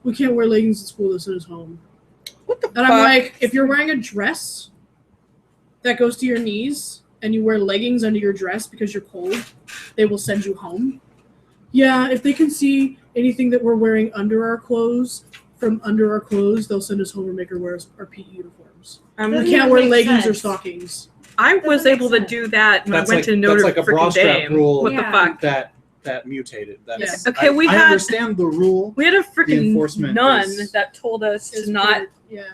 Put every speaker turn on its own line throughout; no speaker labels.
we can't wear leggings to school. They'll send us home.
What the fuck?
And I'm like, if you're wearing a dress that goes to your knees and you wear leggings under your dress because you're cold, they will send you home. Yeah, if they can see anything that we're wearing under our clothes, from under our clothes, they'll send us home and make her wear our PE uniforms. We can't wear leggings or stockings.
I was able to do that when I went to Notre
That's like a bra strap rule.
What the fuck?
That mutated. That's,
Okay,
I understand the rule.
We had a freaking nun
is,
that told us to not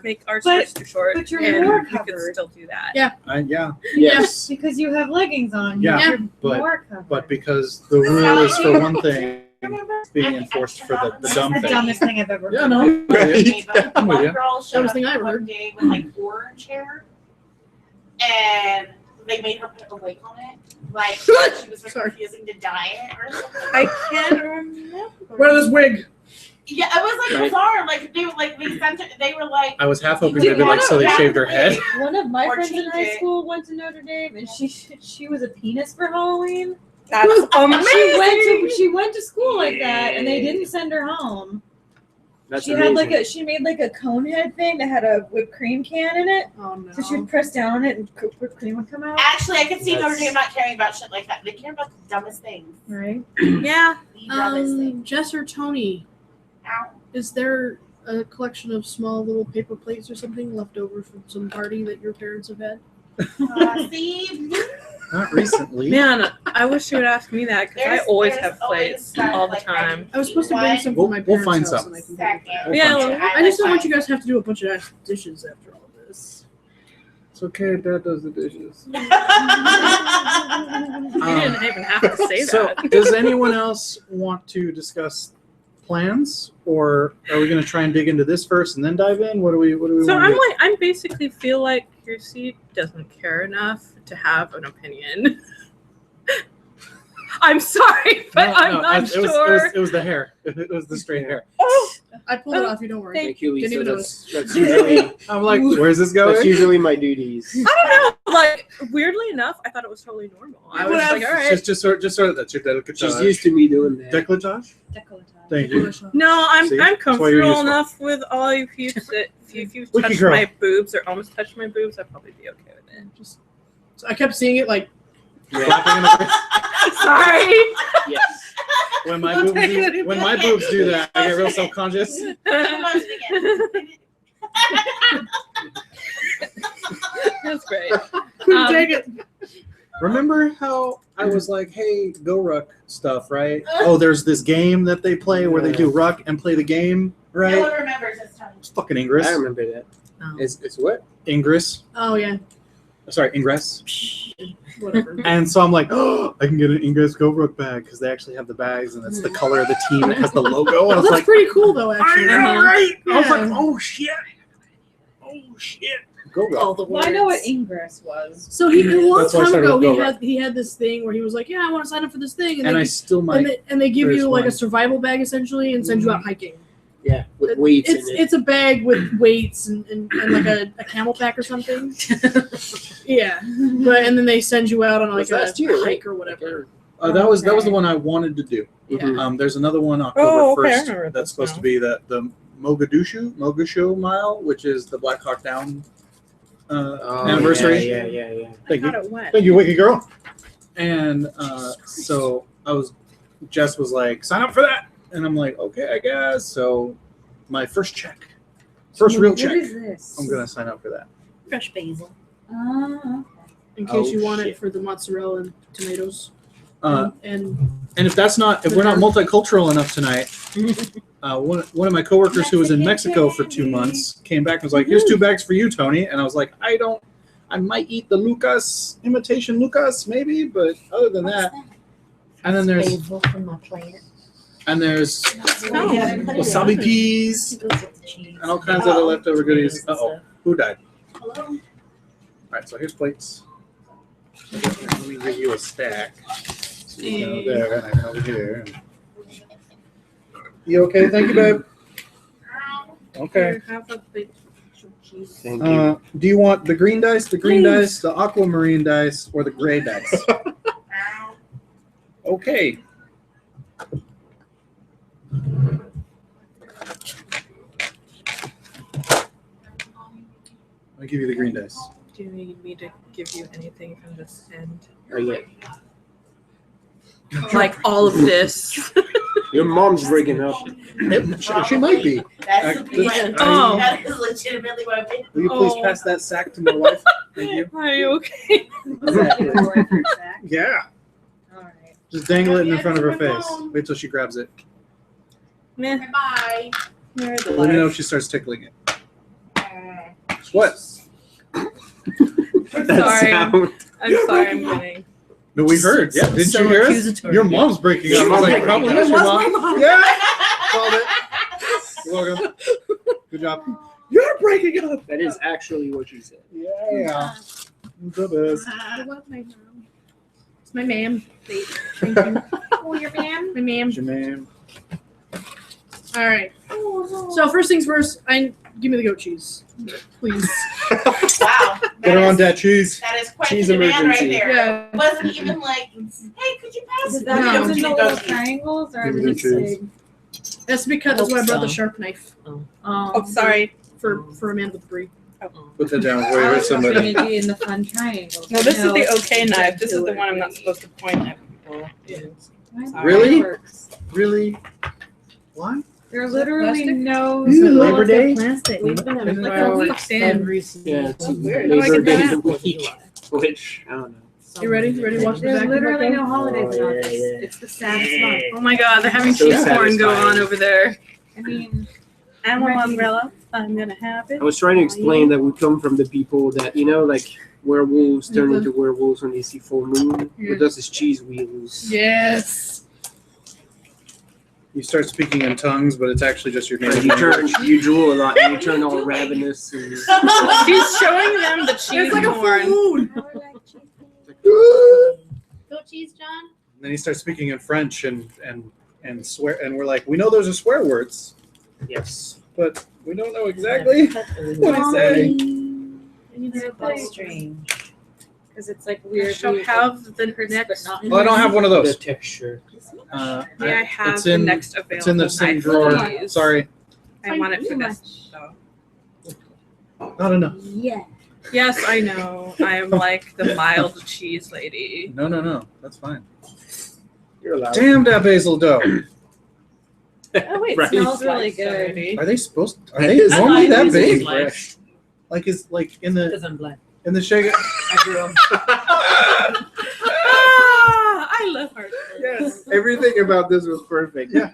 make our skirts too short.
But you're
and
more
you
covered.
could still do that.
Yeah.
Yes. Because you have leggings on.
Yeah,
You're more covered.
but because the rule is for one thing, it's being enforced for the dumb
the
thing.
dumbest thing I've ever heard.
Yeah, no.
I'm with you.
Girl showed
Dumbest
up
thing I ever
one
heard.
day with like orange hair, and they made her put a wig on it. Like she was refusing to dye it or something.
I can't remember.
Wear this wig.
Yeah, it was like bizarre. Like they sent it. They were like.
I was half hoping they'd be like, so they shaved her head.
One of my
Or
friends in
change
high
it.
school went to Notre Dame, and she was a penis for Halloween.
That's amazing.
She went to school like that, and they didn't send her home.
That's
She
amazing.
had she made like a cone head thing that had a whipped cream can in it.
Oh no.
So she would press down on it, and whipped cream would come out.
Actually, I could see
That's-
Notre Dame not caring about shit like that. They care about the dumbest things.
Right.
Yeah.
The dumbest things.
Jess or Tony,
Ow.
is there a collection of small little paper plates or something left over from some party that your parents have had?
See,
Not recently.
Man, I wish you would ask me that because I
There's-
always
there's
have
always
plates
stuff,
all the
like,
time.
I was supposed to bring some
We'll-
from my
we'll
parents'
find
house, and I can
Second.
bring it back.
We'll
Yeah,
find some.
I just don't want you guys to have to do a bunch of dishes after all of this.
It's okay, Dad does the dishes.
You didn't even have to say
So,
that.
does anyone else want to discuss plans, or are we going to try and dig into this first and then dive in? What do we
So
want to
I'm
do?
like, I basically feel like your seed doesn't care enough to have an opinion. I'm sorry, but I'm not sure.
It was the hair. It was the straight hair.
Oh,
I pulled it off. You don't worry.
Thank you,
Didn't
Lisa.
even
That's usually
I'm like, where's this going?
that's usually my duties.
I don't know. Like, weirdly enough, I thought it was totally normal. I was like, all right.
Just sort of that's your decolletage.
She's used to me doing that.
Decolletage? Thank you.
No,
See?
I'm
That's why you're
comfortable
useful.
enough with all of you. If you
Wiki
touch
girl.
my boobs or almost touch my boobs, I'd probably be okay with it.
Just, so I kept seeing it like
Flapping in the
Sorry.
Yes.
when my
Don't
boobs
take
do,
it
when my boobs do that, I get real self-conscious.
That's great.
couldn't take it.
Remember how I was like, hey, go ruck stuff, right? Oh, there's this game that they play where they do ruck and play the game,
No
right?
one remembers this time.
It's fucking Ingress.
I remember that.
Oh.
It's what?
Ingress.
Oh yeah.
Sorry, Ingress.
Whatever.
And so I'm like, oh, I can get an Ingress Go Ruck bag because they actually have the bags and it's the color of the team. It has the logo. And I was
That's
like,
pretty cool though, actually.
I know, right? I was
Yeah.
like, oh shit. Oh shit. Go Ruck.
All the
Well, I know what Ingress was.
So he a long
That's why I
time
started
ago
with Go
he had this thing where he was like, yeah, I want to sign up for this thing,
And
they,
I still might.
and they give
there's
you like
one.
a survival bag essentially and send you out hiking.
Yeah, with weights
It's
in it.
it's a bag with weights and like a camel pack or something. Yeah, but and then they send you out on like
Was last year,
a
right?
hike or whatever.
That was the one I wanted to do.
Mhm.
There's another one October
Oh, okay, I
1st
remember
that's
this
supposed
now.
to be the Mogadishu Mile, which is the Black Hawk Down
Oh,
anniversary.
Yeah.
Thank you.
Thought it went.
Thank you, Wiki Girl. And so Jess was like, sign up for that. And I'm like, okay, I guess. So my first real
What
check,
is this?
I'm going to sign up for that.
Fresh basil.
Oh,
In case
Oh,
you want
shit.
it for the mozzarella and tomatoes.
And
And
if we're not multicultural enough tonight, one of my coworkers who was in Mexico for 2 months came back and was like, here's 2 bags for you, Tony. And I was like, I might eat the Lucas, imitation Lucas, maybe, but other than that. And then there's
basil from my plant.
wasabi peas and all kinds of other leftover goodies. Uh-oh, who died?
Hello?
All right, so here's plates. Let me give you a stack. So you go there and I go over here. You okay? Thank you, babe. Okay.
Here, have a big cheese.
Thank you.
Do you want the green dice, the aquamarine dice, or the gray dice? Okay. I'll give you the green dice.
Do you need me to give you anything from this end?
Oh, yeah.
Like all of this?
Your mom's breaking up.
She might be.
That's
Oh.
That is legitimately what I'm thinking.
Will you please pass that sack to my wife? Thank you.
Are you okay?
Yeah.
Alright.
Just dangle it in
Yeah,
front of her
it's my
face.
phone.
Wait till she grabs it.
Meh.
Bye.
You're the
Let me know
life.
if she starts tickling it.
Uh,
What?
I'm
That
sorry.
sound.
I'm sorry. I'm kidding.
No, we heard. Yeah, didn't
So
you hear us?
accusatory.
Your mom's breaking
Your
up. I was
mom's
like,
breaking
probably
up.
is your
It was
mom.
my mom.
Yeah. Called it. You're welcome. Good job. You're breaking up.
That is actually what she said.
Yeah. The best.
I love my mom. It's my ma'am. Thank you.
Oh, your man?
My ma'am.
What's your name?
All right. So first things first, give me the goat cheese, please.
Wow.
Get her on that cheese.
That is quite
Cheese
the demand
emergency.
right there.
Yeah.
It wasn't even like, hey, could you pass
Is
it?
that
No.
comes in the little triangles or
Give me
is
the
it
cheese.
big?
That's because that's why I brought the
So.
sharp knife
Oh, sorry.
for a man with three.
Put that down.
I
Wait,
was
somebody.
going to be in the fun triangle.
No, this is the
it's
okay knife. This is the
circular.
one I'm not supposed to point at people.
Why
Really?
that works?
Really? What?
There are literally
plastic?
no.
Labor Day?
Plastic. We've been having
Isn't it
fireworks
Damn.
every single
Yeah, it's
weird.
Labor
How do I
Day
get that
week. Which, I don't know.
You ready? You ready to watch the
There's
back?
literally no holidays
Oh,
on
yeah,
this.
yeah.
It's the saddest month.
Oh my god, they're having
So
cheese porn go
satisfying.
on over there.
I mean,
I'm an umbrella. I'm gonna have it.
I was trying to explain that we come from the people that, like werewolves turn into werewolves when they see full moon.
Yeah.
With us, it's cheese wheels.
Yes.
You start speaking in tongues, but it's actually just your
Like
name.
you drool a lot, and you turn all ravenous. And
She's showing them the cheese
It's like a full
porn.
moon.
I would like cheese.
Goat cheese, John?
Then he starts speaking in French and swear, and we're like, we know those are swear words,
yes.
but we don't know exactly what he's saying.
That's strange.
Because it's like
I
weird.
shall have the
crisp,
next.
but not
Well, I don't have one of
The
those.
texture.
May I have
it's
the
in
next available
it's in the same
knife,
drawer.
please?
Sorry,
I want it for
Too
this. though.
not enough.
Yeah.
Yes, I know. I am like the mild cheese lady.
No, that's fine.
You're allowed.
Damn that basil dough.
Oh wait,
Right.
it
Smells really good.
Are they supposed? Are
That
they
is
normally that
amazing.
big?
Fresh.
Like is like in the
Because I'm black.
shake.
I grew up.
Ah, I love her.
Yes, everything about this was perfect.
Yeah.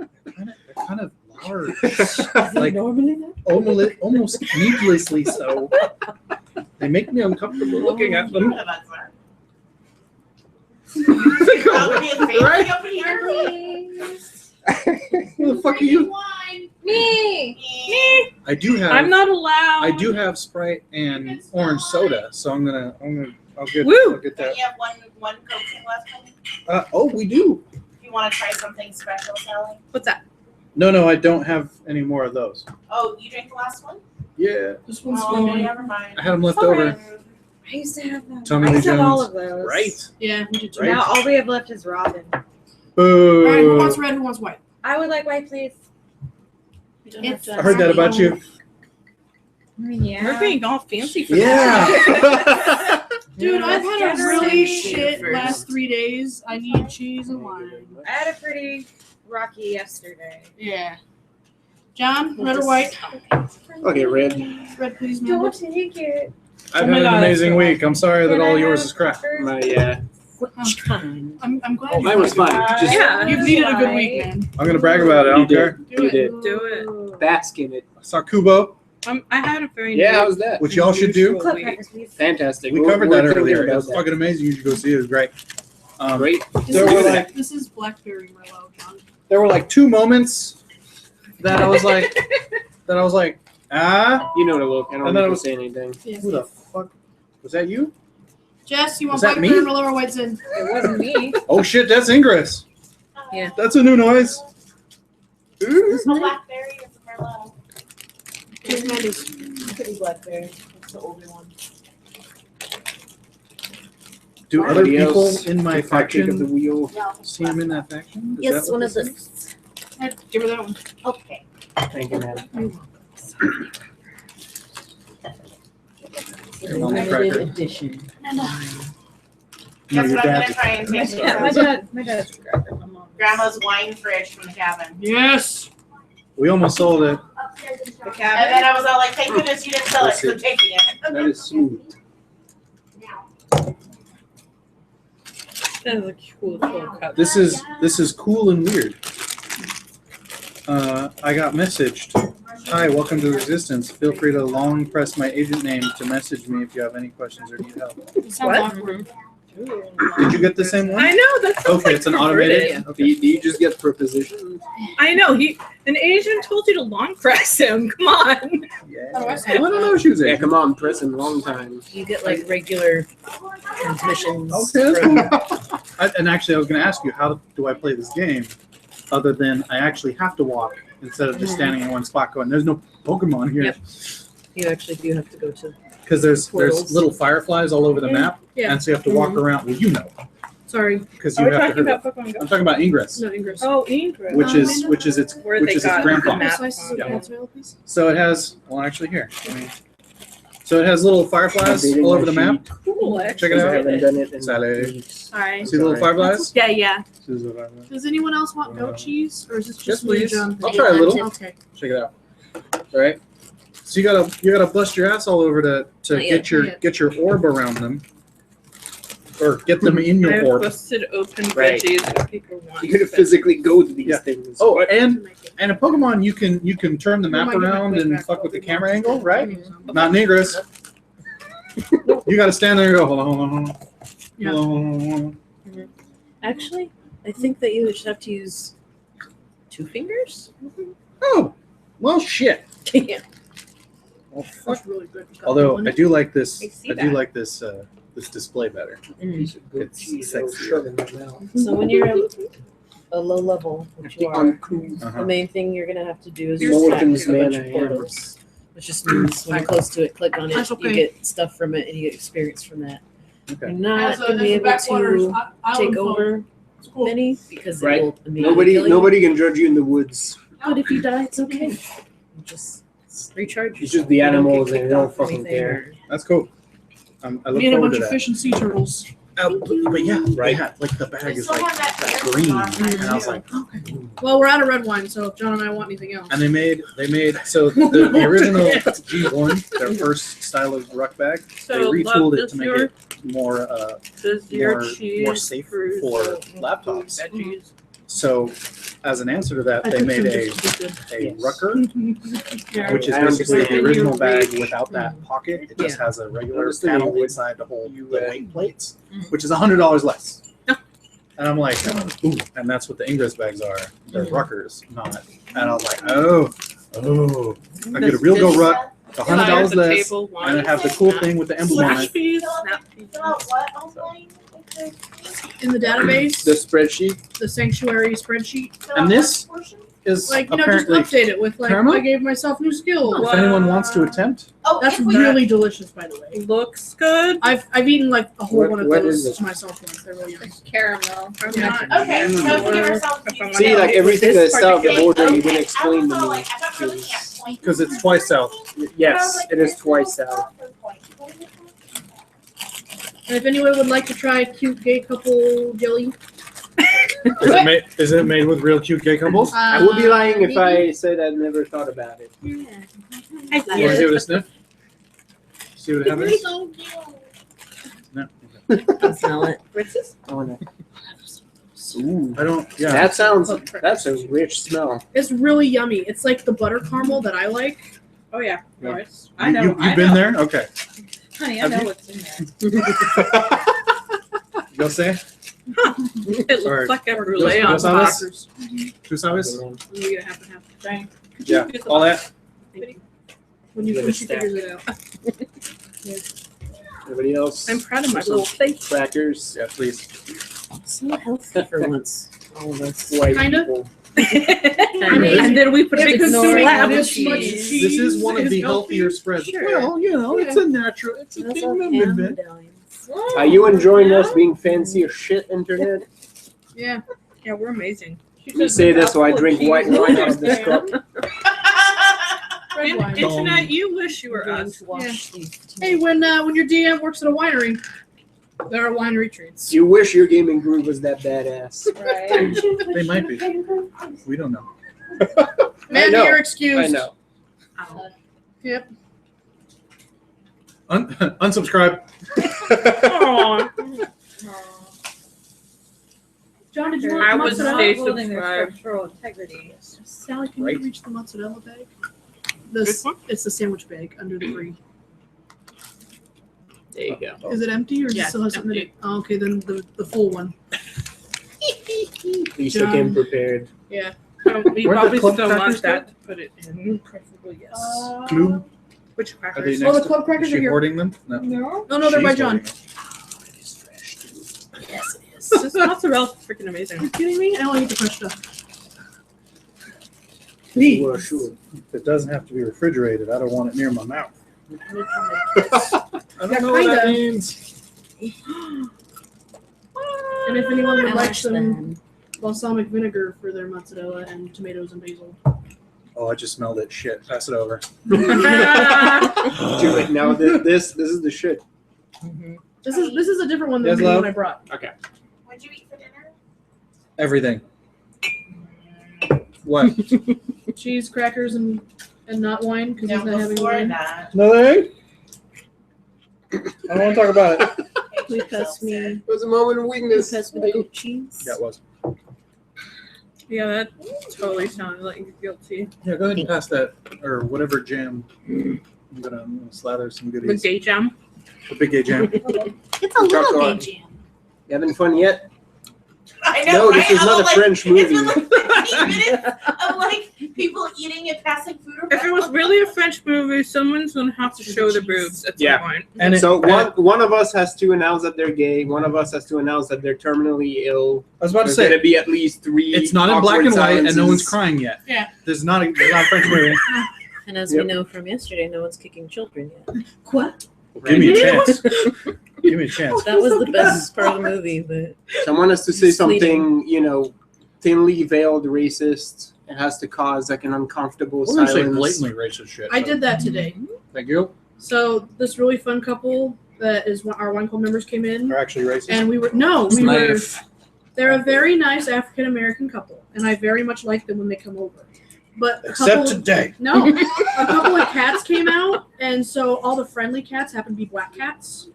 They're kind of large, like
normally that?
almost needlessly so. They make me uncomfortable looking at them.
Right up in here.
Who the fuck are you?
Me.
I do have.
I'm not allowed.
I do have Sprite and orange soda, so I'll get
Woo!
I'll get that.
You have one Coke in last one?
Oh, we do.
If you want to try something special, Sally.
What's that?
No, I don't have any more of those.
Oh, you drank the last one?
Yeah,
This one's
Oh,
for me.
never mind.
I had them left over.
I used to have them.
Tommy
I
Lee
used to have all
Jones.
of those.
Right.
Yeah, we did too.
Right.
Now all we have left is Robin.
Boo.
All right, who wants red? Who wants white?
I would like white, please.
It's
I heard that about you.
Yeah.
We're being all fancy for
Yeah.
Dude, I've had a
Generally
really
shit
shit
first.
last 3 days. I need cheese and wine.
I had a pretty rocky yesterday.
Yeah. John, red or white?
Okay, red.
Red, please, man.
Don't take it.
I've
Oh my
had an
God,
amazing
that's
week. I'm sorry that
Can
all
I
yours
have
is crap.
first?
My
Which kind?
I'm glad.
Oh,
you
mine was
liked
fine.
it.
Just
Yeah.
You've needed a good week, man.
I'm gonna brag about it. I
You
don't care.
did.
Do
You
it.
did.
Do it.
Bask in it.
I saw Kubo,
I had a very
Yeah, how's that?
which y'all should do.
Clip
week.
crackers, please.
Fantastic.
We
We're-
covered
we're
that
thinking
earlier.
about
It was
that.
fucking amazing. You should go see it. It was great.
Great.
There were like
This is blackberry Merlot, John.
there were like 2 moments that I was like ah.
You know the look. I don't
And then
need
it
to
was-
say anything.
Yes.
Who the fuck was that? You?
Jess, you want
Was that
blackberry
me?
Merlot or white sin?
It wasn't me.
Oh shit, that's Ingress.
Yeah.
That's a new noise.
It's a blackberry. It's a Merlot.
Here's Mandy's.
Pretty blackberry. It's the older one.
Do other
Anybody
people
else
in my
take partake of the
faction
wheel?
No.
see him in that faction? Is
Yes,
that
one
what
of
this
the.
is?
Give her that one.
Okay.
Thank you, man.
Mama
Limited
cracker.
edition.
No,
Guess
your
what I'm
dad.
gonna try and
My
take
dad, my dad's a cracker. My mom's.
Grandma's wine fridge from the cabin.
Yes.
We almost sold it.
The
And
cabin.
then I was all like, thank goodness you didn't sell it, so I'm taking it.
That is smooth.
That is a cool little cup.
This is cool and weird. I got messaged. Hi, welcome to Resistance. Feel free to long press my agent name to message me if you have any questions or need help.
It sounds
What?
awkward.
Did you get the same one?
I know that's
Okay, it's an automated.
Do you just get prepositions?
I know an Asian told you to long press him. Come on.
Yeah.
How do I
I
say
don't know if she was
Yeah,
Asian.
come on, pressing long time.
You get like regular transmissions.
Okay,
from-
that's cool. And actually, I was going to ask you, how do I play this game? Other than I actually have to walk instead of just standing in one spot going, there's no Pokemon here.
Yep. You actually do have to go to.
Because there's
Portals.
little fireflies all over the map,
Yeah.
and so you have to walk around. Well, you know,
Sorry.
because
Are
you
we
have to.
talking
hurt
about Pokemon
it.
Go?
I'm talking about Ingress,
No, Ingress.
Oh, Ingram.
which is its
Where
which
they
is its
got
grandpa.
the map
Slices of
Yeah.
mozzarella, please.
So it has. Well, actually, here. So it has little fireflies
Updating
all
my
over the map.
Cool.
Check it
I
out.
haven't done it in
Sally.
weeks.
Hi.
See the little
Sorry.
fireflies?
Yeah, yeah.
Does anyone else want goat cheese, or is this
Yes,
just me and
please.
John?
I'll try a little.
Okay.
Check it out. All right. So you gotta bust your ass all over to
Not yet,
get your orb around them, or get them in your
I've
orb.
busted open
Right.
veggies if people want.
You're gonna physically go to these
Yeah.
things.
Oh, and in Pokemon, you can turn the map
might get my
around
quiz
and
back.
fuck with the camera angle, right?
Mhm.
Not in Ingress. You gotta stand there and go, hold on, hold on, hold on.
Yeah.
Hold on, hold on.
Actually, I think that you just have to use 2 fingers.
Oh, well, shit.
Yeah.
Well, fuck.
That's really good. Got
Although
one.
I do like this,
I see
I do
that.
like this display better.
Piece of good
It's
cheese.
sexy.
I'll shove in my mouth.
So when you're a low level, which you are,
Uncouth.
Uh-huh.
the main thing you're gonna have to do is
You're
tap
Morgan's
a bunch
man,
of
I am.
portals, which just means when you're close to it, click on it,
That's okay.
you get stuff from it, and you get experience from that.
Okay.
You're not gonna be able to take over many because
Right.
it will immediately kill you.
Nobody can judge you in the woods.
But if you die, it's okay. You just recharge.
It's just the
yourself. You don't
animals
get
and
kicked
they don't
off or
fucking
anything,
care.
or-
That's cool. I look
Me and a
forward
bunch
to
of
that.
fish and sea turtles.
But yeah, they
Right.
had, like the bag
I
is
still
like
have that
green,
beer
and I was like,
Well, we're out of red wine, so if John and I want anything else.
and they made so the original G1, their first style of ruck bag,
So,
they
love,
retooled it
does
to make
your,
it more
does your
more
cheese
safe
fruit
for
will
laptops.
include veggies?
So as an answer to that,
I
they
think
made
some
a
just would be
Yes.
rucker,
Yeah.
which is
I
basically
understand.
the original bag
Reach.
without that pocket. It just has a regular
Understand
panel
you would-
inside to hold
you
the
would-
weight plates,
Mhm.
which is $100 less. And I'm like, ooh, and that's what the Ingress bags are. They're
Mhm.
ruckers, not. And I was like, oh, I get a real go ruck, $100 less, and I have the cool thing with the emblem on
Slash
it.
peas,
Fill
snap
out-
peas.
fill out what online?
In the database,
The spreadsheet.
the sanctuary spreadsheet.
Fill
And
out
this-
what portion?
Is
Like, just
apparently,
update it with, like,
caramel?
I gave myself new skills.
if anyone wants to attempt,
Oh,
That's
if we-
really delicious, by the way.
Looks good.
I've eaten, like, a whole
What-
one of
what
those
is it?
myself once. They're really yummy.
Caramel.
Yeah.
Okay, so if we give ourselves.
See, like everything that's south of the
Okay,
border, you didn't
okay.
explain to
I
me.
was like, I don't really can't point.
because it's twice south.
Yes, it is twice south.
And if anyone would like to try cute gay couple jelly,
Is it made with real cute gay couples?
I would be lying if
maybe?
I said I'd never thought about it.
You want to give it a sniff? See what it happens? No.
I'll smell it.
Oh, no. Ooh.
I don't. Yeah.
That's a rich smell.
It's really yummy. It's like the butter caramel that I like.
Oh yeah.
Yeah.
Nice. I know.
You've been there? Okay.
Honey, I
Have
know
you?
what's in there.
You'll say?
It
Or-
looks like a
Dos-
brulee on
dos
top.
sabes? ¿Tú sabes?
You get a half and half. Dang.
Yeah. All that.
When she figures it out.
Anybody else?
I'm proud of my little face.
Crackers.
Yeah, please.
So healthy for once, all of us.
White
Kinda.
people.
And then we put a
If
big
consuming
slab of
this much
cheese.
cheese
This is one of
is
the
healthy.
healthier spreads.
Sure.
Well, you know, it's a natural. It's a
That's
thing
all
of
ham
movement.
medallions.
Are you enjoying us being fancy as shit, internet?
Yeah.
Yeah, we're amazing.
You say this while I drink white wine out of this cup.
red wine.
Internet, you wish you were
Going
us.
to watch these.
Hey, when your DM works at a winery, there are winery treats.
You wish your gaming group was that badass.
Right.
They might be. We don't know.
Man,
know.
you're excused.
I know.
Yep.
Unsubscribe.
Aw.
John, did you
I
want
would
mozzarella?
stay
Holding their
subscribed.
structural integrity.
Sally, can
Right.
you reach the mozzarella bag?
This one?
It's the sandwich bag under the brie.
There you go.
Is it empty or does it
Yeah,
still have something in
empty.
it? Oh, okay, then the full one.
Lisa
John.
came prepared.
Yeah.
We
Where'd the
probably
club
still
crackers
want that to put it in. Preferably, yes.
Glue.
Which
Are they
crackers?
next
Oh, the
to-
club
Is
crackers
she
are here.
hoarding them? No.
No.
Oh, no, they're by
She's
John.
hoarding them.
Yes, it is.
This mozzarella's freaking amazing.
Are you kidding me? I only eat the fresh stuff.
Please.
Well, sure.
It doesn't have to be refrigerated. I don't want it near my mouth. I don't
Yeah,
know what that
kinda.
means.
And if anyone would
I
like
like
some
them.
balsamic vinegar for their mozzarella and tomatoes and basil.
Oh, I just smelled it. Shit. Pass it over.
Do it now. This is the shit.
This is a different one than
Yes,
the
love?
one I brought.
What'd you eat for dinner?
Everything. What?
Cheese, crackers, and not wine because he's
No,
not having
before
wine.
that.
Nothing? I don't want to talk about it.
Will you pass me?
It was a moment of
Will you
weakness.
pass me the goat cheese?
Yeah, it was.
Yeah, that totally sounded like you're guilty.
Yeah, go ahead and pass that, or whatever jam. I'm gonna slather some
The
goodies.
gay jam.
The big gay jam.
It's a
little
little
bit jam. You having fun yet?
I know,
No,
right?
this is
I
not
was
a
like,
French
It's been
movie.
like 15 minutes of like people eating and passing food around.
If it was really a French movie, someone's gonna have to show the boobs at some
Yeah.
point.
And
So
and
one of us has to announce that they're gay. One of us has to announce that they're terminally ill.
I was about to
There's
say,
gonna be at least 3.
it's not in black
awkward
and white, and no one's
silences.
crying yet.
Yeah.
This is not a French movie.
And as
Yep.
we know from yesterday, no one's kicking children yet.
What?
Give me a chance. Give me a chance.
That was the best part of the movie, but
Someone has to say
It's fleeting.
something, thinly veiled racist. It has to cause like an uncomfortable
We're gonna say
silence.
blatantly racist shit.
I
so
did that today.
Thank you.
So this really fun couple that is one our wine club members came in,
They're actually racist.
and we were they're a very nice African American couple, and I very much like them when they come over. But a
Except
couple,
today.
no, a couple of cats came out, and so all the friendly cats happen to be black cats.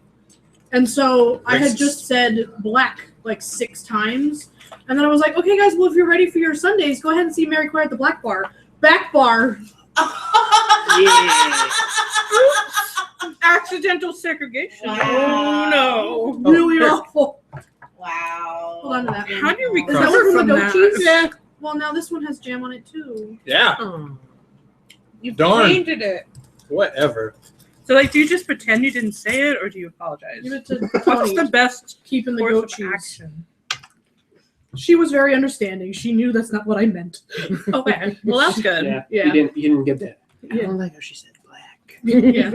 And so I had
Racist.
just said black like 6 times, and then I was like, okay, guys, well, if you're ready for your Sundays, go ahead and see Mary Claire at the Black Bar. Back bar.
Accidental segregation.
Wow.
Oh no.
Really
here.
awful.
Wow.
Hold on to that one.
How do you
Is that
recover
one
from
from the
that?
goat cheese? Yeah. Well, now this one has jam on it too.
Yeah.
oh,
You
Darn.
painted it.
Whatever.
So, like, do you just pretend you didn't say it, or do you apologize?
Give it to
What's
Tony.
the best
Keeping the
course
goat
of
cheese.
action?
She was very understanding. She knew that's not what I meant.
Okay, well that's good.
Yeah,
Yeah.
You didn't get that. I
Yeah.
don't like how she said black.
Yeah.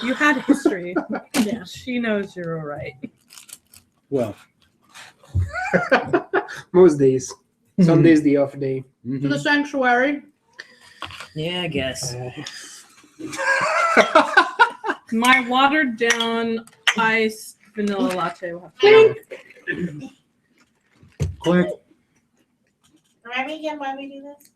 You had history.
Yeah.
She knows you're all right.
Well.
Most days. Some days the off day.
To the sanctuary.
yeah, I guess.
My watered down iced vanilla latte will have to
Clink.
Clink.
Remind me again why we do this?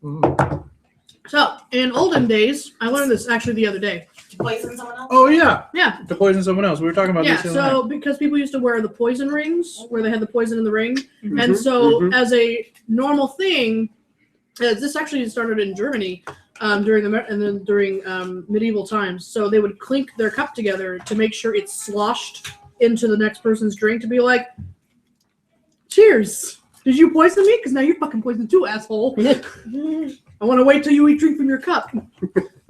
So, in olden days, I learned this actually the other day.
To poison someone else?
Oh, yeah.
Yeah.
To poison someone else. We were talking about
Yeah,
this the other
so
night.
because people used to wear the poison rings where they had the poison in the ring.
Mhm,
And so,
mhm.
as a normal thing, this actually started in Germany during medieval times. So they would clink their cup together to make sure it sloshed into the next person's drink to be like, "Cheers! Did you poison me? Because now you're fucking poisoned too, asshole." I want to wait till you drink from your cup.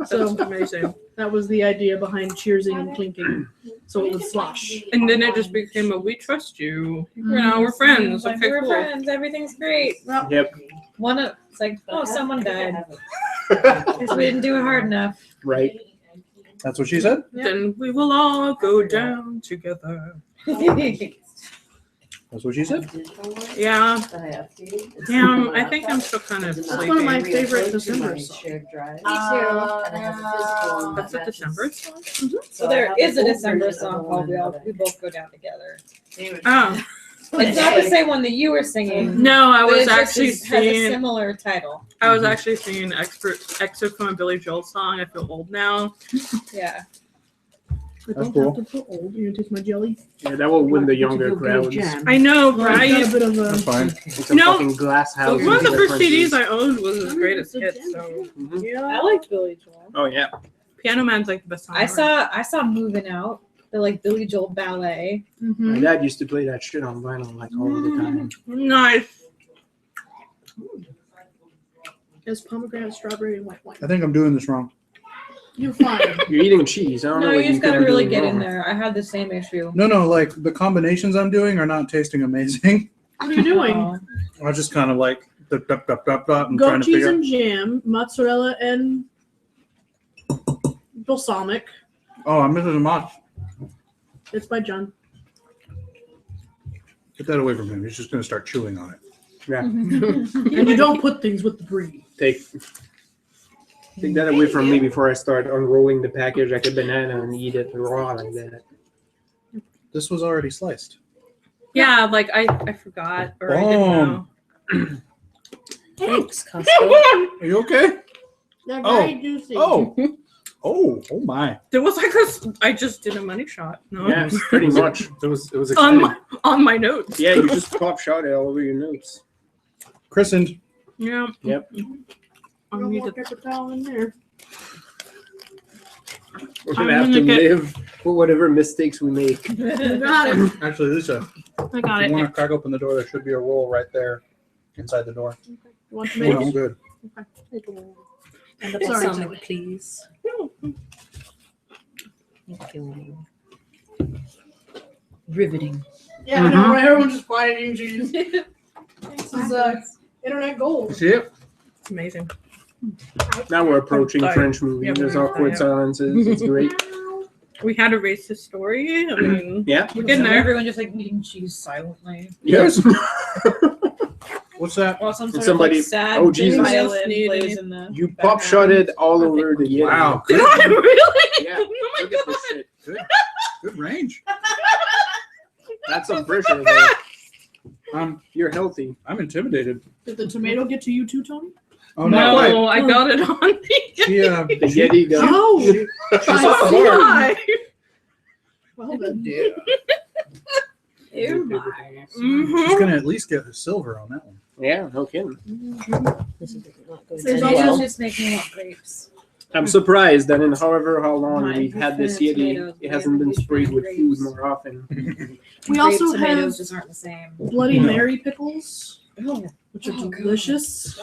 So
That's amazing.
that was the idea behind cheersing and clinking, so it would slosh.
And then it just became a we trust you. Now we're friends.
Like,
Okay,
we're
cool.
friends. Everything's great.
Yep.
It's like, oh, someone died. Because we didn't do it hard enough.
Right.
That's what she said?
Yeah.
Then we will all go down together.
Well, That's what she said.
Yeah. Damn, I think I'm still kind of
That's one of my
sleepy.
favorite December songs.
That's a December song?
So there is a December song called We Both Go Down Together.
Oh.
It's not the same one that you were singing.
No, I
but
was
it just
actually
has a
singing.
similar title.
I was actually singing an excerpt from a Billy Joel song. I feel old now.
Yeah.
I
That's
don't
cool.
have to feel old. You gonna taste my jelly?
Yeah, that will win the younger crowds.
I know,
Well, I've got a
right?
bit of
That's
a.
fine.
It's a
No,
fucking glass house.
One of the
with
first
different
CDs I owned was his greatest hits. So
Mhm.
Yeah.
I liked Billy Joel.
Oh yeah.
Piano Man's like the best song.
I
ever.
saw Moving Out, the like Billy Joel ballet.
My
Mm-hmm.
dad used to play that shit on vinyl like all the time.
Nice.
It's pomegranate, strawberry, and white wine.
I think I'm doing this wrong.
You're fine.
You're eating cheese. I don't know
No,
what
you just
could
gotta
be
really
doing
get in
wrong.
there. I had the same issue.
No, like the combinations I'm doing are not tasting amazing.
What are you doing?
Oh.
I just kind of like and trying
Goat
to
cheese
figure.
and jam, mozzarella and balsamic.
Oh, I'm missing a mod.
It's by John.
Get that away from him. He's just gonna start chewing on it.
Yeah.
And you don't put things with the brie.
Take that away from me before I start unrolling the package like a banana and eat it raw like that.
This was already sliced.
Yeah, like I forgot or I didn't know.
Thanks, Costco.
Are you okay?
They're
Oh.
very juicy.
Oh my!
There was like I just did a money shot. No.
Yeah, pretty much. It was
on
exciting.
my notes.
Yeah, you just pop shot it all over your notes.
Christened.
Yeah.
Yep.
I
Throw
need
more
to-
paper towel in there.
We're
I'm
gonna have
gonna
to
get-
live with whatever mistakes we make.
You got it.
Actually, Lisa,
I got
if
it.
you want to crack open the door, there should be a roll right there inside the door.
You want
No,
tomatoes?
I'm good.
And
Sorry,
sorry,
Sonic,
Tilly.
please. Thank you. Riveting.
Yeah, I know, right? Everyone's just quiet eating cheese. This is internet gold.
See it?
It's amazing.
Now we're approaching
Sorry.
French movie.
Yeah,
There's
we're
awkward
sorry.
silences. It's great.
We had a racist story. I mean,
Yeah.
we're getting there.
Everyone just like eating cheese silently.
Yes.
What's that?
While some sort
Somebody-
of like sad
oh, Jesus.
violin
Need
plays
any-
in the
You pop shot it all over the Yeti.
Wow.
Did I really?
Yeah.
Oh my
Look at this
god.
shit.
Good range.
That's some pressure there.
I'm
You're healthy.
intimidated.
Did the tomato get to you too, Tony?
Oh no! Wait.
No, I got it on the.
She,
The Yeti gun.
Oh!
she's
Oh,
off the bar.
my.
Well then.
Yeah.
Ew.
She's
Mhm.
gonna at least get a silver on that one.
Yeah, no kidding.
This is not going
There's
to
also-
well.
just making me want grapes.
I'm surprised that in however how long
Mine
we've had this
prefer
Yeti,
tomatoes,
it hasn't been
but
sprayed with
grapes.
food more often.
We also
Grape tomatoes
have
just aren't the same.
Bloody
No.
Mary pickles,
Oh,
which are
Oh, God.
delicious.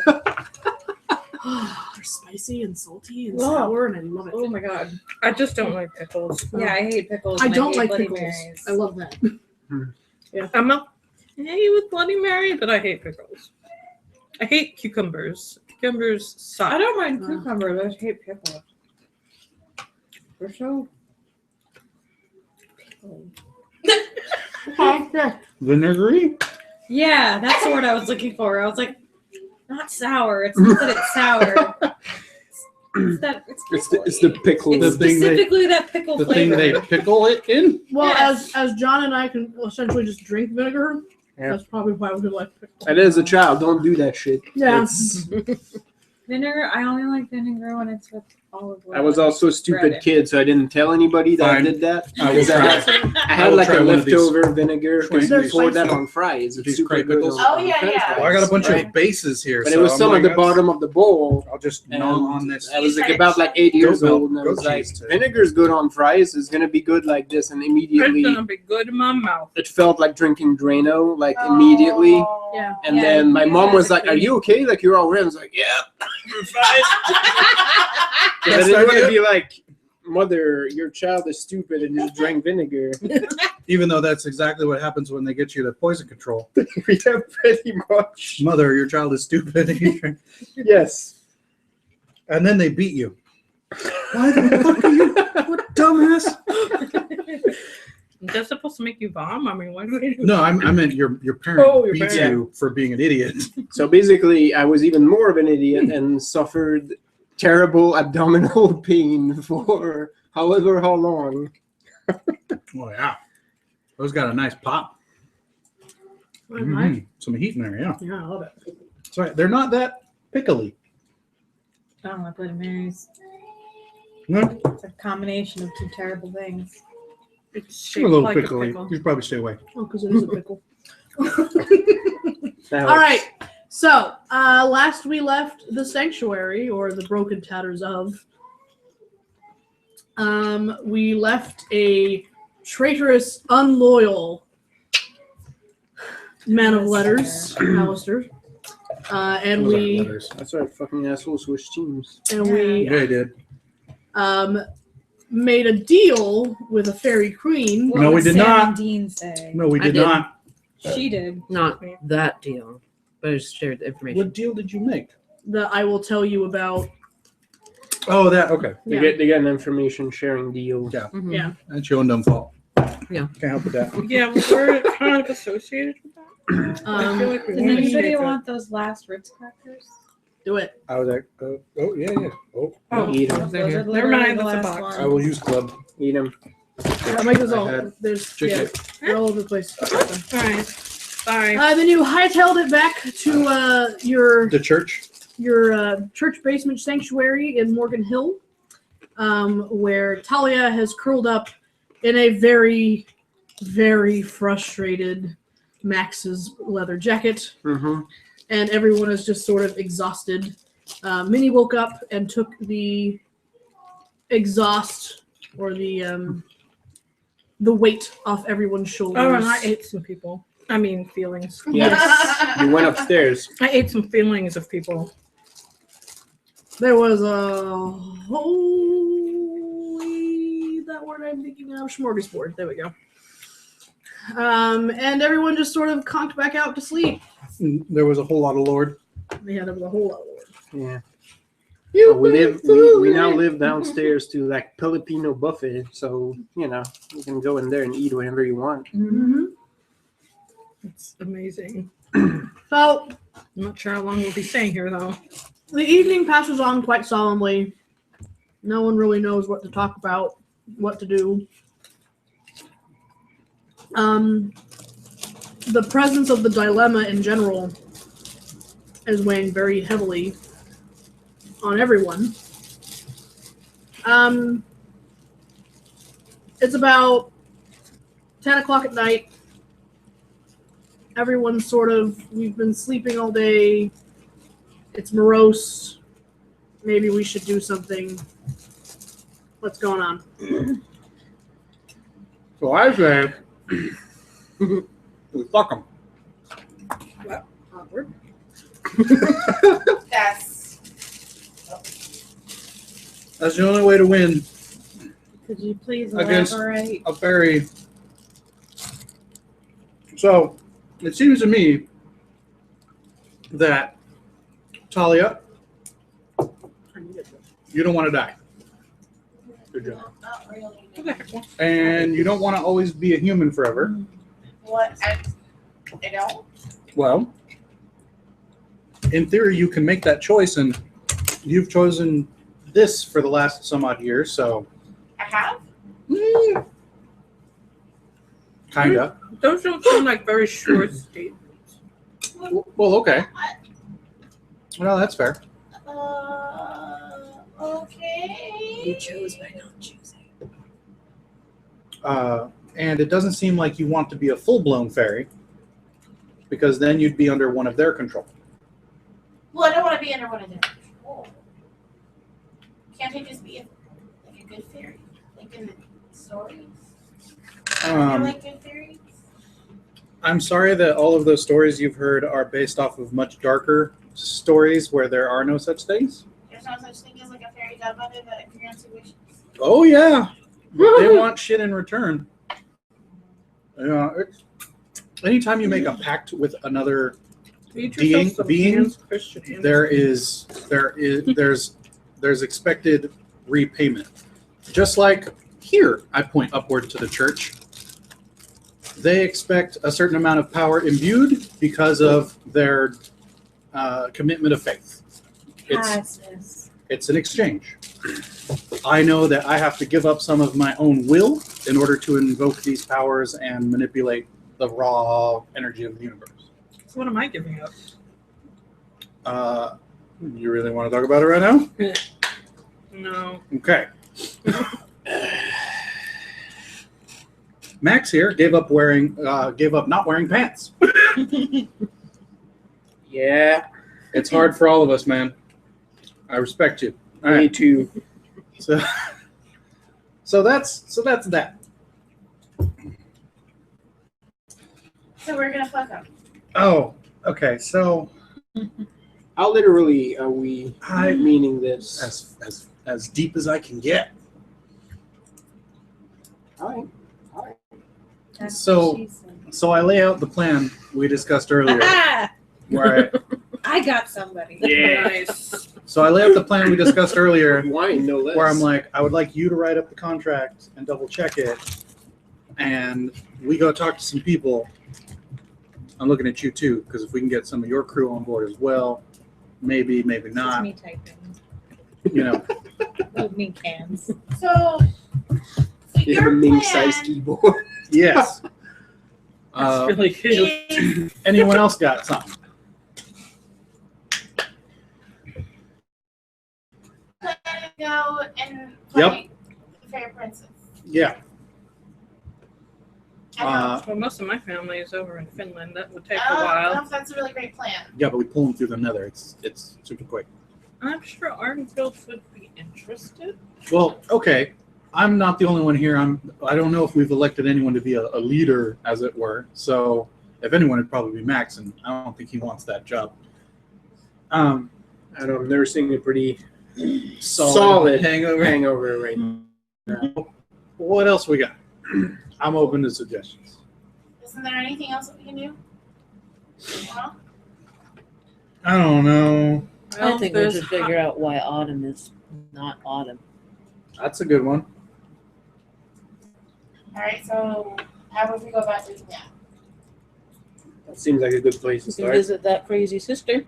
They're spicy and salty and
Oh.
sour, and I love it.
oh my god.
I just don't like pickles.
Yeah, I hate pickles.
I
and
don't
hate
like
Bloody
pickles.
Marys.
I love that.
I'm a hey with Bloody Mary, but I hate pickles. I hate cucumbers. Cucumbers suck.
I don't mind cucumbers. I just hate pickles. They're so.
Vinegary?
Yeah, that's the word I was looking for. I was like, not sour. It's not that it's sour. It's that
It's the pickle.
The thing they-
specifically that pickle
The thing
flavor.
they pickle it in?
Well,
Yes.
as John and I can essentially just drink vinegar,
Yeah.
that's probably why we like pickles.
And as a child, don't do that shit.
Yeah.
It's-
Vinegar. I only like vinegar when it's with olive oil.
I was also a stupid
Bread.
kid, so I didn't tell anybody that
Fine.
I did that.
I will
Because I
try.
had, I
I
had
will
like
try
a
one of these.
leftover vinegar because
They're
we poured that
spicy.
on fries. It's
These
super
crepe
good.
pickles?
on-
Oh,
on
yeah,
French
yeah.
fries.
Well, I got a bunch
Right.
of bases here.
But
so
it was
I'm
some
like,
at the
let's-
bottom of the bowl.
I'll just
And
gnaw on this.
I was like
said
about like 8 years
Goat milk,
old, and I
goat
was like,
cheese, too.
vinegar's good on fries. It's gonna be good like this, and
It's
immediately
gonna be good in my mouth.
it felt like drinking Drano, like immediately.
Oh.
Yeah.
And
Yeah,
then my
you
mom
guys
was
are
like, "Are
crazy.
you okay? Like you're all red." I was like, "Yeah, I'm fine." But I
Yes,
didn't
I
want to
did.
be like, "Mother, your child is stupid and just drank vinegar."
Even though that's exactly what happens when they get you to poison control.
Yeah, pretty much.
Mother, your child is stupid.
Yes.
And then they beat you. Why the fuck are you? What dumbass?
Is that supposed to make you vom? I mean, what do we do?
No, I meant your parent
Oh, your
beats
parent.
you for being an idiot.
So basically, I was even more of an idiot and suffered terrible abdominal pain for however how long.
Oh yeah, those got a nice pop. Some heat in there, yeah.
Yeah, I love it.
Sorry, they're not that pickly.
I don't like Bloody Marys.
No,
It's a combination of two terrible things.
It's
a
shaped
little
like
pickly.
a pickle.
You should probably stay away.
Oh, because it is a pickle.
That
All
helps.
right. So, last we left the sanctuary, or the broken tatters of, we left a traitorous, unloyal man of letters, Alistair. And
Those aren't
we
letters.
That's right, fucking asshole switch teams.
Yeah, he did.
made a deal with a fairy queen.
What
No, we
would
did
Sam
not.
and Dean say?
No, we
I
did
did.
not.
She did.
Not that deal, but I just shared the information.
What deal did you make?
That I will tell you about.
Oh, that okay.
Yeah.
They get an information sharing deal.
Yeah,
Mhm.
Yeah.
that's your own dumb fault.
Yeah.
Can't help with that.
Yeah, we're kind of associated with that. I feel like we
Does
want to
anybody
shake
want those last Ritz crackers?
Do it.
I was like, oh yeah, yeah. Oh,
Oh,
Eat 'em.
Those
they're
are
here.
literally
Never mind,
the
that's a
last
box.
I will
ones.
use club.
Eat them.
I'll make this
I
all.
had
There's
chicken.
they're all over the place.
All right. Bye.
Then you hightailed it back to your
The church.
church basement sanctuary in Morgan Hill, where Talia has curled up in a very, very frustrated Max's leather jacket,
Mm-hmm.
and everyone is just sort of exhausted. Minnie woke up and took the exhaust or the weight off everyone's shoulders.
Oh, and I ate some people. I mean, feelings.
Yes. You went upstairs.
I ate some feelings of people.
There was a holy, that word I'm thinking of, smorgasbord. There we go. And everyone just sort of conked back out to sleep.
There was a whole lot of Lord.
Yeah, there was a whole lot of work.
Yeah.
You
We now live downstairs to like Filipino buffet, so you know you can go in there and eat whatever you want.
Mm-hmm.
It's amazing.
So
I'm not sure how long we'll be staying here, though.
the evening passes on quite solemnly. No one really knows what to talk about, what to do. The presence of the dilemma in general is weighing very heavily on everyone. It's about 10 o'clock at night. Everyone's sort of, we've been sleeping all day. It's morose. Maybe we should do something. What's going on?
So I say, we fuck them.
Awkward.
That's
That's the only way to win
Could you please
Against-
elaborate?
a fairy. So it seems to me that Talia, you don't want to die. Good job.
not really.
And you don't want to always be a human forever.
What? I don't.
Well, in theory, you can make that choice, and you've chosen this for the last some odd years, so
I have.
kinda.
Those don't sound like very short statements.
Well, okay. Well, that's fair.
Okay.
You chose by not choosing.
And it doesn't seem like you want to be a full-blown fairy, because then you'd be under one of their control.
Well, I don't want to be under one of their control. Can't I just be like a good fairy? Like in the stories? I like good fairies.
I'm sorry that all of those stories you've heard are based off of much darker stories where there are no such things.
There's no such thing as like a fairy godmother that grants you wishes.
Oh, yeah. But they want shit in return. Anytime you make a pact with another
Feed yourself some
being,
Anne's Christian Anne's.
there's expected repayment. Just like here, I point upward to the church. They expect a certain amount of power imbued because of their commitment of faith. It's an exchange. I know that I have to give up some of my own will in order to invoke these powers and manipulate the raw energy of the universe.
So what am I giving up?
You really want to talk about it right now?
No.
Okay. Max here gave up not wearing pants.
Yeah,
It's hard for all of us, man. I respect you. All
me
right.
too.
So that's that.
So we're gonna fuck up.
Oh, okay. So
How literally are we
I
meaning this?
as deep as I can get.
All right.
So I lay out the plan we discussed earlier. Where
I got somebody.
Nice.
so I lay out the plan we discussed earlier,
Wine, no less.
where I'm like, I would like you to write up the contract and double check it, and we go talk to some people. I'm looking at you too, because if we can get some of your crew on board as well, maybe
Just
not.
me typing.
You know,
Opening cans.
So
you have a
your
mink-sized
plan
keyboard.
yes.
That's really cute.
is
Anyone else got something?
to go and
Yep.
fight the Fair Princess.
Yeah.
I don't
Well, most of my family is over in Finland. That would take
I
a
don't know
while.
if that's a really great plan.
Yeah, but we pull them through the nether. It's super quick.
I'm sure Ardenfield would be interested.
Well, okay. I'm not the only one here. I don't know if we've elected anyone to be a leader, as it were. So if anyone, it'd probably be Max, and I don't think he wants that job.
I don't know. I'm nursing a pretty
Solid
hangover right now.
What else we got? I'm open to suggestions.
Isn't there anything else that we can do? Well,
I don't know.
I think we should figure out why autumn is not autumn.
That's a good one.
all right. So how would we go about doing that?
That seems like a good place to
We can
start.
visit that crazy sister.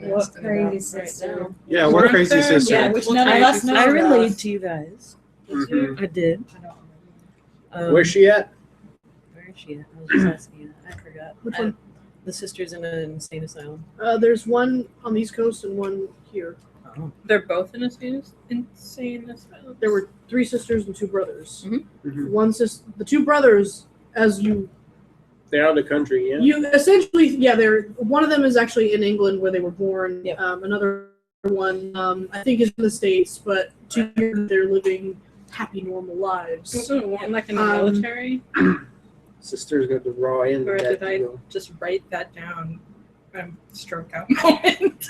What crazy
Right
sister?
now.
Yeah, we're crazy
Yeah,
sister.
Yeah, which none of us know.
I
about.
relayed to you guys.
Mhm.
I did.
I don't
Where's she at?
Where is she at? I was just asking you. I forgot.
Which one?
The sister's in an insane asylum.
There's one on the East Coast and one here.
Oh.
They're both in insane asylum.
There were 3 sisters and 2 brothers.
Mhm.
The 2 brothers, as you
They're out of the country, yeah.
you essentially, yeah, they're one of them is actually in England where they were born.
Yep.
Another one, I think, is in the States, but 2 years they're living happy, normal lives.
Wasn't one like in the
Um,
military?
Sister's got the raw end
Or
of
did
that
I
deal.
just write that down? Stroke out moment.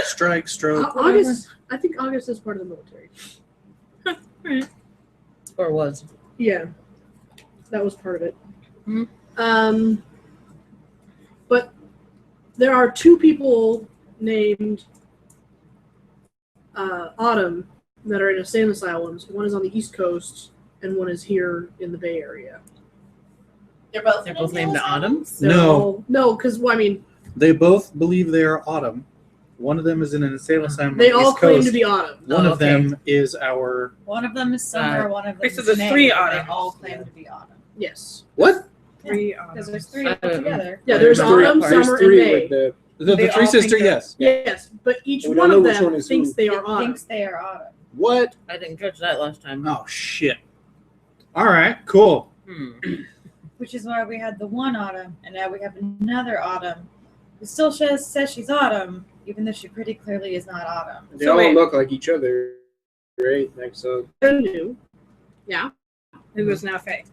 Strike, stroke.
August, I think August is part of the military.
Right.
Or was.
Yeah, that was part of it.
Mhm.
But there are 2 people named Autumn that are in insane asylums. One is on the East Coast, and one is here in the Bay Area.
They're both.
They're
in
both named
insane
Autumn?
asylums?
No, because well, I mean,
They both believe they are Autumn. One of them is in an insane asylum.
they
on the
all
East
claim
Coast.
to be Autumn.
One
Oh,
of
okay.
them is our
One of them is summer, one of them
so
is
there's
May,
3
but
autumns.
They all claim to be autumn.
Yes.
what?
3
Because there's
autumns.
3 put together.
Yeah, there's
There's 3
Autumn,
apart.
There's
Summer,
3
and May.
with the
The
They
3
all
sister,
think that-
yes.
Yes, but each
We
one
don't
of
know which
them
one is
thinks
who.
they
It
are Autumn.
thinks they are autumn.
What?
I didn't catch that last time.
Oh shit. All right, cool.
Which is why we had the one autumn, and now we have another autumn who still says she's autumn, even though she pretty clearly is not autumn.
They
So
all
wait.
look like each other, right? Like so.
They're new. Yeah.
Who is now Faye?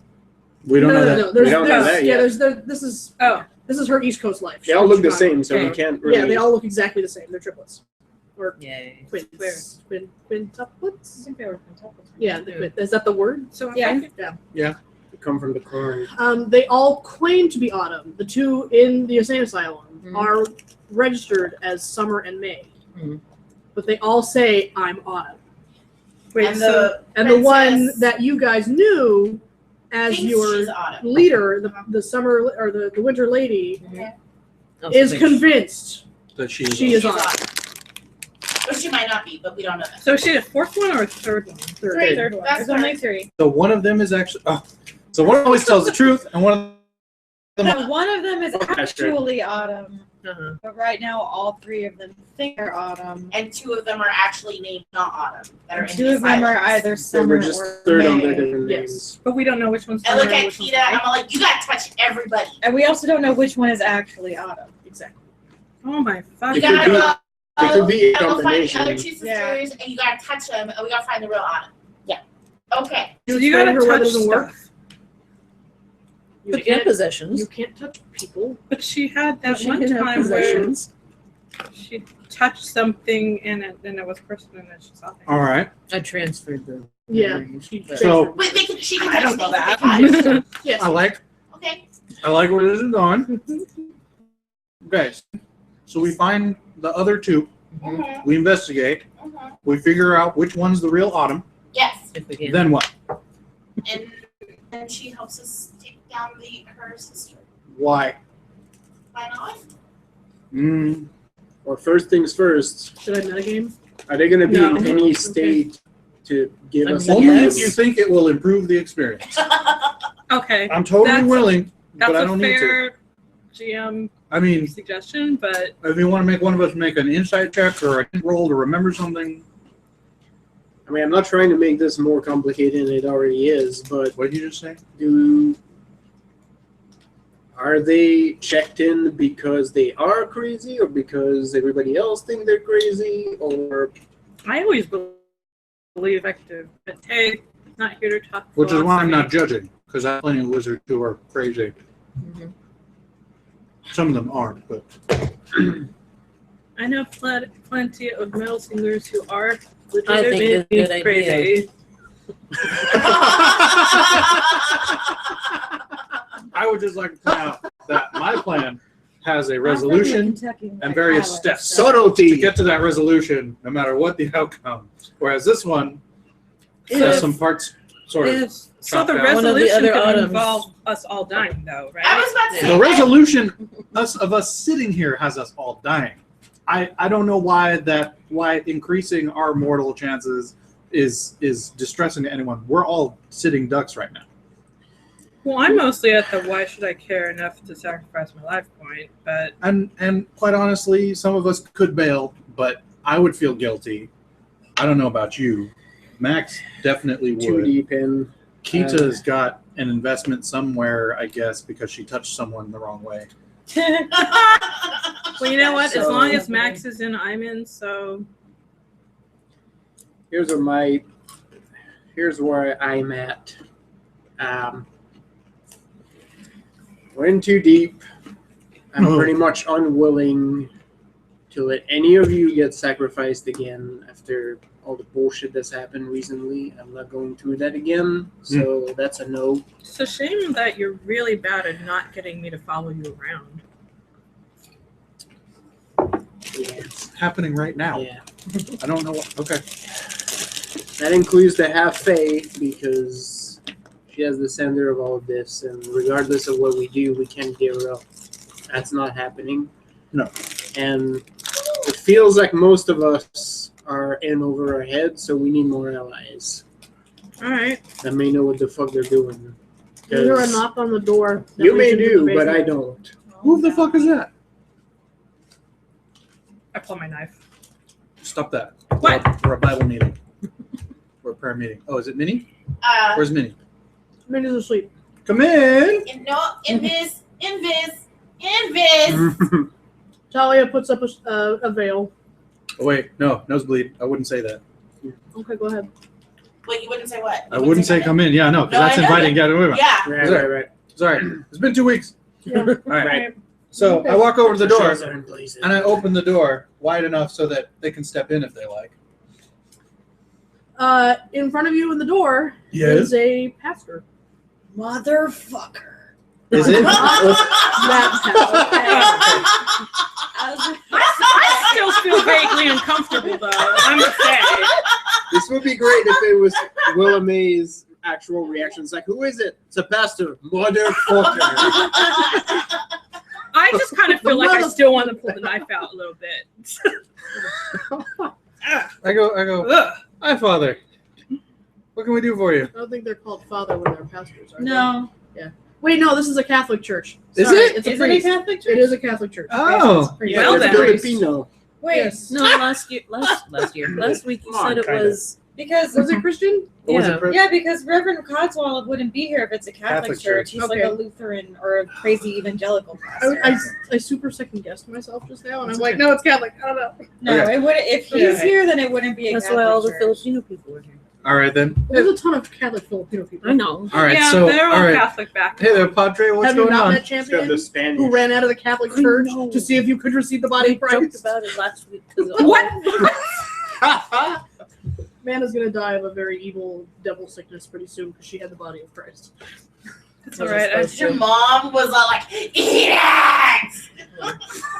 We don't know that.
No. There's,
We don't know
there's-
that
yeah,
yet.
this is
Oh,
this is her East Coast life.
They all look the
Chicago.
same, so we
Okay.
can't really.
Yeah, they all look exactly the same. They're triplets or
Yay.
twins.
I
Quintuplets.
think they were quintuplets.
Yeah, is that the word?
so
Yeah.
Yeah.
come from the corn.
They all claim to be Autumn. The 2 in the insane asylum
Mhm.
are registered as Summer and May,
Mhm.
but they all say I'm Autumn. Wait,
and
so
the
the one
princess
that you guys knew as
thinks
your
she's Autumn.
leader, the summer or the winter lady,
Okay.
is convinced
That she
she is
She's
on.
Autumn. Or she might not be, but we don't know that.
So is she a fourth one or a third one?
Three. Third one.
That's
There's only
third.
3.
So one of them is actually. Oh, so one always tells the truth, and one of them.
No, one of them is
Okay,
actually Autumn,
Uh-huh.
but right now all 3 of them think they're Autumn.
And 2 of them are actually named not Autumn. That are in
2
the
of them are
asylums.
either
They
Summer
were just
or
third on
May.
their different
Yes.
names.
But we don't know which one's
I look
Summer and
at
which one's
Kita and I'm like, you gotta touch everybody.
And we also don't know which one is actually Autumn.
Exactly.
Oh my fuck.
It
You
could
gotta
be-
go.
it could be a
you gotta go find the other
combination.
2 sisters,
Yeah.
and you gotta touch them, and we gotta find the real Autumn. Yeah. Okay.
You
Explain
gotta
to her why it
touch
doesn't work.
stuff.
You
But
can't,
possessions.
you can't touch people.
But she had that
She
one
can have
time where
possessions.
she touched something and then it was personal and then she saw things.
All right.
I transferred the.
Yeah.
memories,
She
but-
So
Wait, she can
I
touch
don't know
things
that.
that they
Yes.
I like
Okay.
where this is going. Okay. So we find the other 2.
Mhm.
We investigate.
Mhm.
We figure out which one's the real Autumn.
Yes.
If we can.
Then what?
And then she helps us take down her sister.
Why?
Why not?
Well, first things first.
Should I metagame?
Are they going to be
No.
in any state to give
I
us?
mean,
Only
yes.
if you think it will improve the experience.
Okay.
I'm totally
That's-
willing,
That's
but I
a
don't need to.
fair GM
I mean,
suggestion, but
if you want to make one of us make an insight check or a hit roll to remember something,
I mean, I'm not trying to make this more complicated than it already is, but
what did you just say?
are they checked in because they are crazy, or because everybody else think they're crazy, or
I always believe effective. But hey, not here to talk.
Which is why I'm not
philosophy.
judging, because I have plenty of wizards who are crazy.
Mhm.
Some of them aren't, but
I know plenty of metal singers who are
I think it's a good idea.
crazy.
I would just like to point out that my plan has a resolution and various steps to
subtlety?
get to that resolution, no matter what the outcome. Whereas this one has some parts sort of.
So the
chopped out.
One of the
resolution
other
could
Autumns.
involve us all dying, though, right?
I was about to say
The resolution of us sitting here has us all dying. I don't know why increasing our mortal chances is distressing to anyone. We're all sitting ducks right now.
Well, I'm mostly at the why should I care enough to sacrifice my life point, but
And quite honestly, some of us could bail, but I would feel guilty. I don't know about you. Max definitely
Too
would.
deep in.
Kita's got an investment somewhere, I guess, because she touched someone the wrong way.
well, you know what? As
So-
long as Max is in, I'm in. So
Here's where I'm at. We're in too deep. I'm
Oh.
pretty much unwilling to let any of you get sacrificed again after all the bullshit that's happened recently. I'm not going through that again, so that's a no.
it's a shame that you're really bad at not getting me to follow you around.
Yeah.
It's happening right now.
Yeah.
I don't know what. Okay.
That includes the half faye, because she has the center of all of this, and regardless of what we do, we can't give her up. That's not happening.
No.
And it feels like most of us are in over our heads, so we need more allies
All right.
that may know what the fuck they're doing.
You hear a
'Cause
knock on the door. that
you may
leads into the
do, but I
basement.
don't.
Who the fuck is that?
I pull my knife.
Stop that.
What?
We're a Bible meeting. We're a prayer meeting. Oh, is it Minnie? Where's Minnie?
Minnie's asleep.
Come in.
Invis.
Talia puts up a veil.
Oh, wait. No. Nosebleed. I wouldn't say that.
Okay, go ahead.
Wait, you wouldn't say what?
I wouldn't say come in. Yeah, no, because
No,
that's
I know
inviting. Yeah, wait, wait.
Yeah.
Right.
Sorry. It's been 2 weeks.
Yeah.
All right.
Right.
So
Okay.
I walk over to the door
Shares are in place.
and I open the door wide enough so that they can step in if they like.
In front of you in the door
Yes.
is a pastor.
Motherfucker.
Is it?
That
I still feel vaguely uncomfortable, though. I'm gonna say.
This would be great if it was Willa May's actual reactions. Like, who is it? It's a pastor. Motherfucker.
I just kind of feel like I still want to pull the knife out a little bit.
I go.
Ugh.
Hi, Father. What can we do for you?
I don't think they're called father when they're pastors, are they?
No.
Wait, no, this is a Catholic church.
Is
Sorry,
it?
It's a
Is it a
priest.
Catholic church?
It is a Catholic church.
Oh.
Priest.
Well,
it's
then.
Filipino.
Wait,
Yes.
No, last week you
Come on,
said it
kinda.
was.
because
Was it Christian?
What was
Yeah.
it?
yeah, because Reverend Codswallop wouldn't be here if it's a Catholic
Catholic
church.
church.
He's
Okay.
like a Lutheran or a crazy evangelical
I,
pastor.
I super second guessed myself just now, and I'm like, no, it's Catholic. I don't know.
No,
Okay.
it would. If he's
Yeah.
here, then it wouldn't be a
That's
Catholic
why all the
church.
Filipino people were here.
All right then.
There's a ton of Catholic Filipino people.
I know.
All right.
Yeah,
So
they're all
all right.
Catholic back.
Hey there, Padre. What's
Have you
going
not
on?
met
Instead of
Champion,
the Spanish.
who ran out of the Catholic
I
Church
know.
to see if you could receive the body
We
of
joked
Christ?
about it last week.
What?
Man is going to die of a very evil devil sickness pretty soon because she had the body of Christ.
It's all right.
Your mom was all like, eat it!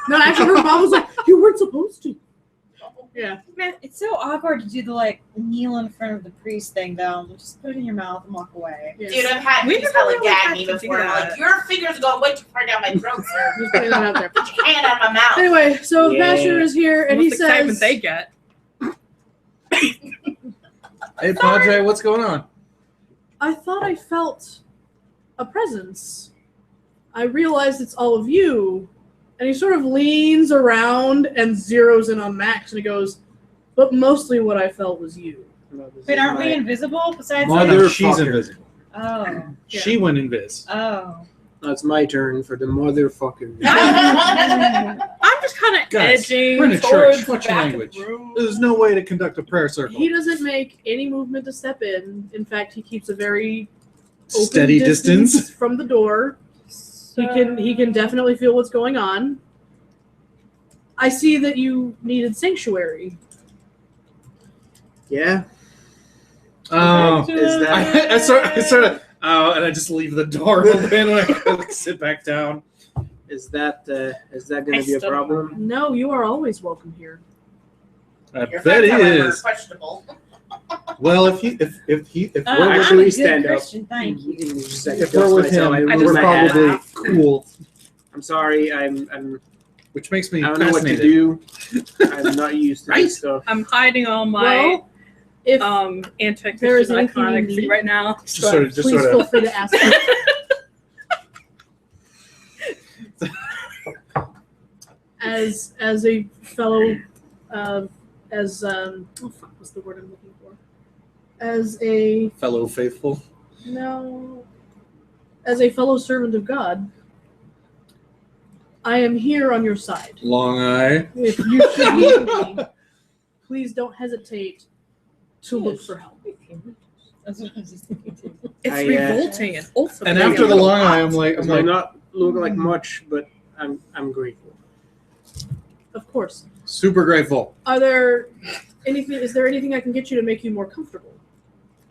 No, actually, her mom was like, you weren't supposed to. Yeah.
Man, it's so awkward to do the like kneel in front of the priest thing though. Just put it in your mouth and walk away.
Yes.
Dude, I've had
We
these
never
hella
really
gag
had
me
to do
before. I'm
that.
like, your fingers go way too far down my throat, sir.
Just putting that out there.
Put your hand out of my mouth.
Anyway, so
Yeah.
Pastor is here, and he
Most excitement
says,
they get.
Hey, Padre. What's going on?
I thought I felt a presence. I realized it's all of you. And he sort of leans around and zeroes in on Max, and he goes, but mostly what I felt was you.
No, this
Wait,
is
aren't we
my-
invisible besides
Mother,
him?
she's
Motherfucker.
invisible.
Oh.
She went invis.
Oh.
That's my turn for the motherfucker.
I'm just kind of
Guys,
edging
we're in a
towards
church.
the
Watch your
back
language.
of the room.
There's no way to conduct a prayer circle.
He doesn't make any movement to step in. In fact, he keeps a very open
Steady distance.
from the door. He can definitely feel what's going on. I see that you needed sanctuary.
Yeah.
Oh.
Is that
I sort of, and I just leave the door open and I sit back down.
is that going to be a
still-
problem?
No, you are always welcome here.
I
Your
bet he
friends, however, are
is.
questionable.
Well, if
We're
I'm
actually
a good
stand up.
Christian, thank you.
if we're with him,
I
we're
just
probably
laugh.
cool.
I'm sorry. I'm.
Which makes me
I don't know what to
fascinated.
do. I'm not used to this stuff.
I'm hiding all my
Well, if there is
anti-Christian
anything you
iconography
need,
right now.
Just sort of,
please feel free to ask me. As a fellow, what's the word I'm looking for? As a
fellow faithful.
as a fellow servant of God, I am here on your side.
Long eye.
If you should need me, please don't hesitate to look for help.
That's what I was just thinking too.
It's
I,
revolting and also.
And after the long eye, I'm like,
It might not look like much, but I'm grateful.
Of course.
super grateful.
Is there anything I can get you to make you more comfortable?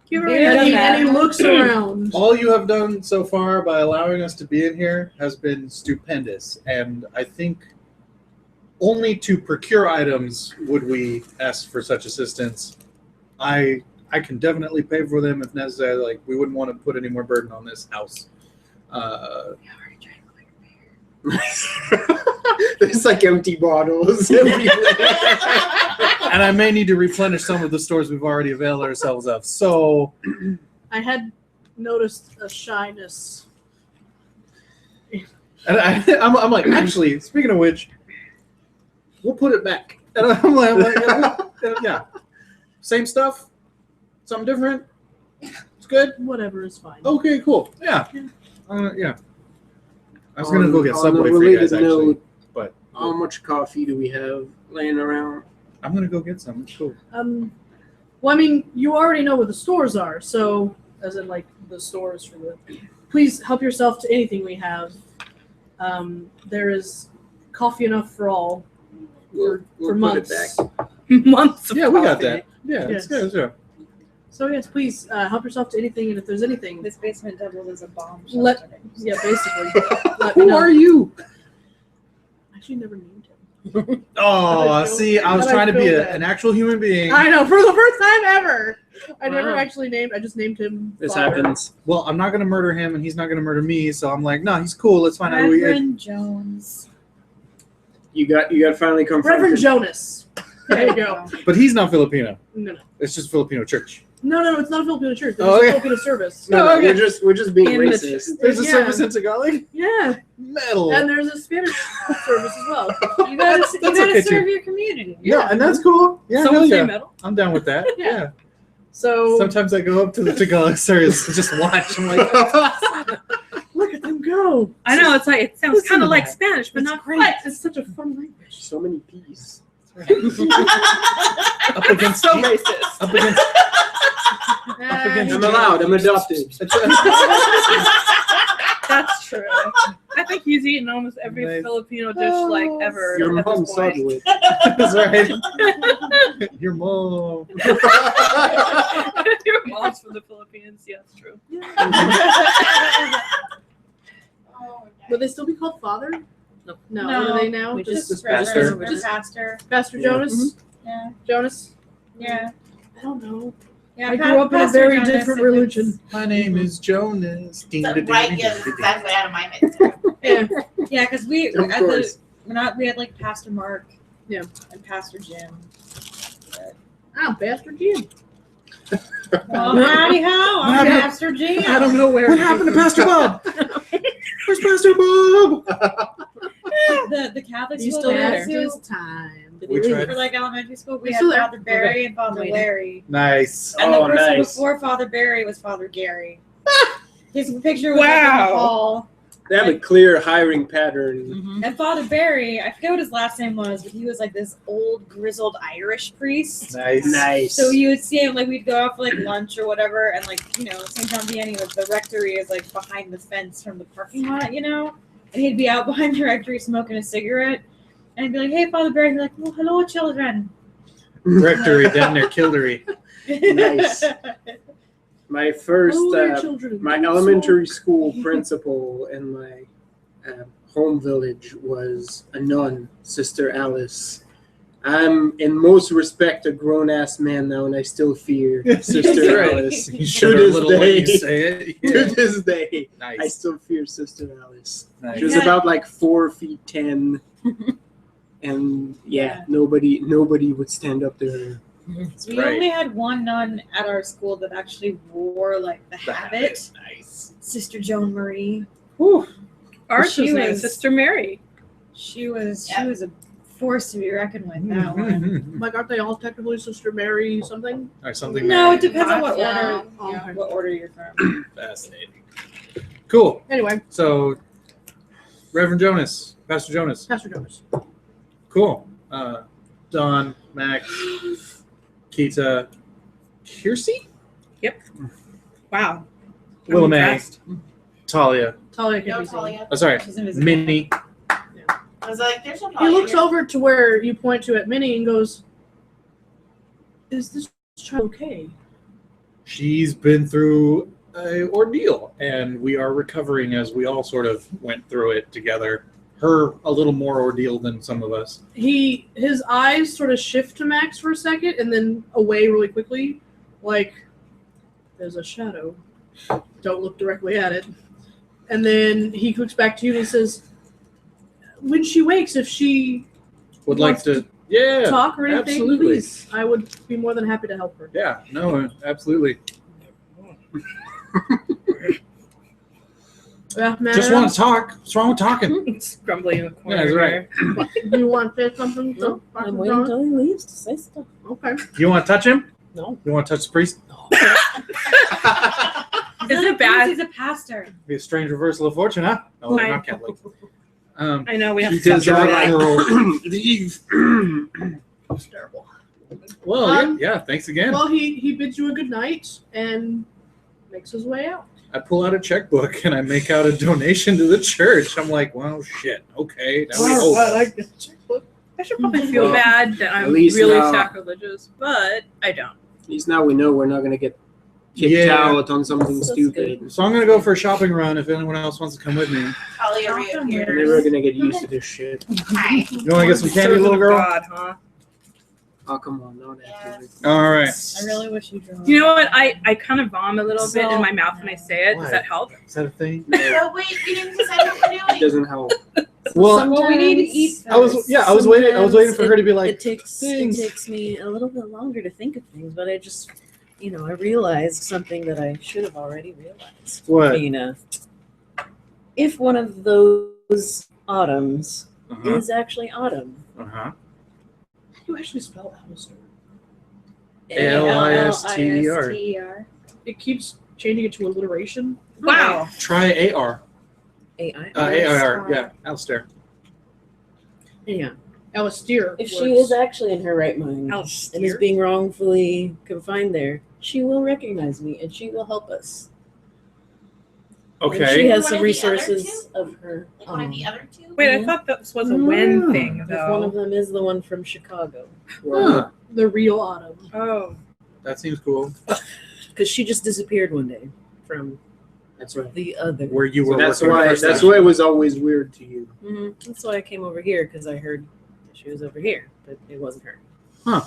You've already done
And
that.
he looks around.
All you have done so far by allowing us to be in here has been stupendous, and I think only to procure items would we ask for such assistance. I can definitely pay for them if necessary. Like, we wouldn't want to put any more burden on this house.
There's like empty bottles everywhere.
And I may need to replenish some of the stores we've already availed ourselves of. So
I had noticed a shyness.
and I'm like, actually, speaking of which, we'll put it back. And I'm like yeah, same stuff, something different. It's good.
Whatever is fine.
Okay, cool. Yeah. Yeah. I was going to go get
On
Subway
a
for you guys,
related
actually.
note,
but
how much coffee do we have laying around?
I'm going to go get some. It's cool.
Well, I mean, you already know where the stores are, so as in like the stores for the. Please help yourself to anything we have. There is coffee enough for all for
We'll put
months.
it back.
Months of
Yeah, we got
coffee.
that. Yeah,
Yes.
it's good.
So yes, please help yourself to anything, and if there's anything,
This basement doubled as a bomb
Let-
shelter.
yeah, basically. Let me
Who
know.
are you?
I actually never named him.
Oh, see, I was
But I
trying to be
feel bad.
an actual human being.
I know, for the first time ever. I never
Wow.
actually named. I just named him.
This
Father.
happens.
Well, I'm not going to murder him, and he's not going to murder me. So I'm like, no, he's cool. Let's find out who he is.
Reverend Jones.
You got finally confronted.
Reverend Jonas. There you go.
But he's not Filipino.
No,
It's just Filipino church.
no, it's not a Filipino church. It's
Oh,
a
okay.
Filipino service.
No,
Oh, okay.
we're just being
In the
racist.
There's a
Yeah.
service in Tagalog.
Yeah,
Metal.
and there's a Spanish service as well.
You gotta,
That's
you gotta
okay,
serve
too.
your community.
Yeah, and that's cool. Yeah,
Someone
hell
say
yeah.
metal.
I'm down with that.
Yeah.
Yeah.
So
Sometimes I go up to the Tagalog service and just watch. I'm like,
look at them go.
I know it's like it sounds
Listen
kind
to
of like
that.
Spanish, but
It's
not
great.
quite.
It's such a fun language.
So many P's.
up against
So racist.
up against.
Ah,
I'm allowed. I'm adopted.
That's true. I think he's eaten almost every
Nice.
Filipino dish like ever.
Your
at
mom
this point.
started with.
That's right. Your mom.
Your mom's from the Philippines. Yeah, that's true.
Oh,
Would they still be called Father?
No.
No.
No,
What are they now?
we
Just
Just
Reverend,
pastor.
just pastor.
Pastor
Yeah.
Jonas.
Yeah.
Jonas.
Yeah.
I don't know.
Yeah.
I grew up in a
Pastor
very
Jonas,
different
if it's-
religion.
My name is Jonas. Ding,
So,
ding,
right,
ding,
yeah,
ding, ding.
exactly out of my head.
Yeah.
Yeah, because we
Of
at
course.
we had like Pastor Mark.
Yeah.
And Pastor Jim.
Ah, Pastor Jim.
Well, howdy ho, I'm
happened-
Pastor Jim.
I don't know where.
What happened to Pastor Bob? Where's Pastor Bob?
The Catholic
He
school
still
we went
has
to
his time.
We tried.
for like elementary school. We
He's
had
still there.
Father Barry and Father
Waiting.
Larry.
Nice.
And the
Oh,
person
nice.
before Father Barry was Father Gary. His picture was like in
Wow.
the hall.
They have a clear hiring pattern.
Mm-hmm.
And Father Barry, I forget what his last name was, but he was like this old grizzled Irish priest.
Nice.
Nice.
So you would see him like we'd go out for like lunch or whatever, and like St. John Vianney, like the rectory is like behind the fence from the parking lot, and he'd be out behind the rectory smoking a cigarette, and I'd be like, "Hey, Father Barry," he'd be like, "Oh, hello, children."
Rectory down near Kildare.
Nice. My first,
Oh, your children.
my elementary school principal in my home village was a nun, Sister Alice. I'm in most respect a grown-ass man now, and I still fear Sister
Right.
Alice.
You
To
shudder a
this
little when you
day,
say it.
to this day, I
Nice.
still fear Sister Alice.
Nice.
She was
Yeah.
about like 4'10", and
Yeah.
nobody would stand up to her.
We
Right.
only had one nun at our school that actually wore like the
The
habit.
Nice.
Sister Joan Marie.
Ours
She
was named
was-
Sister Mary.
She was
Yeah.
a force to be reckoned with. That one.
Like, aren't they all technically Sister Mary something?
Or something.
No,
Mary.
it depends on what
Yeah.
order.
Oh,
Yeah,
okay.
what order you're from.
Fascinating. Cool.
Anyway,
So, Reverend Jonas, Pastor Jonas.
Pastor Jonas.
Cool. Don, Mac, Kita, Kiersey,
Wow. I'm
Willamette,
impressed.
Talia.
Talia can't
No,
be seen.
Talia.
Oh, sorry,
She's invisible.
Minnie.
I was like, there's no
He
Talia
looks
here.
over to where you point to at Minnie and goes, "Is this child okay?"
She's been through an ordeal, and we are recovering as we all sort of went through it together. Her a little more ordeal than some of us.
His eyes sort of shift to Max for a second and then away really quickly, like there's a shadow. Don't look directly at it. And then he looks back to you and he says, "When she wakes, if she
Would like
wants
to, yeah,
talk or anything,
absolutely.
please, I would be more than happy to help her."
yeah, no, absolutely.
Yeah, man.
Just want to talk. What's wrong with talking?
It's grumbling in the corner.
Yeah, that's right.
here.
Do you want to say something to
No,
Dr.
I'm waiting
John?
until he leaves to say stuff.
Okay.
You want to touch him?
No.
You want to touch the priest?
Is it bad?
He's a pastor.
Be a strange reversal of fortune, huh? No, they're not Catholic.
I know we have
He
to
does
touch
not
her.
leave.
That's terrible.
Well,
Um,
yeah, thanks again.
Well, he bids you a good night and makes his way out.
I pull out a checkbook and I make out a donation to the church. I'm like, well, shit. Okay. Now we owe.
like the checkbook.
I should probably feel
Well,
bad that I'm
at least
really
now-
sacrilegious, but I don't.
At least now we know we're not gonna get kicked out on something
That's
stupid.
So I'm gonna go for a shopping run if anyone else wants to come with me.
Talia
I'm
reappears.
never gonna get used to this shit.
Hi.
You want to get some candy, little girl?
God, huh?
Oh, come on, not after this.
All right.
I really wish you drove.
You know what? I kind of vomit a little bit in my mouth when I say it.
Why?
Does that help?
Is that a thing?
So wait, you didn't decide what we're
It
doing.
doesn't help.
Well,
Well, we need to eat.
I was waiting for her to be like,
it takes
things.
me a little bit longer to think of things, but I just, I realized something that I should have already realized.
What?
Mina, if one of those autumns
Uh-huh.
is actually autumn,
Uh-huh.
How do you actually spell Alistair?
Lister.
Lister.
It keeps changing it to alliteration.
Wow.
Try AR.
AI.
AIR. Yeah, Alistair.
Yeah.
Alistair.
If she is actually in her right mind and is
Alistair.
being wrongfully confined there, she will recognize me and she will help us. And she
Okay.
has
One
some
of the
resources
other
of her
Like one of
own.
the other two.
Wait, I thought this was a when thing,
If one of
though.
them is the one from Chicago.
Huh.
The real Autumn.
Oh.
That seems cool.
Because she just disappeared one day from
That's right.
the other.
Where you
So
were
that's
working
why.
first
That's
time.
why it was always weird to you.
That's why I came over here, because I heard that she was over here, but it wasn't her.
All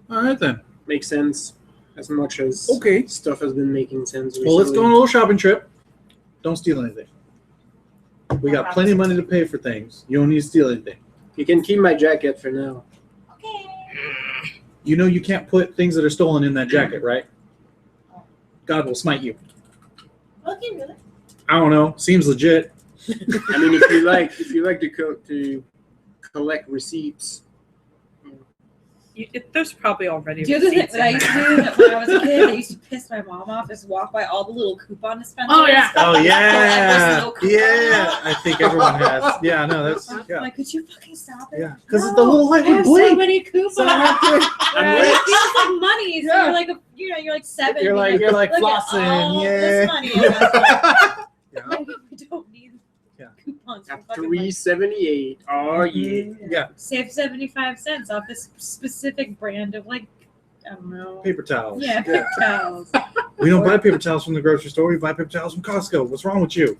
right then.
Makes sense. As much as
Okay.
stuff has been making sense recently.
Well, let's go on a little shopping trip. Don't steal anything. We got plenty of money to pay for things. You don't need to steal anything.
You can keep my jacket for now.
Okay.
You know you can't put things that are stolen in that jacket, right? God will smite you.
Okay, really.
I don't know. Seems legit.
I mean, if you like to collect receipts.
There's probably already
The other thing
receipts
that I
in
used to
there.
do that when I was a kid, I used to piss my mom off is walk by all the little coupon dispensers.
Oh, yeah.
Oh
Every
yeah,
single coupon.
yeah. I think everyone has. Yeah, no, that's
I'm
yeah,
like, could you fucking stop it?
yeah. Because the little light
I
would
have so
blink.
many coupons.
So I have to-
Right? It feels like money. So
Yeah.
you're like, you're like 7.
You're like
Look at
flossing,
all
yeah.
This money. And I was like,
Yeah.
we don't need
Yeah.
coupons. For
At
fucking money.
$3.78. Oh yeah.
Yeah,
Save 75 cents off this specific brand of I don't know.
paper towels.
Yeah, paper towels.
We don't buy paper towels from the grocery store. We buy paper towels from Costco. What's wrong with you?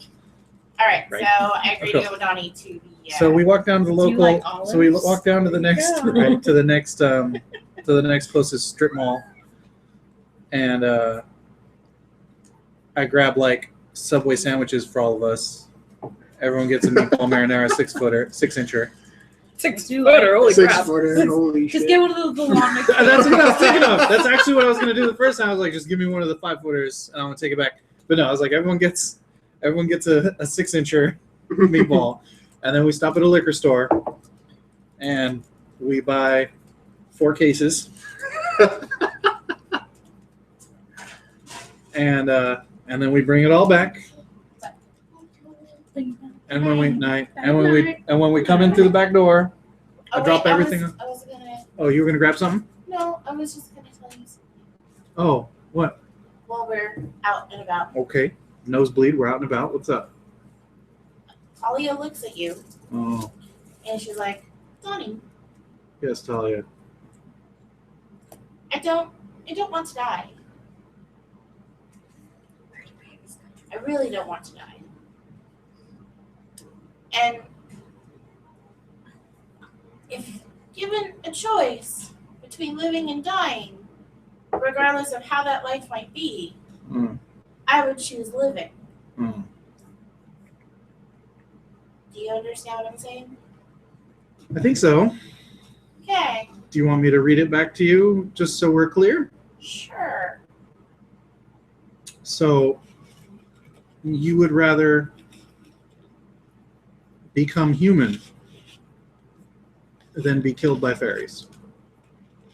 All right.
Right.
So I agree
Okay.
to go with Donnie to the.
So we walk down to the
Do you
local.
like
So we
olives?
walk down to the next
Yeah.
right to the next closest strip mall, and I grab like Subway sandwiches for all of us. Everyone gets a meatball marinara 6-incher.
6-footer, holy crap.
6-footer. Holy
Just
shit.
get one of the long.
That's what I was thinking of. That's actually what I was gonna do the first time. I was like, just give me one of the 5-footers, and I'm gonna take it back. But no, I was like, everyone gets a 6-incher meatball, and then we stop at a liquor store, and we buy 4 cases, and then we bring it all back. And when we come in through the back door, I drop everything.
I was gonna.
Oh, you were gonna grab something?
No, I was just gonna tell you something.
Oh, what?
While we're out and about,
Okay. Nosebleed. We're out and about. What's up?
Talia looks at you
Oh,
and she's like, "Donnie,
yes, Talia.
I don't want to die. I really don't want to die. And if given a choice between living and dying, regardless of how that life might be,
Mm,
I would choose living.
mm.
Do you understand what I'm saying?
I think so.
Okay,
Do you want me to read it back to you just so we're clear?
sure.
So you would rather become human than be killed by fairies?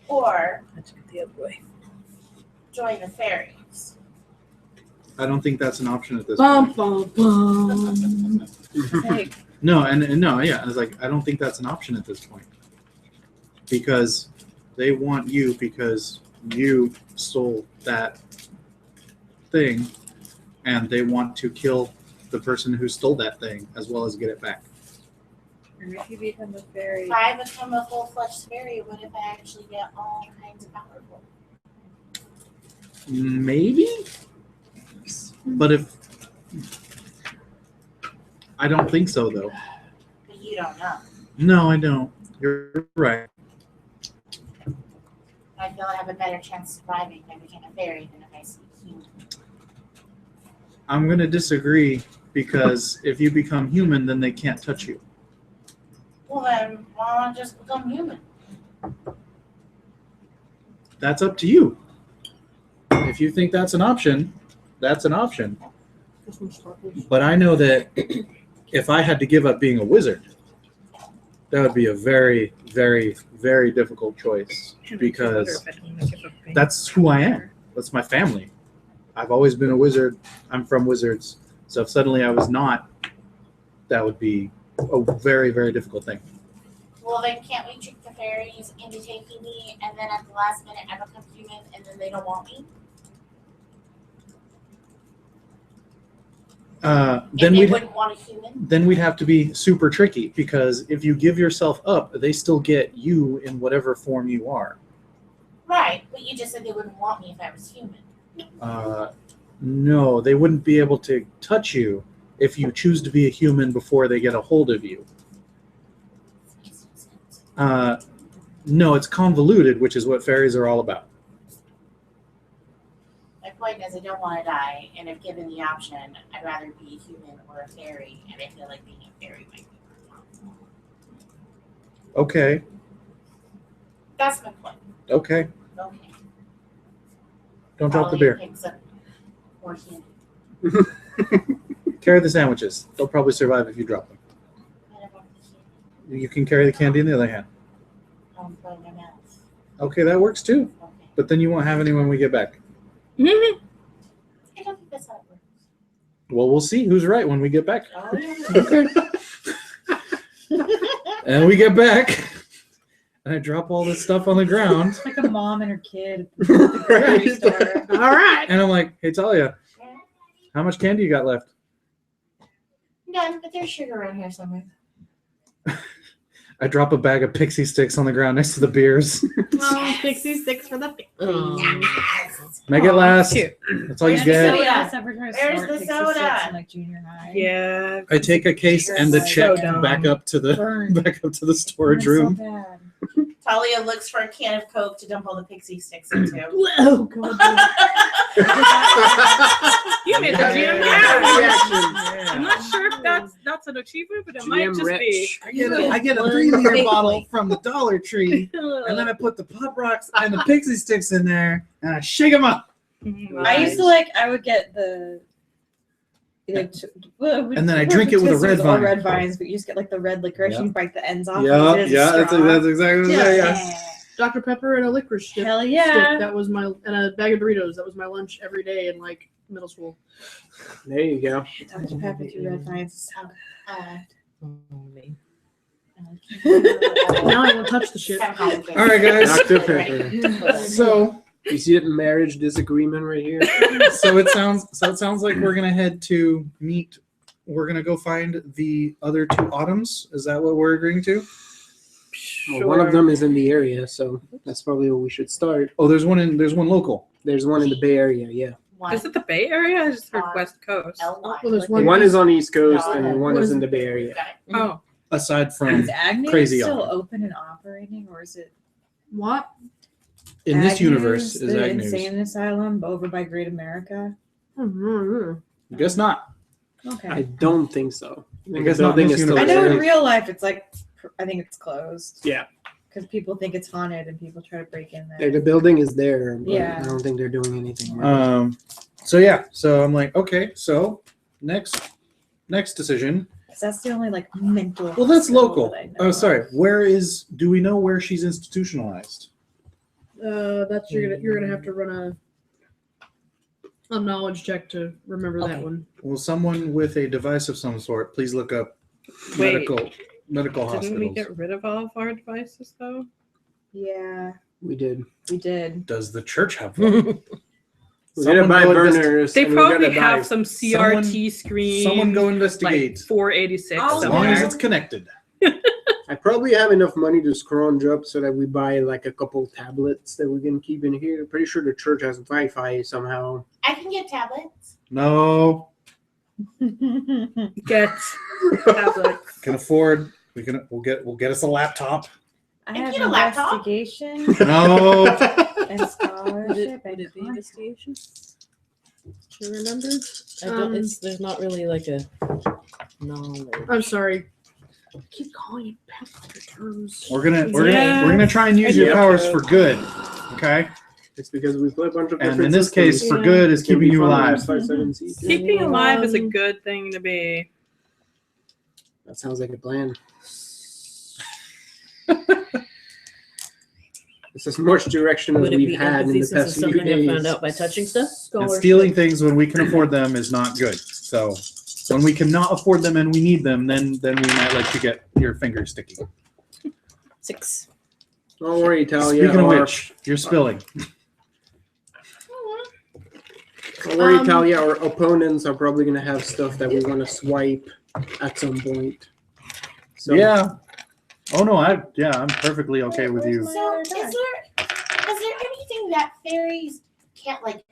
Or
Let's get the other way.
join the fairies.
I don't think that's an option at this
Bum,
point.
bum, bum.
Hey,
No, and no, yeah. I was like, I don't think that's an option at this point. Because they want you because you stole that thing, and they want to kill the person who stole that thing as well as get it back.
And if you become a fairy,
If I become a full-fledged fairy, what if I actually get all kinds of powerful?
Maybe, but if I don't think so, though.
But you don't know.
No, I don't. You're right.
I feel I have a better chance of surviving if I became a fairy than if I see human.
I'm gonna disagree because if you become human, then they can't touch you.
Well then, why don't I just become human?
That's up to you. If you think that's an option, that's an option. But I know that if I had to give up being a wizard, that would be a very, very, very difficult choice because that's who I am. That's my family. I've always been a wizard. I'm from wizards. So if suddenly I was not, that would be a very, very difficult thing.
Well then, can't we trick the fairies into taking me, and then at the last minute I become human, and then they don't want me?
Then
And they
we'd
wouldn't want a human?
then we'd have to be super tricky because if you give yourself up, they still get you in whatever form you are.
Right, but you just said they wouldn't want me if I was human.
No, they wouldn't be able to touch you if you choose to be a human before they get a hold of you.
Makes no sense.
No, it's convoluted, which is what fairies are all about.
My point is I don't want to die, and if given the option, I'd rather be a human or a fairy, and I feel like being a fairy might be more fun.
Okay,
That's my point.
okay.
Okay.
Don't drop the
Probably
beer.
picks up more candy.
Carry the sandwiches. They'll probably survive if you drop them.
I don't want the candy.
You can carry the candy in the other hand.
I'm putting my mouth.
Okay, that works too.
Okay.
But then you won't have any when we get back.
I don't think that's how it works.
Well, we'll see who's right when we get back.
Oh, yeah.
Okay. And we get back, and I drop all this stuff on the ground,
It's like a mom and her kid at the grocery store.
All right.
and I'm like, "Hey, Talia, how much candy you got left?"
None, but there's sugar around here somewhere.
I drop a bag of pixie sticks on the ground next to the beers.
Oh, 66 for the
Yes.
Make it last.
Cute.
That's all you
Where's
get.
the
Yes, ever tried to
Where's
snort
the
Pixie
soda?
Sticks in like junior high?
Yeah.
I take a case and the
So
check
dumb.
back up to the
Burned.
storage
So
room.
bad.
Talia looks for a can of Coke to dump all the pixie sticks into.
Oh, God.
You made the
Yeah,
GM
yeah,
happy.
yeah.
I'm not sure if that's an achievement, but it might
GM
just
rich.
I get a 3-liter bottle from the Dollar Tree,
be.
and then I put the Pop Rocks and the pixie sticks in there, and I shake them up.
I used to like. I would get the.
And then I drink it with a red vine.
Red vines, but you just get like the red licorice.
Yeah.
And you bite the ends off.
Yeah,
and use it as a straw.
exactly
Yeah.
yeah.
Dr. Pepper and a licorice stick.
Hell yeah.
Stick. That was my, and a bag of Doritos. That was my lunch every day in like middle school.
There you go.
Dr. Pepper through red vines is so
Now I won't touch the shit.
All right, guys.
Dr. Pepper.
So
You see that marriage disagreement right here?
so it sounds like we're gonna head to meet. We're gonna go find the other 2 autumns. Is that what we're agreeing to?
Well, one of them is in the area, so that's probably where we should start.
Oh, there's one local.
There's one in the Bay Area, yeah.
Is it the Bay Area? I just heard West Coast.
Well, there's
One
one.
is on East Coast and one is in the Bay Area.
Oh,
Aside from
Is Agnew
Crazy
still
Autumn.
open and operating, or is it
What?
in this
Agnew's,
universe is
the
Agnew's.
insane asylum over by Great America?
Guess not.
Okay.
I don't think so. I think
guess
the
not
building
in
is
this
still
I
universe.
know in
there.
real life it's like I think it's closed.
Yeah.
Because people think it's haunted and people try to break in
Yeah,
there.
the building is there, but
Yeah.
I don't think they're doing anything. Right.
So I'm like, okay, so next decision.
'Cause that's the only like mental.
Well, that's
hospital
local.
that I know
Oh, sorry.
of.
Do we know where she's institutionalized?
That's you're gonna have to run a knowledge check to remember that
Okay.
one.
Will someone with a device of some sort please look up
Wait.
medical
didn't
hospitals?
we get rid of all of our devices though?
Yeah,
We did.
we did.
Does the church have one?
We gotta buy
go
burners.
They
and we
probably
gotta
have
buy-
some CRT screen.
Someone go
like
investigate.
486
Oh,
as long as
somewhere.
it's connected.
I probably have enough money to scrounge up so that we buy like a couple tablets that we can keep in here. Pretty sure the church has Wi-Fi somehow.
I can get tablets.
No,
Get tablets.
can afford. We'll get us a laptop.
I
I
have
get a laptop.
investigation
No.
and
Would
scholarship.
it be
and
investigation?
Do you remember?
I don't. There's not really like a knowledge.
I'm sorry. I keep calling it Pathfinder terms.
We're gonna
Yeah.
try and use your
Yep.
powers for good. Okay.
It's because we play a bunch of
And
different
in this case,
systems.
for
Yeah.
good is
It's gonna
keeping
be
you
fun when we
alive.
start 7C.
Keeping alive is a good thing to be.
That sounds like a plan. It's as much direction as
Would it
we've
be
had in
empathy
the
since
past
it's
few
something I
days.
found out by touching stuff?
And
Scholarship.
stealing things when we can afford them is not good. So when we cannot afford them and we need them, then we might let you get your fingers sticky.
6.
Don't worry, Talia.
Speaking of
our-
which, you're spilling.
Don't worry,
Um,
Talia. Our opponents are probably going to have stuff that we want to swipe at some point. So,
Yeah. Oh no, I'm perfectly okay with you.
So, is there anything that fairies can't like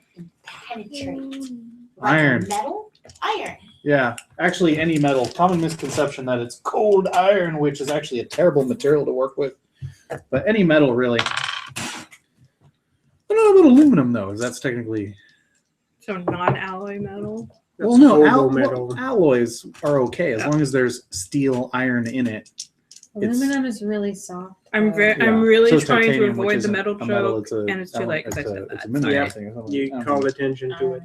penetrate? Like
Iron.
metal? Iron.
Yeah, actually, any metal. Common misconception that it's cold iron, which is actually a terrible material to work with. But any metal, really. I don't know about aluminum, though, as that's technically.
So non-alloy metal.
that's
Well, no,
hobo metal.
alloys are okay as long as there's steel iron in it. It's-
Aluminum is really soft.
I'm
Yeah.
really
So is
trying to
titanium, which
avoid the
isn't
metal
a metal,
joke,
it's a
and it's too late because I
it's a-
said
it's a
that.
mineral
Yeah.
thing or something.
You called attention to it,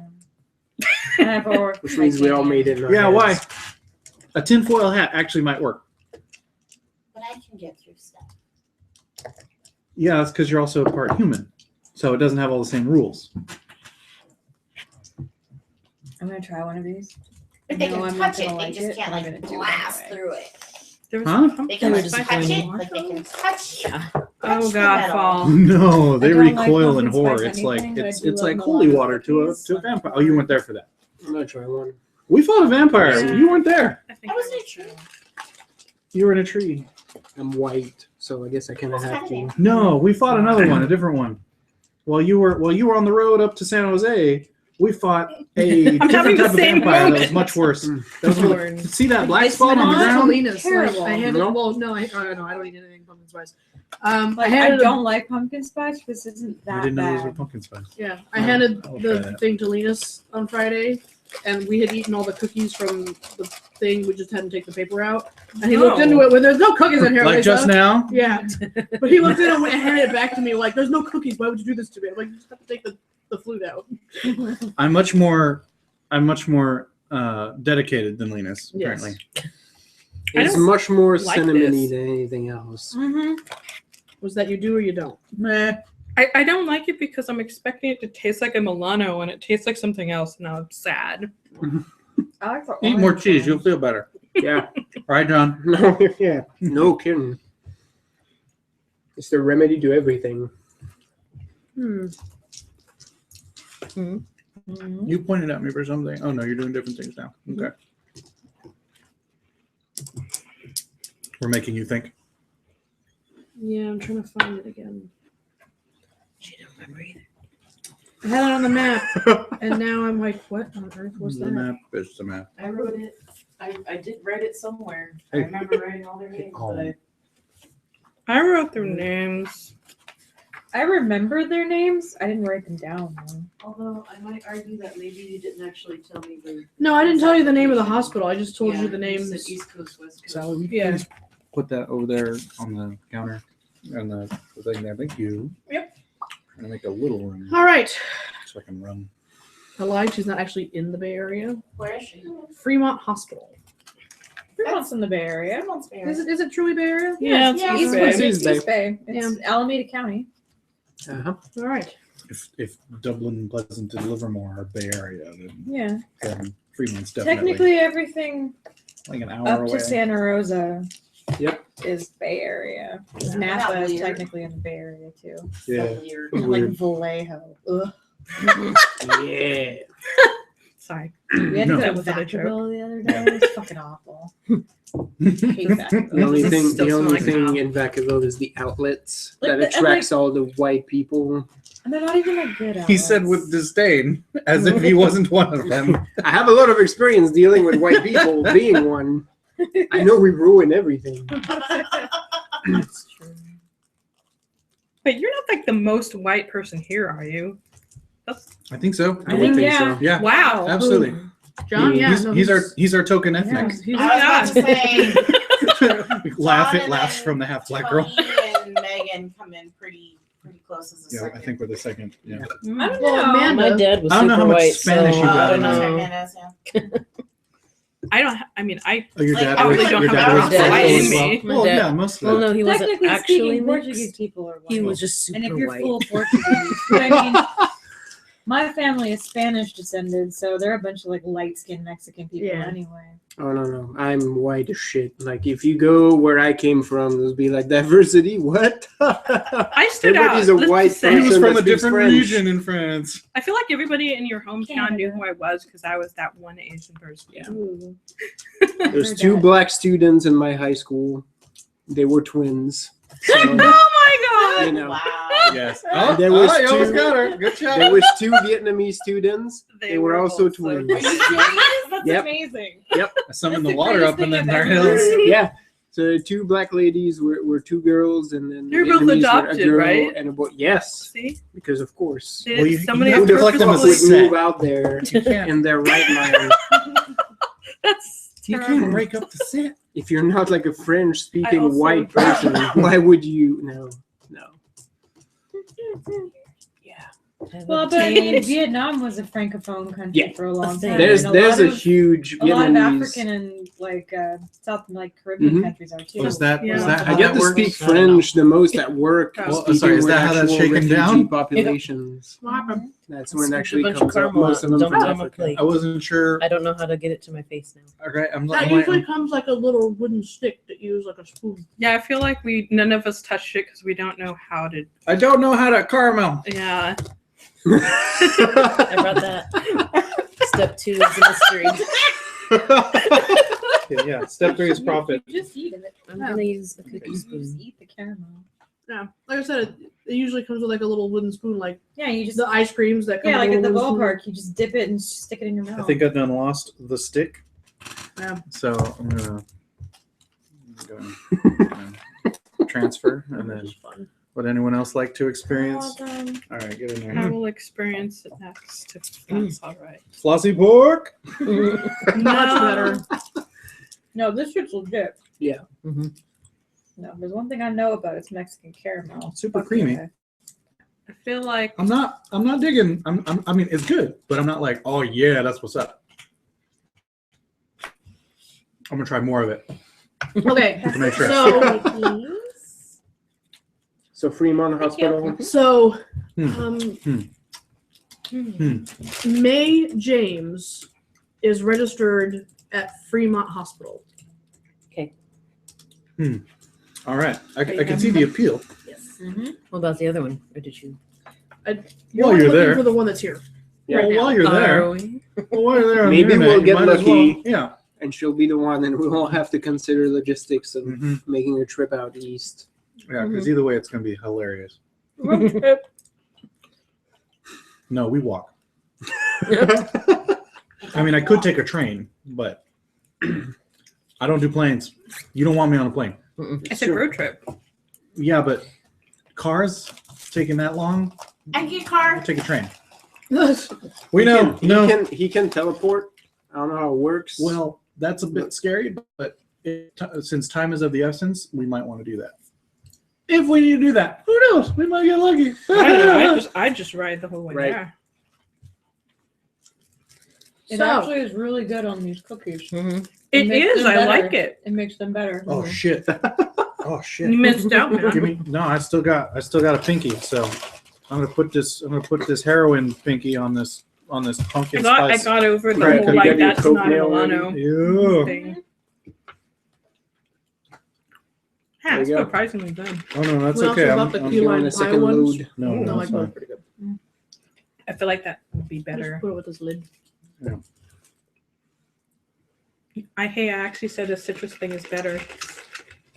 Um,
which means we all made it in our
Yeah, why?
heads.
A tinfoil hat actually might work.
But I can get through stuff.
Yeah, that's because you're also part human. So it doesn't have all the same rules.
I'm gonna try one of these.
But they
No,
can
I'm not
touch it.
gonna
They
like
just
it.
can't
I'm
like
gonna do it
blast
anyway.
through it.
There was
Huh?
some
They
pumpkin
can
They
like
were
touch
disappointed.
it, but they can touch.
Yeah.
Oh
touch the
God,
metal.
fall.
No, they
I don't like
recoil in
pumpkin
horror.
spice
It's like
anything, but I
it's
do
it's
love
like holy
Milano
water to a
cookies.
vampire. Oh, you weren't there for that.
I'm gonna try one.
We fought a vampire.
Yeah.
You weren't there.
I think
I was
I
in a
was
tree.
You were in a tree.
I'm white, so I guess I kind of
What's
have to.
happening?
No, we fought another one, a different one. While you were on the road up to San Jose, we fought a
having
different
the
type of
same
vampire that was
moment.
much worse.
Mm.
That was
Torn.
see that black
I
spot on the
smelled
ground?
Tolina's,
Terrible.
Like, I had
No?
well, no, I don't eat anything pumpkin spice. I
Like, I
handed
don't like pumpkin spice. This isn't
I
that
didn't know those were
bad.
pumpkin spice.
Yeah, I handed
I'll try
the
that.
thing to Linus on Friday, and we had eaten all the cookies from the thing. We just hadn't taken the paper out, and he looked
No.
into it when there's no cookies in here.
Like just
Lisa.
now?
Yeah, but he looked in and handed it back to me like, "There's no cookies. Why would you do this to me?" I'm like, "You just have to take the flute out."
I'm much more dedicated than Linus,
Yes.
apparently.
I
It's
don't
much more
like
cinnamony
this.
than anything else.
Mm-hmm.
Was that you do or you don't?
Meh.
I don't like it because I'm expecting it to taste like a Milano and it tastes like something else. And now I'm sad.
I like the
Eat more
orange
cheese,
one.
you'll feel better.
Yeah.
Right, John?
No, yeah. No kidding. It's the remedy to everything.
Mhm.
You pointed at me for something. Oh no, you're doing different things now. Okay. We're making you think.
Yeah, I'm trying to find it again.
She don't remember either.
I had it on the map, and now I'm like, "What on earth was
The
that?"
map is the map.
I wrote it. I did write it somewhere.
Hey.
I remember writing all their names,
Oh.
but
I wrote their names.
I remember their names. I didn't write them down. Though.
although I might argue that maybe you didn't actually tell me the
No, I didn't tell you the name of the hospital. I just told
Yeah,
you the
you said
names.
East Coast, West Coast.
Sally, will you
Yeah.
please put that over there on the counter and the thing there. Thank you.
Yep.
I'm gonna make a little room
All right.
so I can run.
I lied. She's not actually in the Bay Area.
Where is she?
Fremont Hospital.
Fremont's in the Bay Area.
Fremont's Bay.
Is it truly Bay Area?
Yeah, it's
yeah,
East
it's
Bay.
East
It's
Bay.
East Bay. It's Alameda County.
Uh-huh.
All right.
If Dublin, Pleasant, and Livermore are Bay Area,
Yeah.
then Fremont's definitely
Technically, everything
like an hour
up
away.
to Santa Rosa
Yep.
is Bay Area. 'Cause
Yeah.
Napa is
Weird.
technically in the Bay Area too.
Yeah.
Weird.
Like
Weird.
Vallejo. Ugh.
Yeah.
Sorry.
We had
No.
to go to
That was a joke.
Vacaville the other day. It was fucking awful.
hate that.
The only
This
thing,
still
the only
smells like
thing
now.
in Vacaville is the outlets
Like
that
the- and,
attracts all the white people.
And they're not even that good at
He said with disdain, as if he wasn't one of them.
I have a lot of experience dealing with white people, being one. I know we ruin everything.
That's true.
But you're not like the most white person here, are you?
I think so.
I would think so.
Yeah,
Wow.
absolutely.
John, yeah,
he's,
no,
he's our token
yeah,
ethnic.
he's
I was about to say,
Laugh
John
it laughs
and
from the half black girl.
Tony and Megan come in pretty close as a
Yeah,
second.
I think we're the second. Yeah.
I don't
Well,
know.
Amanda-
My dad was
I don't know
super
how much
white,
Spanish
so
you
I
got.
don't
That's
know.
Hernandez, yeah.
I don't. I mean, I
Oh, your
Like,
dad
I
was
really
your
don't
dad
have
was
that
white
in
as well.
me.
My
Well,
dad-
yeah, most of
Well,
that.
no, he wasn't
Technically
actually
speaking,
mixed.
Portuguese people are white.
He was just super
and if you're
white.
full Portuguese, but I mean, my family is Spanish descended, so they're a bunch of like light-skinned Mexican people
Yeah.
anyway.
Oh no, I'm white as shit. Like if you go where I came from, it'll be like diversity. What?
I stood
Everybody's
out.
a
Let's
white
just say.
He was
person
from
that
a different
speaks French.
region in France.
I feel like everybody in your hometown
Canada.
knew who I was because I was that one Asian person.
Yeah.
Ooh.
There's
Heard
2
that.
black students in my high school. They were twins. So,
Oh my
you
god!
know,
Wow.
Yes.
There was
you almost
two-
got her. Good
there
job.
was 2 Vietnamese students. They were also
both so
twins.
Are you serious? That's
Yep.
amazing.
Summon
That's
the
the
water
greatest
up in
thing
them
I've
there
ever
hills.
heard.
Yeah. So 2 black ladies were 2 girls, and then the
You're both
Vietnamese were
adopted,
a girl
right?
and a boy. Yes,
See,
because of course.
Did
Well, you-
somebody
you
Who
have
the
to collect them
fuck
with
would
set.
move out there in their right mind
that's
You
terrible.
can't break up the set.
if you're not like a
I
French-speaking
also-
white person? Why would you? No.
Well, but I mean, Vietnam was a francophone country
Yeah.
for a long
There's-
time.
There's
and
there's
lot
a
of,
huge
a lot of
Vietnamese.
African and like South like Caribbean
Mhm.
countries are too.
Was that
Yeah.
how
I get
that
to
works?
speak
I don't know.
French the most at work.
Well,
speaking
sorry, is
with
that how that's
actual
shaken
refugee
down?
populations.
What happened?
That's when it
Scooped a
actually
bunch of
comes up.
caramel
Most of them
dumped
from
it on my
Africa.
plate.
I wasn't sure.
I don't know how to get it to my face now.
Okay, I'm
That
like,
usually comes like a little wooden stick that you use like a spoon.
Yeah, I feel like none of us touched it because we don't know how to.
I don't know how to caramel.
Yeah.
I brought that. Step 2 is the mystery.
Yeah, step 3 is profit.
You just eat it.
I'm gonna use the
You
cookie
just
spoon.
eat the caramel.
Yeah, like I said, it usually comes with like a little wooden spoon, like
Yeah, you just
the ice creams that come.
yeah,
with
like
a
at the
little wooden
ballpark, you just dip it and stick it in your mouth.
I think I done lost the stick.
Yeah.
So I'm gonna transfer, and then
It's fun.
would anyone else like to experience?
Oh, done.
All right, get in
I
there.
will experience it next if that's all right.
Flossy pork.
Much better.
No, this shit's legit.
Mhm.
No, there's one thing I know about it's Mexican caramel.
Super
Fuck
creamy.
yeah.
I feel like
I'm not digging. I mean, it's good, but I'm not like, oh yeah, that's what's up. I'm gonna try more of it
Okay,
to make sure.
So Fremont Hospital.
so
Hmm.
May James is registered at Fremont Hospital.
All right, I can see the appeal.
Yes.
What about the other one? Or did you?
While you're
looking
there.
for the one that's here.
Yeah.
Right now.
While you're there,
Are we?
while you're there, on the
Maybe
internet,
we'll
you
get
might as
lucky.
well- Yeah.
And she'll be the one, and we won't have to consider logistics of
Mhm.
making a trip out east.
Yeah, because either way, it's gonna be hilarious. No, we walk. I mean, I could take a train, but I don't do planes. You don't want me on a plane.
I said road trip.
Yeah, but cars taking that long?
I get
I'll
car.
take a train.
Yes.
We know. No.
He can teleport. I don't know how it works.
Well, that's a bit scary, but since time is of the essence, we might want to do that. If we need to do that, who knows? We might get lucky.
I just ride the whole way
Right.
there.
It
So-
actually is really good on these cookies.
Mhm.
It
makes
is.
them
I
better.
like it.
It makes them better.
Oh shit! Oh shit!
You missed out, man.
Give me no. I still got a pinky. So I'm gonna put this heroin pinky on this pumpkin
I
spice.
got over the
Right,
whole
you
like
got your
that's
Coke
not a
nail ready?
Milano
Ew.
thing.
There
Yeah, it's
you go.
surprisingly good.
Oh no, that's
We also
okay.
got the
I'm
key lime
giving a
pie
second
ones.
load.
no,
No,
no,
like
it's
those
fine.
pretty good.
I feel like that would be
Just
better.
put it with this lid.
I actually said a citrus thing is better.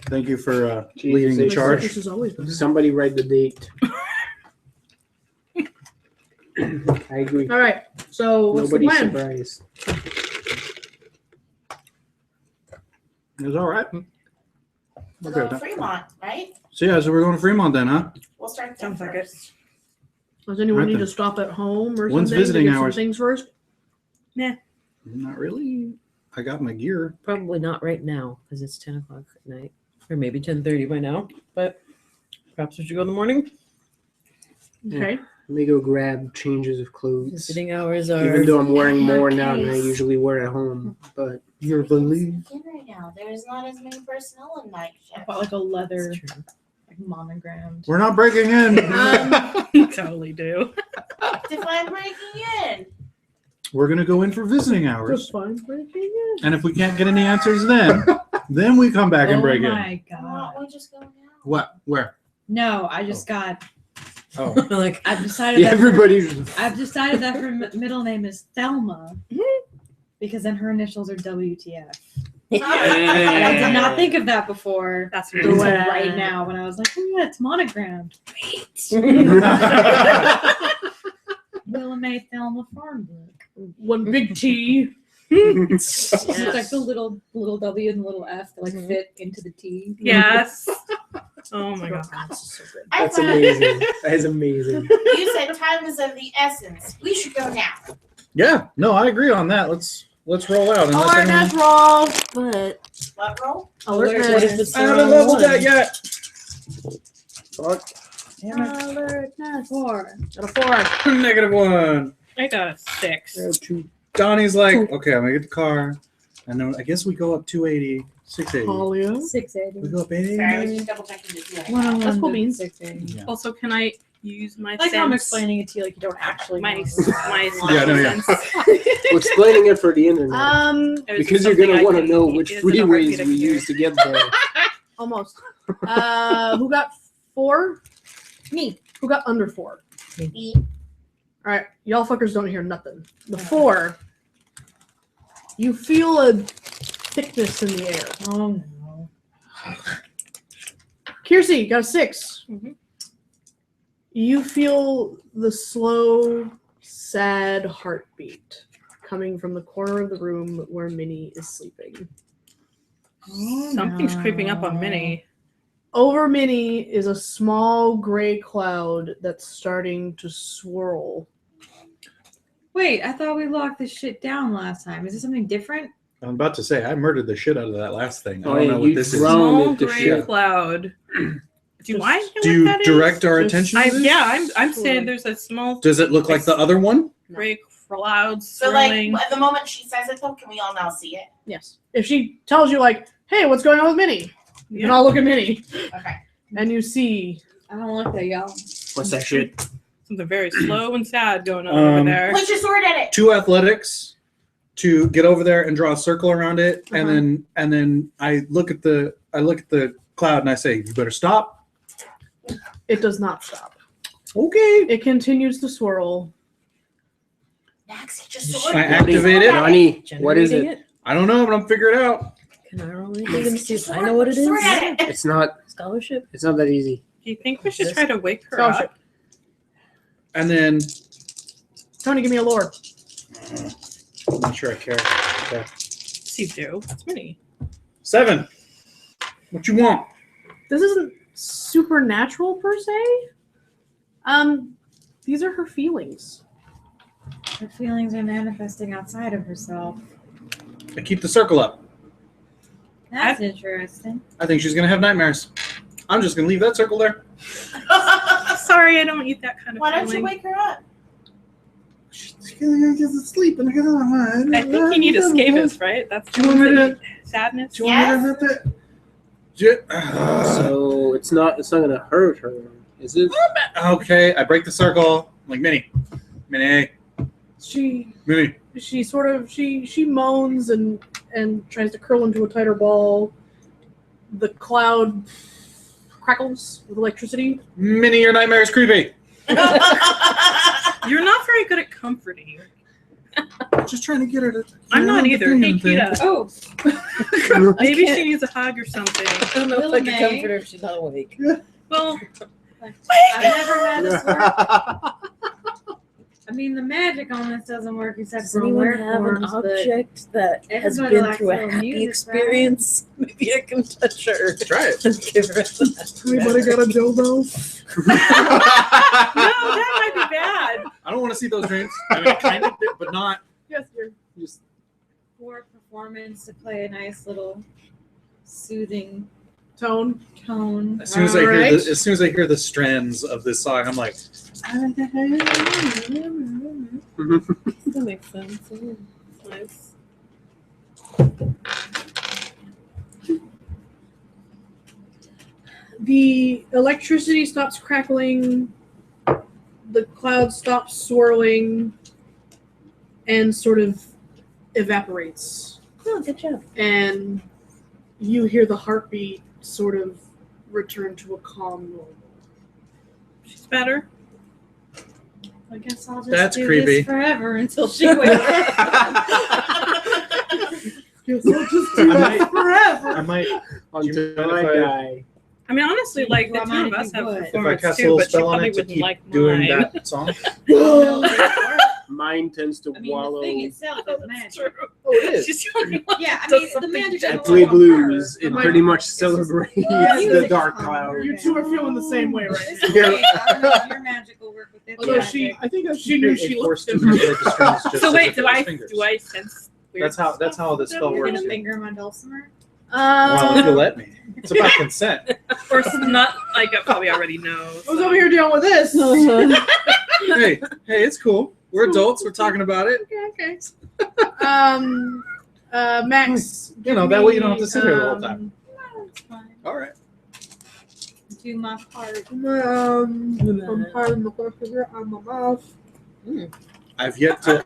Thank you for
Jesus,
leading the
it's
charge.
This is always better.
Somebody write the date. I agree.
All right. So what's
Nobody's
the plan?
surprised.
It was all right.
We'll
Okay.
go to Fremont, right?
So yeah, so we're going to Fremont then, huh?
We'll start there
Sounds like it.
first.
Does anyone
Right
need
then.
to stop at home or
When's
something
visiting
to get
hours?
some things first?
Not really. I got my gear.
Probably not right now because it's 10 o'clock at night, or maybe 10:30 by now. But perhaps we should go in the morning.
Okay.
Let me go grab changes of clothes.
Visiting hours are.
Even though I'm wearing more now than I
Nice.
usually wear at home, but
You're believe.
Again right now, there's not as many personnel in night
I
shift.
bought like a leather
It's true.
like monogrammed.
We're not breaking in.
Totally do.
Define breaking in.
We're gonna go in for visiting
Just
hours,
fine breaking in.
and if we can't get any answers, then we come back and break
oh
in.
my
Why
god!
don't we just go now?
What? Where?
No, I just got.
Oh,
Like,
I've decided.
yeah,
that
everybody's.
I've decided that her middle name is Thelma, because then her initials are WTF. And I did not think of that before.
That's
Until
really
Wow.
right now when I was like, oh yeah, it's monogrammed. Willa Mae Thelma Farnbrook.
One big T.
It's like the little W and the little F that like fit into the T.
Yes. Oh my god.
I
That's
thought
amazing. That is amazing.
you said time is of the essence. We should go now.
yeah. No, I agree on that. Let's roll out. Unless anyone-
Alertness roll.
but
What roll?
Alertness.
what if it's
I
the
haven't
wrong
leveled
one?
that yet.
Fuck.
Alertness.
4.
Got a 4.
-1.
I got a 6.
Donnie's like, okay, I'm gonna get the car, and then I guess we go up 280, 680.
Talia.
680.
We go up 80.
Sorry, I was just double checking the two.
101
That's cool
to
beans.
680.
Yeah.
Also, can I use my
I like how I'm
sense?
explaining it to you like you don't actually
My
know.
Yeah, no, yeah.
sense.
Well, explaining it for the internet.
It was
Because you're
something
gonna
I
want to
can
know
eat.
which
It isn't a
freeways
heartbeat
we
I can
use to get there.
Almost. Who got 4?
Me.
Who got under 4?
Me.
All right, y'all fuckers don't hear nothing. The 4. You feel a thickness in the air.
Oh no.
Kiersey got a 6.
Mhm.
You feel the slow, sad heartbeat coming from the corner of the room where Minnie is sleeping.
Something's creeping up on Minnie.
Over Minnie is a small gray cloud that's starting to swirl.
Wait, I thought we locked this shit down last time. Is this something different?
I'm about to say I murdered the shit out of that last thing. I
Oh,
don't
yeah,
know what
you
this is.
drowned
Small
it to
gray
shit.
cloud. Do I know
Do you
what that is?
direct our
Just-
attention to this?
I'm saying there's a small
Does it look like the other one?
gray cloud
So, like,
swirling.
at the moment she says it, though, can we all now see it?
Yes. If she tells you, like, hey, what's going on with Minnie? You can
Yeah.
all look at Minnie.
Okay.
And you see
I don't like that, y'all.
What's that shit?
Something very slow and sad going on over there.
Point your sword at it.
2 athletics to get over there and draw a circle around it, and then I look at the cloud and I say, "You better stop."
it does not stop.
Okay.
It continues to swirl.
Max, hit your sword.
I activate it.
Donnie, what is
Generating
it?
I don't know, but I'm figuring it out.
Can I roll anything and see if I know what it is?
Sword at it.
It's not.
Scholarship?
It's not that easy.
Do you think we should try to wake her
Scholarship.
up?
And then
Tony, give me a lore.
I'm not sure I care. Okay.
Yes, you do. It's Minnie.
7. What you want?
This isn't supernatural per se. These are her feelings.
Her feelings are manifesting outside of herself.
I keep the circle up.
That's interesting.
I think she's gonna have nightmares. I'm just gonna leave that circle there.
Sorry, I don't eat that kind of
Why don't you
feeling.
wake her up?
She's gonna get asleep and
I think you need escapists, right? That's
Do you want me to?
sadness.
Do you want me to hit that?
So it's not gonna hurt her, is it?
Okay, I break the circle. I'm like Minnie,
She
Minnie.
sort of she moans and tries to curl into a tighter ball. The cloud crackles with electricity.
Minnie, your nightmare is creepy.
You're not very good at comforting.
Just trying to get her to.
I'm not either. Hey,
Thing.
Kita.
Oh,
Maybe
can't-
she needs a hug or something.
I don't know if I
Willie
can
Mae.
comfort her if she's not awake.
Well,
I've never had this work. I mean, the magic on this doesn't work except
Does
for
anyone
wear
have an
forms, but
object that has
everybody
been
likes
through a
little
happy
music,
experience? Maybe I can touch her
Try it.
and give her that.
Anybody got a dildo?
no, that might be bad.
I don't want to see those dreams. I mean, I kind of did, but not.
Yes, you're.
Just
for performance to play a nice little soothing
Tone.
tone.
as soon as
Alright.
as soon as I hear the strands of this song, I'm like,
That makes sense. Yeah. Nice.
The electricity stops crackling, the cloud stops swirling, and sort of evaporates.
Oh, good job.
And you hear the heartbeat sort of return to a calm normal.
She's better.
I guess I'll just
That's
do
creepy.
this forever until she wakes up.
Guess I'll just do that forever.
I might.
Until I
If I-
die.
I mean, honestly, like the
Well,
two of
if
us
you
have
would.
If I
performance
cast a
too,
little
but she
spell on
probably
it to
wouldn't
keep
like
doing
mine.
that song.
Mine tends to
I mean,
wallow.
the thing itself is
That's
magic.
true.
Oh, it is.
She's the only one.
Yeah, I
Does
mean, the
something
magic
gentle.
I
doesn't
play
fall
blues.
apart.
It
Right.
pretty much
just-
celebrates
Yeah,
the
music's
dark
fun.
cloud.
You two are feeling the same way right
It's
now.
okay. I don't know if your magic will work with it.
Although
Yeah.
she,
I think I
she knew she
forced
looked
to manipulate the strings just
So
as
wait,
if
do
it was
I
fingers.
sense weird
That's how this spell
You're
works.
gonna
here.
finger my dulcimer?
Well, if you let me. It's about consent.
or some not like I probably already know.
I was over here dealing with this.
Hey, it's cool. We're adults. We're talking about it.
Okay. Max.
You know, that way you don't have to sit here the whole time.
No, it's fine.
All right.
Do my part.
I'm hiding the whole finger on my mouth.
I've yet to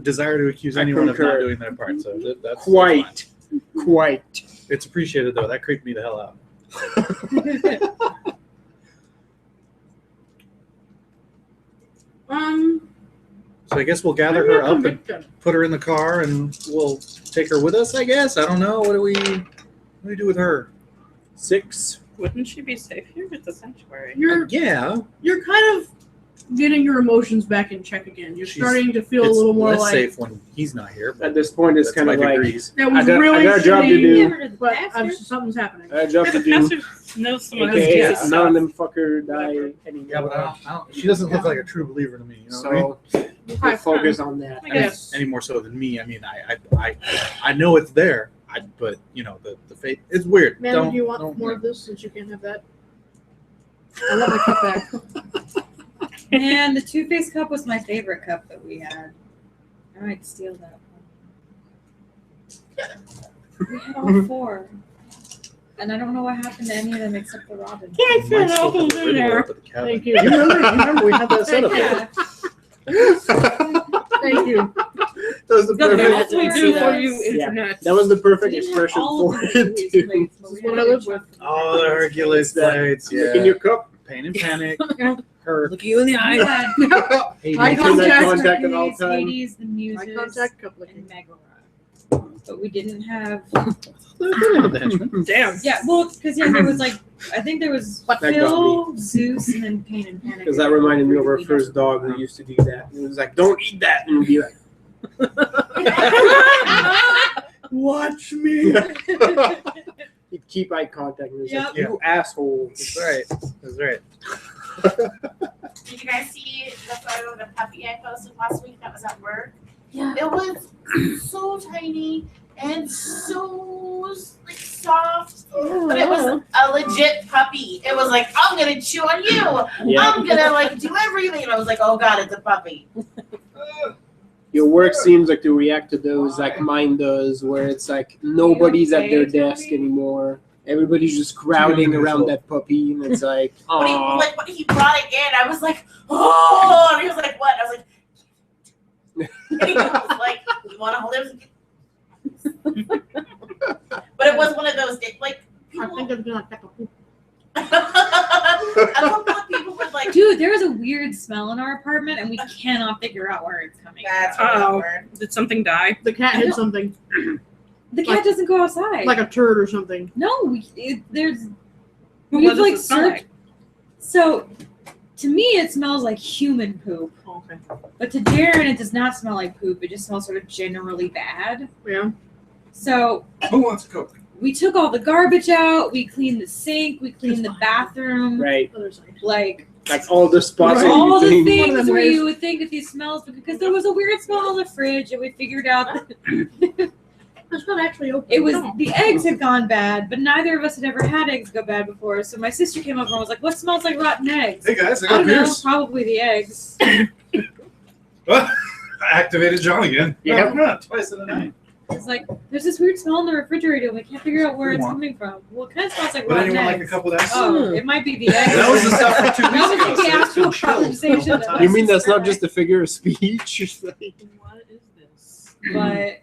desire to accuse
I
anyone of not
concur.
doing their part. So that's
Quite. Quite.
It's appreciated though. That creeped me the hell out. So I guess we'll gather her up and put her in the car, and we'll take her with us. I guess. I don't know. What do we do with her?
6.
Wouldn't she be safe here at the sanctuary?
You're
Yeah.
kind of getting your emotions back in check again. You're
She's-
starting to feel a
It's
little more
less
like
safe when he's not here. But
At this point, it's
that's
kind
my
of like
degrees.
that was
I got
really
a job to
shitty,
do.
Give her to the
but
pastor.
something's happening.
I have a job to
The
do.
pastor knows someone who's
AKA,
Jesus.
none of them fucker die anymore.
Yeah, but I don't, she doesn't look like a true believer to me. You know what I mean?
So we'll focus on that.
I guess.
Any more so than me. I mean, I know it's there. But you know, the faith. It's weird.
Man, do you want more of this since you can't have that? I want my cup back.
And the two-faced cup was my favorite cup that we had. I might steal that one. We had all 4. And I don't know what happened to any of them except the Robin.
Yeah, I
Might
feel
still have
awful
the
in
riddle
there.
up at the cabin.
Thank you.
You remember we had that set up.
Yeah.
Thank you.
That was the
Nothing
perfect.
else we do for you, internet.
That was the perfect
We didn't have
expression
all
for
of
it.
these
Too.
plates, but we
This is what
had
I live
a
with.
Oh, the Hercules plates.
Look in
Yeah.
your cup.
Pain and panic. Her.
Look you in the
We
eye.
had
Hey,
Eye
Maintain that
contact.
contact at all
Hercules,
times.
Hades, the
Eye
Muses,
contact, cup
and
licking.
Megara. But we didn't have.
the henchman.
Damn.
Yeah, well, because there was like, I think there was
That got
Phil, Zeus, and then Pain and Panic.
Because that reminded me of our first dog who used to do that. It was like, don't eat that. And we'd be like,
Watch me.
he'd keep eye contact. And it was
Yep.
like, you asshole.
That's right. That's right.
Did you guys see the photo of the puppy I posted last week that was at work?
Yeah.
It was so tiny and so like soft, but it was a legit puppy. It was like, I'm gonna chew on you.
Yeah.
I'm gonna like do everything. And I was like, oh god, it's a puppy.
Your work seems like to react to those like mine does, where it's like nobody's at their desk anymore. Everybody's just crowding around that puppy, and it's like,
When he,
oh,
like, when he brought it in, I was like, oh, and he was like, what? I was like, and he was like, you want to hold him? But it was one of those like
I
people.
think I'm gonna take a poop.
I love when people would like,
Dude, there is a weird smell in our apartment, and we cannot figure out where it's coming
that's
from.
really
Uh-oh.
weird.
Did something die?
The cat
I
hid
don't-
something,
The cat doesn't go outside.
like a turd or something.
no, there's.
What
We have
does
like
it smell
search.
like?
So, to me, it smells like human poop.
Oh, okay.
But to Darren, it does not smell like poop. It just smells sort of generally bad.
Yeah.
So
Who wants a Coke?
we took all the garbage out. We cleaned the sink. We cleaned the bathroom.
Right.
Other side.
Like
All the spots
Right.
that
all
you
the
think.
One of
things
them
where
ways.
you would think that these smells, because there was a weird smell in the fridge, and we figured out that
It's not actually open.
it was
No.
the eggs had gone bad, but neither of us had ever had eggs go bad before. So my sister came over and was like, "What smells like rotten eggs?"
Hey guys, I
I
got
don't know,
beers.
probably the eggs.
I activated John again.
Yeah.
Not twice in a night.
It's like there's this weird smell in the refrigerator, and we can't figure out where
Good
it's
one.
coming from. Well, it kind of smells like
Would
rotten
anyone like
eggs.
a couple of that?
Oh, it might be the eggs.
That was the stuff from 2
That
weeks
was
ago.
the
so it's
actual
been chilled
conversation that
multiple
You
times.
mean that's not just a figure of speech? It's like-
What is this?
But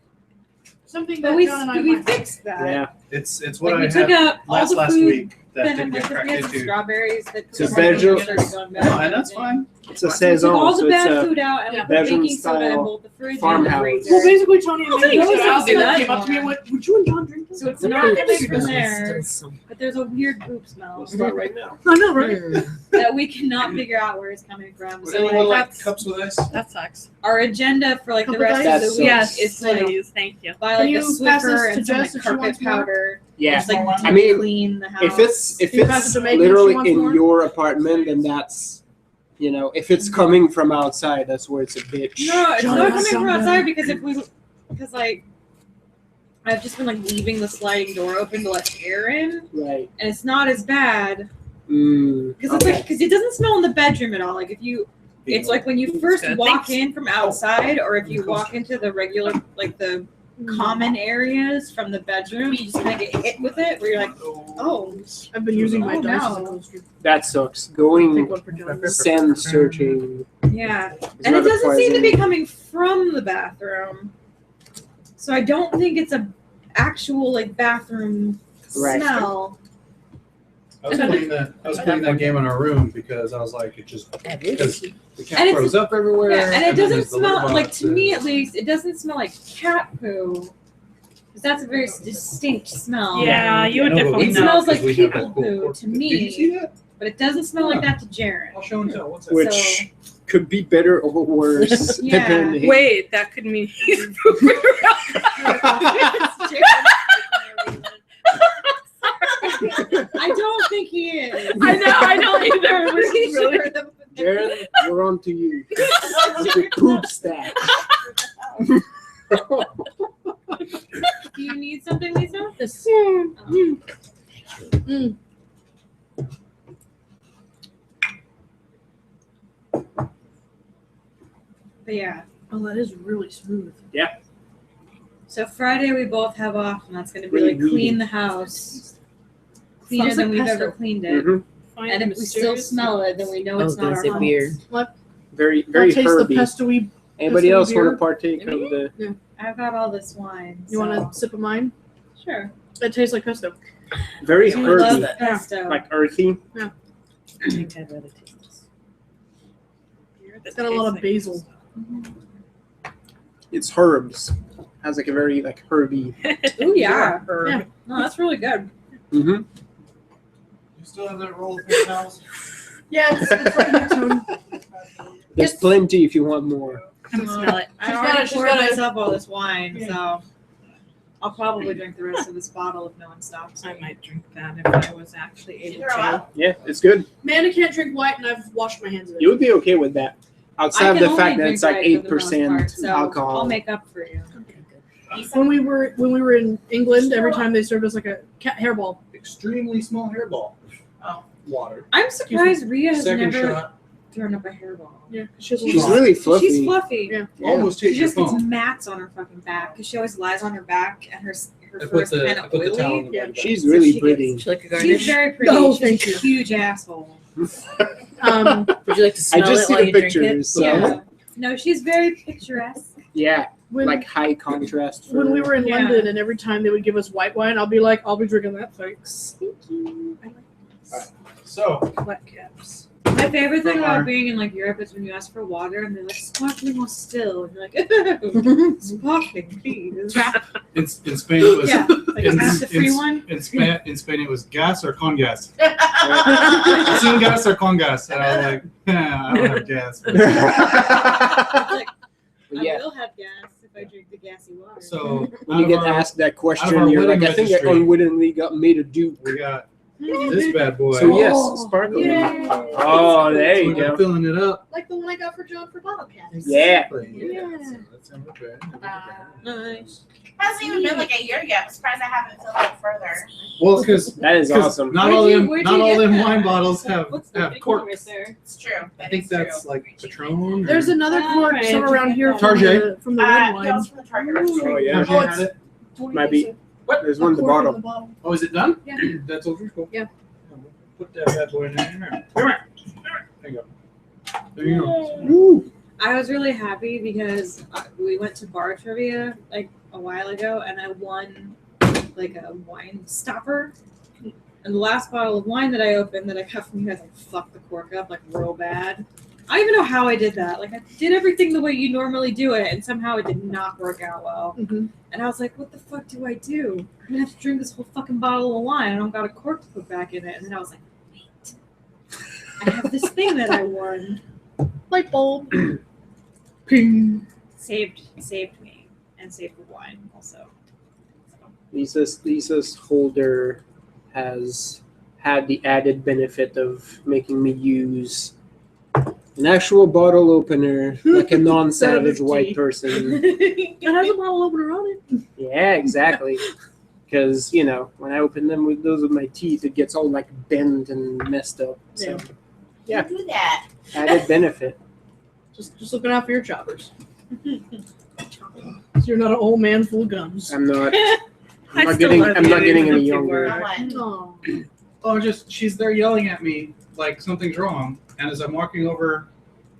Something
but
that
we
John and I
we
might
fixed that.
yeah.
It's what
Like we
I
took
had
out all
last
the food
week that
that
didn't
had,
get
like, we
cracked
had some
into.
strawberries that
It's a
were starting
Belgian-
to go bad.
No, and that's fine.
It's a
So we took
saison,
all
so
the
it's
bad
a
food out and we put
Belgian
baking soda in
style
both the fridge and the
farmhouse.
freezer.
Well, basically, Tony and
Well,
Megan
they always
came
have to do that
up to me and went, "Would you and John drink this?"
So it's not coming from there, but there's a weird poop smell
We'll start right now.
I know, right?
that we cannot figure out where it's coming from.
Would
So
anyone like
that's
cups with ice?
That sucks.
our agenda for like the
Cup
rest
of
of
ice?
the week
Yes,
is to
please. Thank you.
buy
Can
like a
you pass this
Swiffer
to
and some like
Jess if she
carpet
wants more?
powder.
Yeah.
Just like
I mean,
clean the house.
If
You pass
it's
it to Megan if she
literally
wants
in
more?
your apartment, then that's, if it's coming from outside, that's where it's a bitch.
No, it's
John
not
has
coming from
some
outside because like I've just been like leaving the sliding door open to let air in,
Right.
and it's not as bad
Mm,
because it's like because it doesn't smell in the bedroom at all. Like if you, it's like when you first
Good.
walk
Thanks.
in from outside, or if you walk into the regular like the common areas from the bedroom, you just kind of get hit with it, where you're like, oh,
I've been using my
Oh,
dice
no.
as a coaster.
that sucks.
Take
Going
one for John.
sand searching.
yeah.
is
And it
rather
doesn't seem to be
pleasant.
coming from the bathroom. So I don't think it's a actual like bathroom
Right.
smell.
I was playing that game in our room because I was like, it just because the
And
cat
it's-
froze up everywhere.
Yeah, and it
then
doesn't
there's the litter
smell like
box
to me
and-
at least, it doesn't smell like cat poo. Because that's a very distinct smell.
Yeah, you would
I know, but
definitely
It
we
know.
smells like
because we have
people
that cool
poo
cork.
to
Did you see
me,
that?
but it doesn't smell like that to Jared.
I'll show and tell. What's that?
Which could be better or worse
Yeah.
depending.
Wait, that could mean he's pooping
I don't think he is.
I don't either. It was
Pretty
really-
sure that-
Jared, we're on to you. With the poop stack.
Do you need something, Lisa?
This.
Oh. But yeah.
Oh, that is really smooth.
So Friday we both have off, and that's going to be
Really
like clean
weedy.
the house, cleaner
Sounds
than
like
we've
pesto.
ever cleaned it.
Mhm.
And if we still smell it, then we know it's not our fault.
beer.
Very,
I'll
very
taste
herby.
the pesto-y.
Anybody
pesto
else want
beer.
to partake of the?
I've got all this wine.
You want
so-
a sip of mine?
Sure.
It tastes like pesto.
Very
I love
herby,
pesto.
like earthy.
I think I'd rather taste this.
It's got a lot of basil.
It's herbs. Has like a very like herby.
Ooh, yeah.
Yeah.
No, that's really good.
Mm-hmm.
You still have that roll of paper towels?
Yeah, it's right here, Tony.
There's plenty if you want more.
I can smell it.
I
She's
already
got it, she's
poured
got it.
myself all this wine,
Yeah.
so I'll probably drink the rest of this bottle if no one stops.
I might drink that if I was actually able
Throw
to.
up.
Yeah, it's good.
Amanda can't drink white, and I've washed my hands of it.
You would be okay with that. Outside
I
of
can
the
only
fact that
drink
it's like
white for the most
8%
part, so
alcohol.
I'll make up for you.
When we were in England, every time they served us like a cat hairball.
Extremely small hairball.
Oh.
Water.
I'm surprised Rhea has
Second
never
shot.
thrown up a hairball.
Yeah, she's
She's really fluffy.
She's fluffy.
Yeah.
Almost hit
She
your
just gets
phone.
mats on her fucking back because she always lies on her back and her
I
fur
put
is
the
kind
I
of
put the towel
oily.
in the
Yeah.
bag.
She's
So
really
she
pretty.
Would you like a
She's
garnish?
very pretty.
No,
She's
thank
a
you.
huge asshole.
Would you like to
I
smell
just
it
see
while
the
you drink it?
pictures. So
Yeah. No, she's very picturesque.
yeah,
when
like high contrast.
when we were in
Yeah.
London, and every time they would give us white wine, I'll be like, I'll be drinking that, thanks. Thank you. I like
So,
black caps.
My favorite thing
From
about
our-
being in like Europe is when you ask for water and they're like sparkling or still, and you're like sparkling, please.
In Spain, it was
Yeah, like
in-
that's the free
in-
one.
in Spain, it was gas or con gas. Sin gas or con gas. And I was like, I don't have gas.
It's like,
But
I
yeah,
will have gas if I drink the gassy water.
So
when you
out
get
of our-
asked that
out of
question,
our
you're like,
wedding
I think I
registry-
unwittingly got made a dupe.
we got this bad boy.
So yes,
Oh,
sparkling.
yay.
Oh, there you
We're
go.
filling it up.
Like the one I got for John for bottle caps.
Yeah.
Yeah.
That's not bad.
Nice.
Hasn't even been like a year yet. I'm surprised I haven't filled it further.
Well, because
That is awesome.
not
Where'd
all
you-
them
where'd
not
you
all
get
them
that?
wine bottles have
What's the
have
big one right
corks.
there?
It's true.
I think that's
true.
like Patron.
There's another cork
Alright,
somewhere around here from
Target.
the red
Yeah,
wine.
it's from the Target registry.
Oh yeah.
Oh, it's-
Might be.
What?
There's one in the bottle.
Oh, is it done?
Yeah.
That's over. Cool.
Yeah.
Put that bad boy in there. Come here. There you go. There you go.
Woo.
I was really happy because we went to bar trivia like a while ago, and I won like a wine stopper. And the last bottle of wine that I opened that I got from you guys, like fucked the cork up like real bad. I don't even know how I did that. Like I did everything the way you normally do it, and somehow it did not work out well.
Mhm.
And I was like, "What the fuck do I do? I'm gonna have to drink this whole fucking bottle of wine. I don't got a cork to put back in it." And then I was like, "Wait, I have this thing that I won."
Light bulb. Ping.
Saved me and saved the wine also.
Lisa's holder has had the added benefit of making me use an actual bottle opener like a non-savage white person.
It has a bottle opener on it.
Yeah, exactly. Because, you know, when I open them with those with my teeth, it gets all like bent and messed up. So, Yeah.
Do that.
added benefit.
Just looking out for your choppers. So you're not an old man full of gums.
I'm not.
I
I'm not
still
getting.
love
I'm
you,
not getting
even
any
if you
younger.
were.
How much?
Oh.
Oh, just she's there yelling at me like something's wrong, and as I'm walking over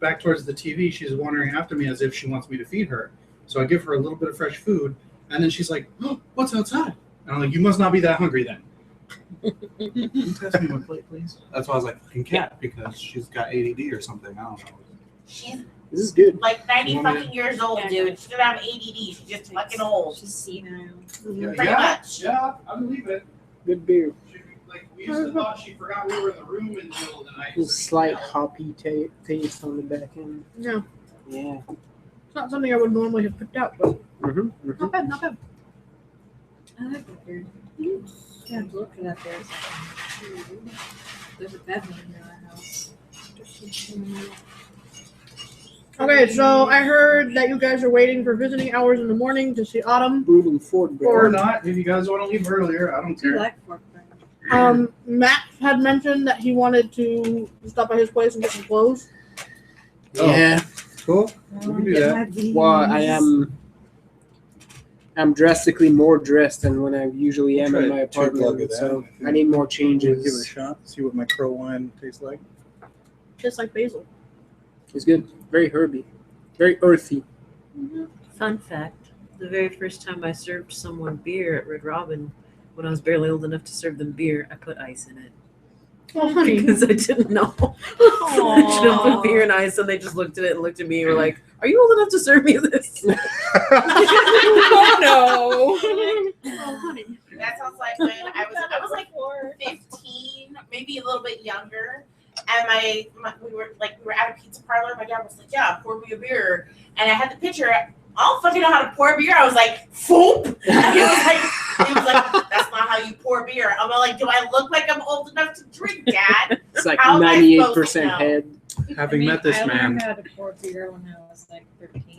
back towards the TV, she's wandering after me as if she wants me to feed her. So I give her a little bit of fresh food, and then she's like, "Oh, what's outside?" And I'm like, "You must not be that hungry then." Can you pass me my plate, please? That's why I was like, "Fucking cat," because she's got ADD or something. I don't know.
She's
This is good.
like 90
You want me
fucking years old, dude. She doesn't have ADD. She's just fucking old.
She's senile.
Yeah,
Pretty much.
Yeah, I believe it.
Good beer.
She, like we used to thought she forgot we were in the room in the middle of the night.
A slight hoppy taste on the back end.
No,
Yeah.
it's not something I would normally have picked out, but
Mm-hmm.
not bad, not bad.
I like that beer. Yeah, look for that beer. There's a bed one in our house.
Okay, so I heard that you guys are waiting for visiting hours in the morning to see Autumn.
Brutal Ford, bro.
Or not. If you guys want to leave earlier, I don't
Do you
care.
like pork rinds?
Matt had mentioned that he wanted to stop by his place and get some clothes.
Yeah.
Cool. We can do that.
Well, I'm drastically more dressed than when I usually am in my apartment, so I need more
Give it a
changes.
shot. See what my crow wine tastes like.
Just like basil.
It's good. Very herby. Very earthy.
Fun fact, the very first time I served someone beer at Red Robin, when I was barely old enough to serve them beer, I put ice in it.
Oh, honey.
Because I didn't know. So I should have put beer and ice, and they just looked at it and looked at me and were like, "Are you old enough to serve me this?"
Oh no.
Oh, honey.
That sounds like when I was like 15, maybe a little bit younger. And we were at a pizza parlor. My dad was like, "Yeah, pour me a beer." And I had the pitcher. I don't fucking know how to pour beer. I was like, "Foop!" And he was like, "That's not how you pour beer." I'm like, "Do I look like I'm old enough to drink, Dad?"
It's like
How am I supposed to
98%
know?
head.
Having met this
I
man.
learned how to pour beer when I was like 13.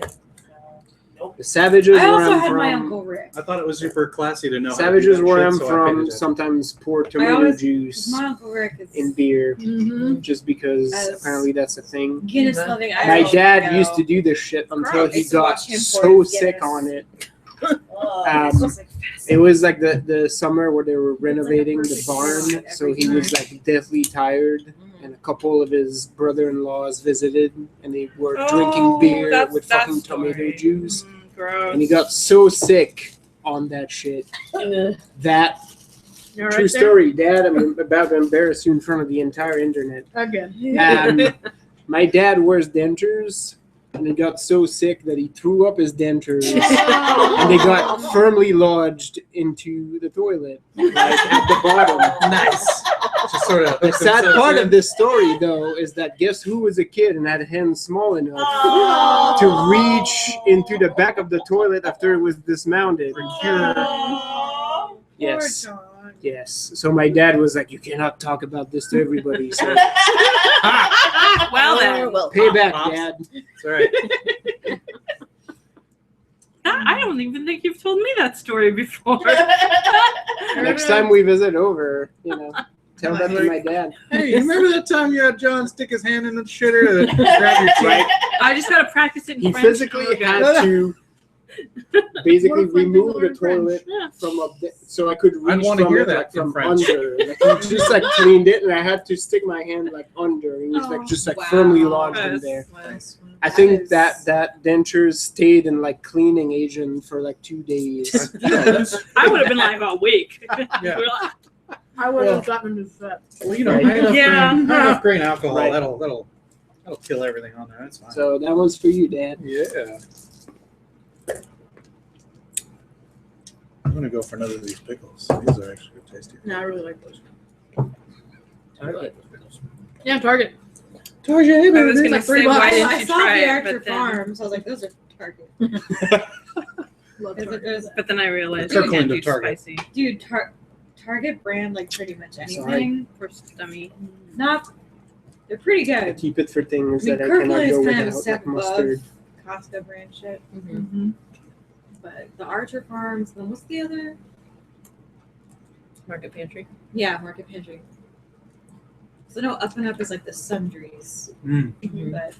So.
The Savages
I
where
also
I'm
had my
from.
Uncle Rick.
I thought it was super classy to know.
Savages
how to do
where
that
I'm
shit, so I paid
from
attention.
sometimes pour tomato
always-
juice
My Uncle Rick is
in beer
Mm-hmm.
just because
As-
apparently that's a thing.
Guinness
Mhm.
loving.
My
Irish
dad
weirdo.
used to do this shit until
Gross.
he
Used to
got
watch him pour
so
his
sick
Guinness.
on it.
Ugh.
It's just like
It was like the summer where they were renovating the
perfect
barn,
meal
so
every
he was
time.
like deathly tired. And a couple of his brother-in-laws visited, and they were drinking beer with fucking tomato juice.
Gross.
And he got so sick on that shit that
You're right
True
there?
story, Dad. I'm about to embarrass you in front of the entire internet.
Again.
My dad wears dentures, and he got so sick that he threw up his dentures, and they got firmly lodged into the toilet, like at the bottom.
Nice. Just sort of.
The sad part of this story, though, is that guess who was a kid and had hands small enough to reach into the back of the toilet after it was dismounted? Yes.
Poor John.
Yes. So my dad was like, "You cannot talk about this to everybody." So
Well then.
Well,
pay back,
Pops.
Dad.
It's all right.
I don't even think you've told me that story before.
Next time we visit over, tell that to my dad.
Hey, you remember that time you had John stick his hand in the shitter and grab your teeth?
I just gotta practice it in
He
French.
physically had to basically
What if I
remove
do
the
it in French?
toilet
Yeah.
from up there, so I could reach
wanna
from
hear
it
that
like
in
from
French.
under. Like he just like cleaned it, and I had to stick my hand like under. It was like just like firmly lodged in there. I think that dentures stayed in like cleaning agent for like 2 days.
I would have been like a week.
Yeah.
I would have gotten him to that.
Well, high enough,
Yeah.
grain, high enough grain alcohol.
Right.
That'll kill everything on there. That's fine.
So that one's for you, Dad.
Yeah. I'm gonna go for another of these pickles. These are actually tasty.
No, I really like those.
Target.
Yeah, Target.
Target,
I was
It's
gonna
like
say,
$3.
why
I
didn't you
saw
try
the
it?
Archer
But then,
Farms. I was like, those are Target.
Love
There's a-
Target.
there's-
but then I realized
Circling
you can't
to
do
Target.
spicy.
Dude, Target brand like pretty much
Sorry.
anything.
First dummy.
They're pretty
I
good.
keep it for things
I mean,
that I
Kirkland
cannot
is
go
kind of a
without,
step
like mustard.
above Costco brand shit.
Mm-hmm.
But the Archer Farms, then what's the other?
Market Pantry.
Yeah, Market Pantry. So no, Up and Up is like the sundries,
Mm.
but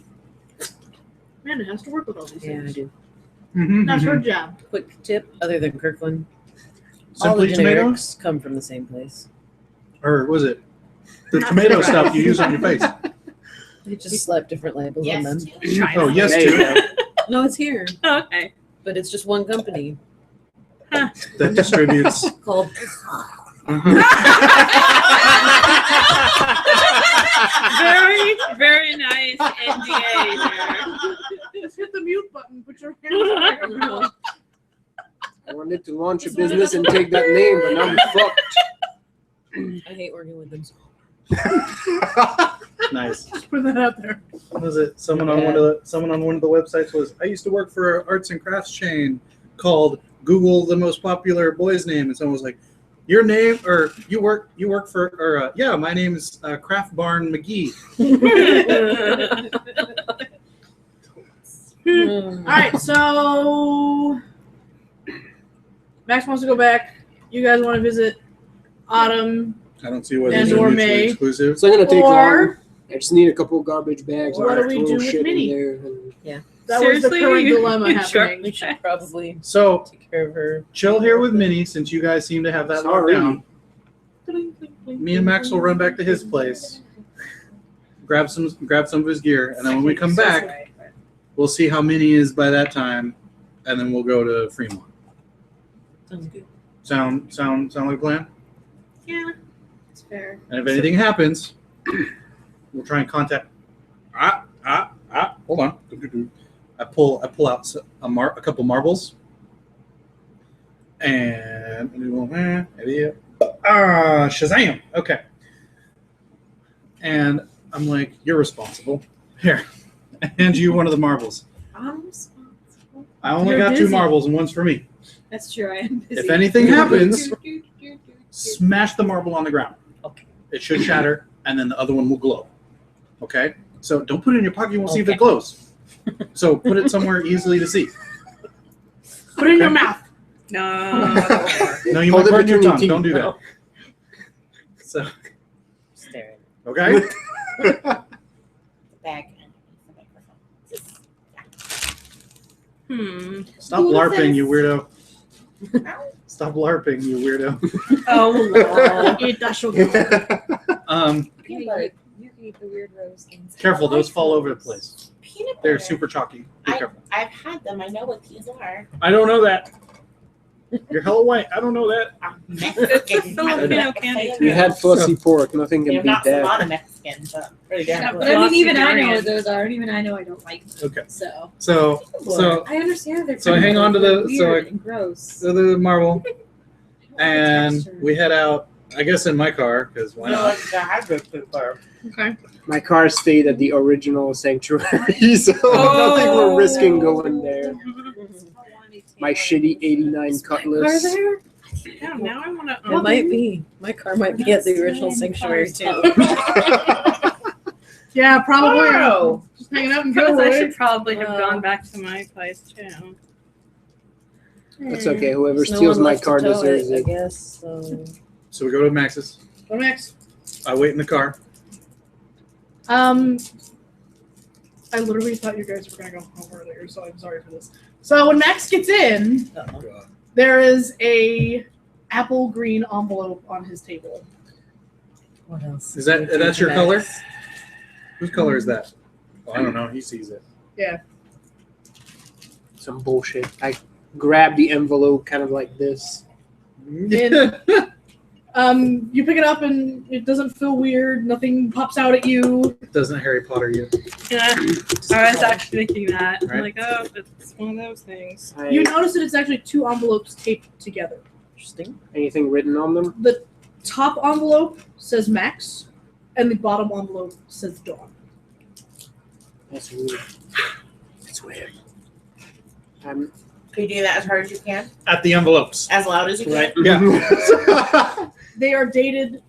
Man, it has to work with all these
Yeah, I
things.
do.
Mm-hmm.
That's her job.
Quick tip, other than Kirkland, all the
Simply tomatoes,
generics come from the same place.
or was it the tomato stuff you use on your face?
They just slap different labels on them.
Yes.
Oh, yes,
There you
too.
go.
No, it's here,
Okay.
but it's just one company
That distributes.
called.
Very, very nice NDA there.
Just hit the mute button. Put your hands on your
I wanted to launch a business and take that name, but now I'm fucked.
I hate working with them.
Nice.
Just put that out there.
What was it? Someone on one of the websites was, I used to work for an arts and crafts chain called Google the most popular boy's name, and someone was like, your name, or you work for, or yeah, my name is Craft Barn McGee.
All right, so Max wants to go back. You guys want to visit Autumn?
I don't see why
And
these are
or
mutually
May.
exclusive.
It's not gonna take
Or-
long. I just need a couple garbage bags.
What
and
do we
throw
do with
shit in
Minnie?
there and-
That was the
Seriously?
current dilemma
Sure.
happening.
We should probably
So
take care of her.
chill here with Minnie, since you guys seem to have that locked
Sorry.
down. Me and Max will run back to his place, grab some of his gear, and then when we come back, we'll see how Minnie is by that time, and then we'll go to Fremont.
Sounds good.
Sound like a plan?
Yeah, it's fair.
And if anything happens, we'll try and contact. Hold on. I pull out a couple marbles, and we will. Shazam! Okay. And I'm like, you're responsible. Here, I hand you one of the marbles.
I'm responsible.
I only
You're
got two
busy.
marbles, and one's for me.
That's true. I am busy.
If anything happens,
Do, do, do, do.
smash the marble on the ground.
Okay.
It should shatter, and then the other one will glow. Okay? So don't put it in your pocket. You won't see if it
Okay.
glows. So put it somewhere easily to see.
Put it in your mouth.
No.
No, you
Hold
might
it
burn your
between your
tongue.
teeth.
Don't do that. So,
Staring.
okay?
Back and the microphone.
Stop
Who is
LARPing, you
this?
weirdo. Stop LARPing, you weirdo.
Oh, Lord.
Eat that sugar.
You can eat the weird rose things.
Careful, those fall over the place.
Peanut butter.
They're super chalky. Be careful.
I've had them. I know what these are.
I don't know that. You're hella white. I don't know that.
It's a Filipino candy too.
You had fussy pork. Nothing can
They're
beat
not a lot
that.
of Mexicans, but pretty damn
But
good.
I mean, even I know
durian.
what those are, and even I know I don't like them.
Okay.
So
So
I understand they're
So I hang on to the-
weird and gross.
so the marble, and
Texture.
we head out. I guess in my car because why
No,
not?
it's the hybrid food bar.
Okay.
My car stayed at the original sanctuary, so nothing we're risking going there. My shitty '89 Cutlass.
Are there?
Yeah, now I want
It
to.
might be. My car might be at the original sanctuary too.
Yeah, probably.
Wow.
Just hanging out in
I
Gilroy.
should probably have gone back to my place too.
That's okay. Whoever
There's no
steals
one
my
left to
car
tow
deserves
I
it.
guess. So.
So we go to Max's.
What next?
I wait in the car.
I literally thought you guys were gonna go home earlier, so I'm sorry for this. So when Max gets in,
Uh-oh.
there is a apple green envelope on his table.
What else?
Is that's your color? Whose color is that? Oh, I don't know. He sees it.
Some bullshit. I grabbed the envelope kind of like this.
You pick it up and it doesn't feel weird. Nothing pops out at you.
Doesn't Harry Potter you?
Yeah, I was actually thinking that.
Right.
I'm like, oh, it's one of those things.
You notice that it's actually two envelopes taped together.
Interesting.
Anything written on them?
The top envelope says Max, and the bottom envelope says Dawn.
That's weird. That's weird.
Can you do that as hard as you can?
At the envelopes.
As loud as you can?
Right.
Yeah.
They are dated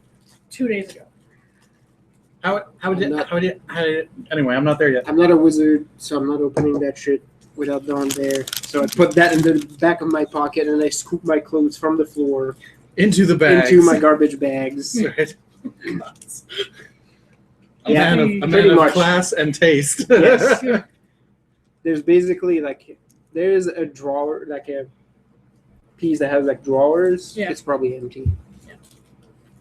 2 days ago.
Anyway, I'm not there yet.
I'm not a wizard, so I'm not opening that shit without Dawn there. So I put that in the back of my pocket and I scoop my clothes from the floor
Into the bags.
into my garbage bags.
Right. A
Yeah,
man
pretty
of
much.
class and taste.
Yes. There's basically there's a drawer, like a piece that has like drawers.
Yeah.
It's probably empty.
Yeah.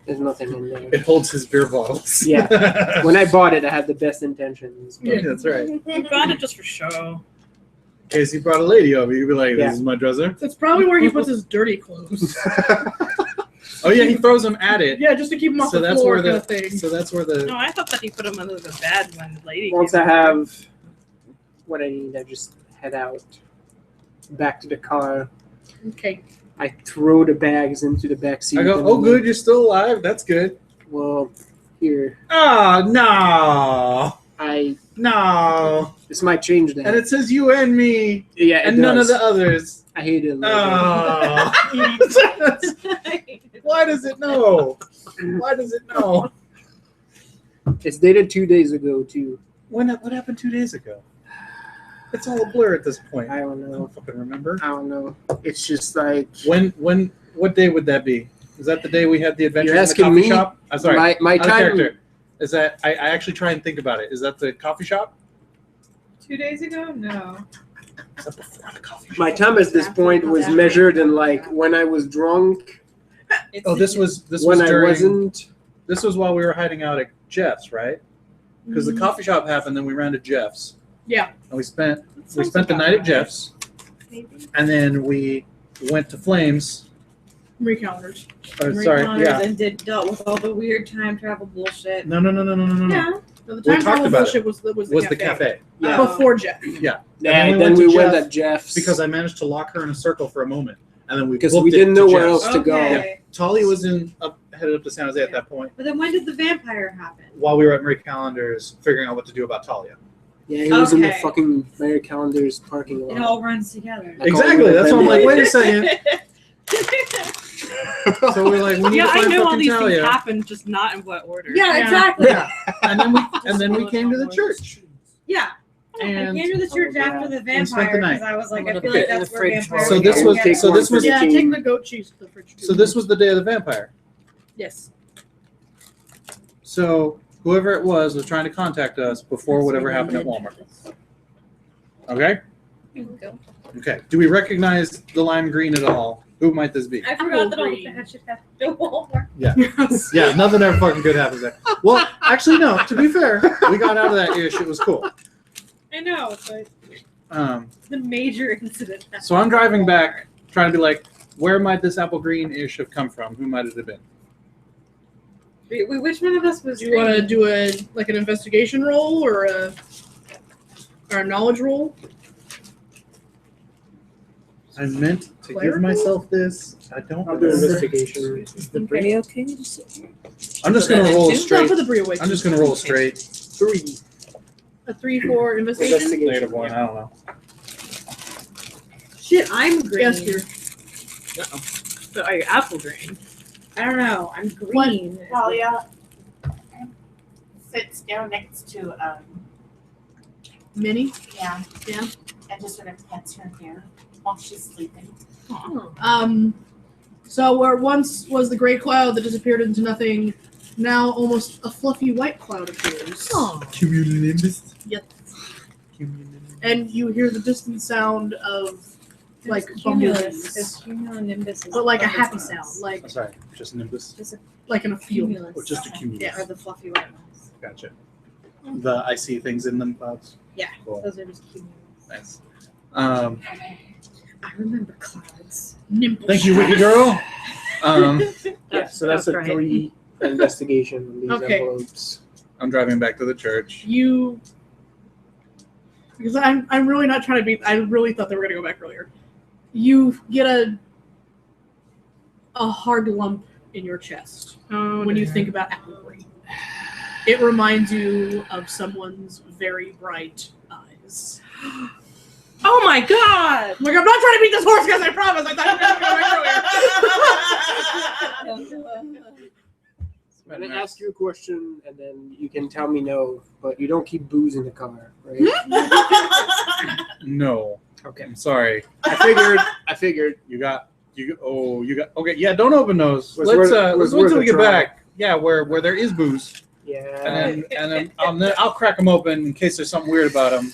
There's nothing in there.
It holds his beer bottles.
Yeah. When I bought it, I had the best intentions. but-
Yeah, that's right.
I got it just for show.
In case he brought a lady over, you'd be like, "This
Yeah.
is my dresser."
That's probably where he puts his dirty clothes.
Oh yeah, he throws them at it.
Yeah, just to keep him off
So
the
that's
floor
where
kind
the
of thing.
so that's where the
No, I thought that he put them under the bed when the lady.
Once
came
I
over.
have what I need, I just head out back to the car.
Okay.
I throw the bags into the back seat.
I go,
and
"Oh
I'm
good,
like,
you're still alive. That's good."
Well, here.
Oh no, no.
This might change that.
And it says you and me,
yeah, it
and none of
does.
the others.
I hate it. a little
Oh. Why does it know? Why does it know?
bit. It's dated 2 days ago too.
What happened 2 days ago? It's all a blur at this point.
I don't
I
know.
don't fucking remember.
I don't know. It's just like
What day would that be? Is that the day we had the adventure
You're
in the
asking
coffee
me?
shop? I'm sorry.
my
Out of
time.
character. Is that I actually try and think about it. Is that the coffee shop?
2 days ago? No.
Is that before the coffee shop?
My time at this point was measured in like when I was drunk,
Oh, this was
when I
during,
wasn't.
This was while we were hiding out at Jeff's, right? Because the coffee shop happened, then we ran to Jeff's.
Yeah.
And we spent the night at Jeff's, and then we went to Flames.
Marie calendars.
Oh, sorry, yeah.
And dealt with all the weird time travel bullshit.
No.
Yeah.
So the
We
time
talked
travel
about
bullshit was
The cafe.
Yeah.
Before Jeff.
Yeah.
And
then
then
we
we
went to
went
Jeff
at Jeff's
Because I managed to lock her in a circle for a moment, and then we
because
booked
we
it
didn't
to
know where
Jeff's.
else to go.
Okay.
Talia was headed up to San Jose at that point
But then when did the vampire happen?
while we were at Marie Callender's figuring out what to do about Talia.
Yeah, he was in the
Okay.
fucking Mary Calendar's parking lot.
It all runs together.
Like,
Exactly.
all
That's why I'm like, wait a second.
that.
So we're like, we need
Yeah,
to
I
find
knew all
fucking
these things
Talia.
happened, just not in what order.
Yeah,
Yeah.
exactly.
Yeah. And then we came to the church.
Yeah.
And
I came to the church after the
We spent the
vampire
night.
because I was like,
I'm
I
gonna
feel
put
like
it in
that's
the
where
fridge
vampires
for you.
So this was-
Take
so
one
this
for
was-
the
Yeah,
team.
take the goat cheese to the fridge too.
So this was the day of the vampire.
Yes.
So whoever it was trying to contact us before whatever happened at Walmart. Okay? Okay. Do we recognize the lime green at all? Who might this be?
I forgot that all the bad shit happened to Walmart.
Yes.
Yeah, nothing ever fucking good happens there. Well, actually, no. To be fair, we got out of that ish. It was cool.
I know, but
Um,
the major incident.
so I'm driving back, trying to be like, Where might this apple green-ish have come from? Who might it have been?
Wait, which one of us was
Do you want to
green?
do an investigation roll or a knowledge roll?
I meant to
Clerical?
give myself this. I don't.
I'll do
remember.
investigation.
Is the Brio King just
I'm just gonna roll
It's not
straight.
for the Brio Wake.
I'm just gonna roll straight.
3.
A 3 for investigation.
Investigation.
Negative 1. I don't know.
Shit, I'm green.
Yes, dear.
but are you apple green?
I don't know. I'm green.
Talia sits down next to
Minnie.
yeah,
Yeah.
and just sort of pets her hair while she's sleeping.
So where once was the gray cloud that disappeared into nothing, now almost a fluffy white cloud appears.
Cumulonimbus.
Yep.
Cumulonimbus.
And you hear the distant sound of like
Cumulus.
bumblebees,
Because cumulonimbus is
but like a
other
happy
clouds.
sound, like
Oh, sorry, just nimbus.
like in a field.
Cumulus.
Or just a cumulus.
Yeah.
Are the fluffy white ones.
Gotcha. The I see things in them clouds.
Yeah.
Cool.
Those are just cumulus.
Nice.
I remember clouds.
Nimbus.
Thank you, Wiki Girl.
Yeah, so that's a
right.
3 investigation on these
Okay.
envelopes.
I'm driving back to the church.
You, because I'm really not trying to be. I really thought they were gonna go back earlier. You get a hard lump in your chest when you think about apple green. It reminds you of someone's very bright eyes.
Oh my god!
I'm like, I'm not trying to beat this horse, guys. I promise. I thought you were gonna go back earlier.
I'm gonna ask you a question, and then you can tell me no, but you don't keep booze in the car, right?
No.
Okay.
I'm sorry.
I figured.
You got. Okay. Yeah. Don't open those.
Was
Let's
worth- was
wait
worth
till
a
we get
try.
back. Yeah, where there is booze,
Yeah.
and then I'll crack them open in case there's something weird about them.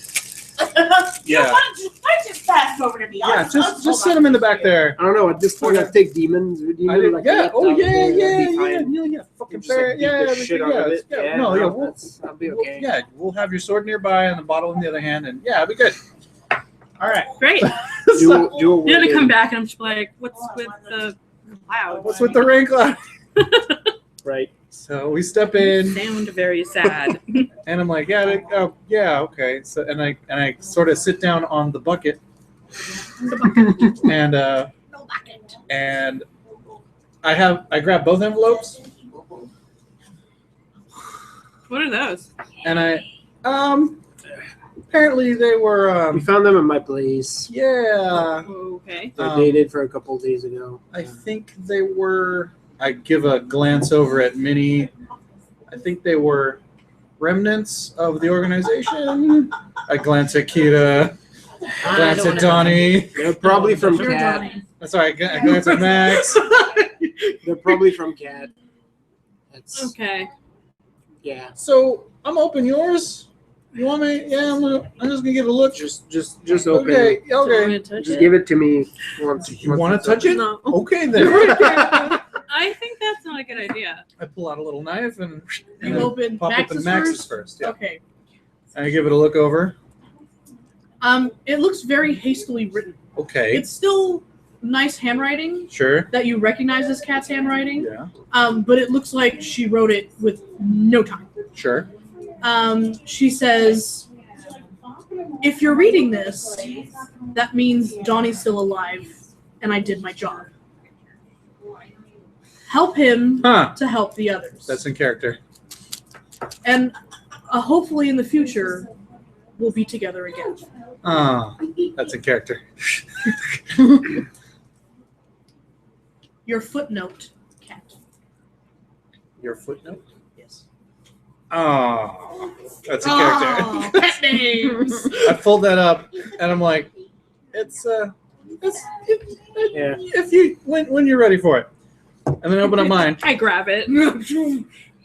Yeah.
Why don't you just pass over to me?
Yeah. Just sit them in the back there.
I don't know. At this point, I take demons.
Yeah. Oh yeah. Fucking
Just, like,
fair.
beat
Yeah.
the shit out of it.
Yeah. No. Yeah. We'll,
I'll be okay.
yeah. We'll have your sword nearby and the bottle in the other hand, and yeah, it'll be good. All right.
Great.
Do
So,
a
You're gonna
word
come
in.
back and I'm just like, what's with the cloud?
what's with the rain cloud?
Right.
So we step in.
Sound very sad.
And I'm like, yeah, okay. So and I sort of sit down on the bucket, and I grab both envelopes,
What are those?
and I apparently they were
We found them in my place.
yeah,
Okay.
They're dated for a couple of days ago.
I think they were. I give a glance over at Minnie. I think they were remnants of the organization. I glance at Kita. Glance at Donnie.
They're probably from
You're
Cat.
Donnie.
Sorry, I glance at Max.
They're probably from Cat. That's
Okay.
yeah.
So I'm open yours. You want me? Yeah, I'm just gonna give it a look.
Just open.
Okay,
it.
Do you want
okay.
me to touch
Just
it?
give it to me once.
You want to touch it?
No.
Okay then.
I think that's not a good idea.
I pull out a little knife and
You
then
open
pop
Max's
open Max's
first?
first. Yeah.
Okay.
And I give it a look over.
It looks very hastily written.
Okay.
It's still nice handwriting
Sure.
that you recognize as Kat's handwriting.
Yeah.
But it looks like she wrote it with no time.
Sure.
She says, if you're reading this, that means Donnie's still alive, and I did my job. Help him
Huh.
to help the others.
That's in character.
And hopefully in the future, we'll be together again.
Ah, that's in character.
Your footnote, Kat.
Your footnote?
Yes.
Oh, that's in character.
Oh, pet names.
I pulled that up and I'm like, if you when you're ready for it. And then I open up mine.
I grab it.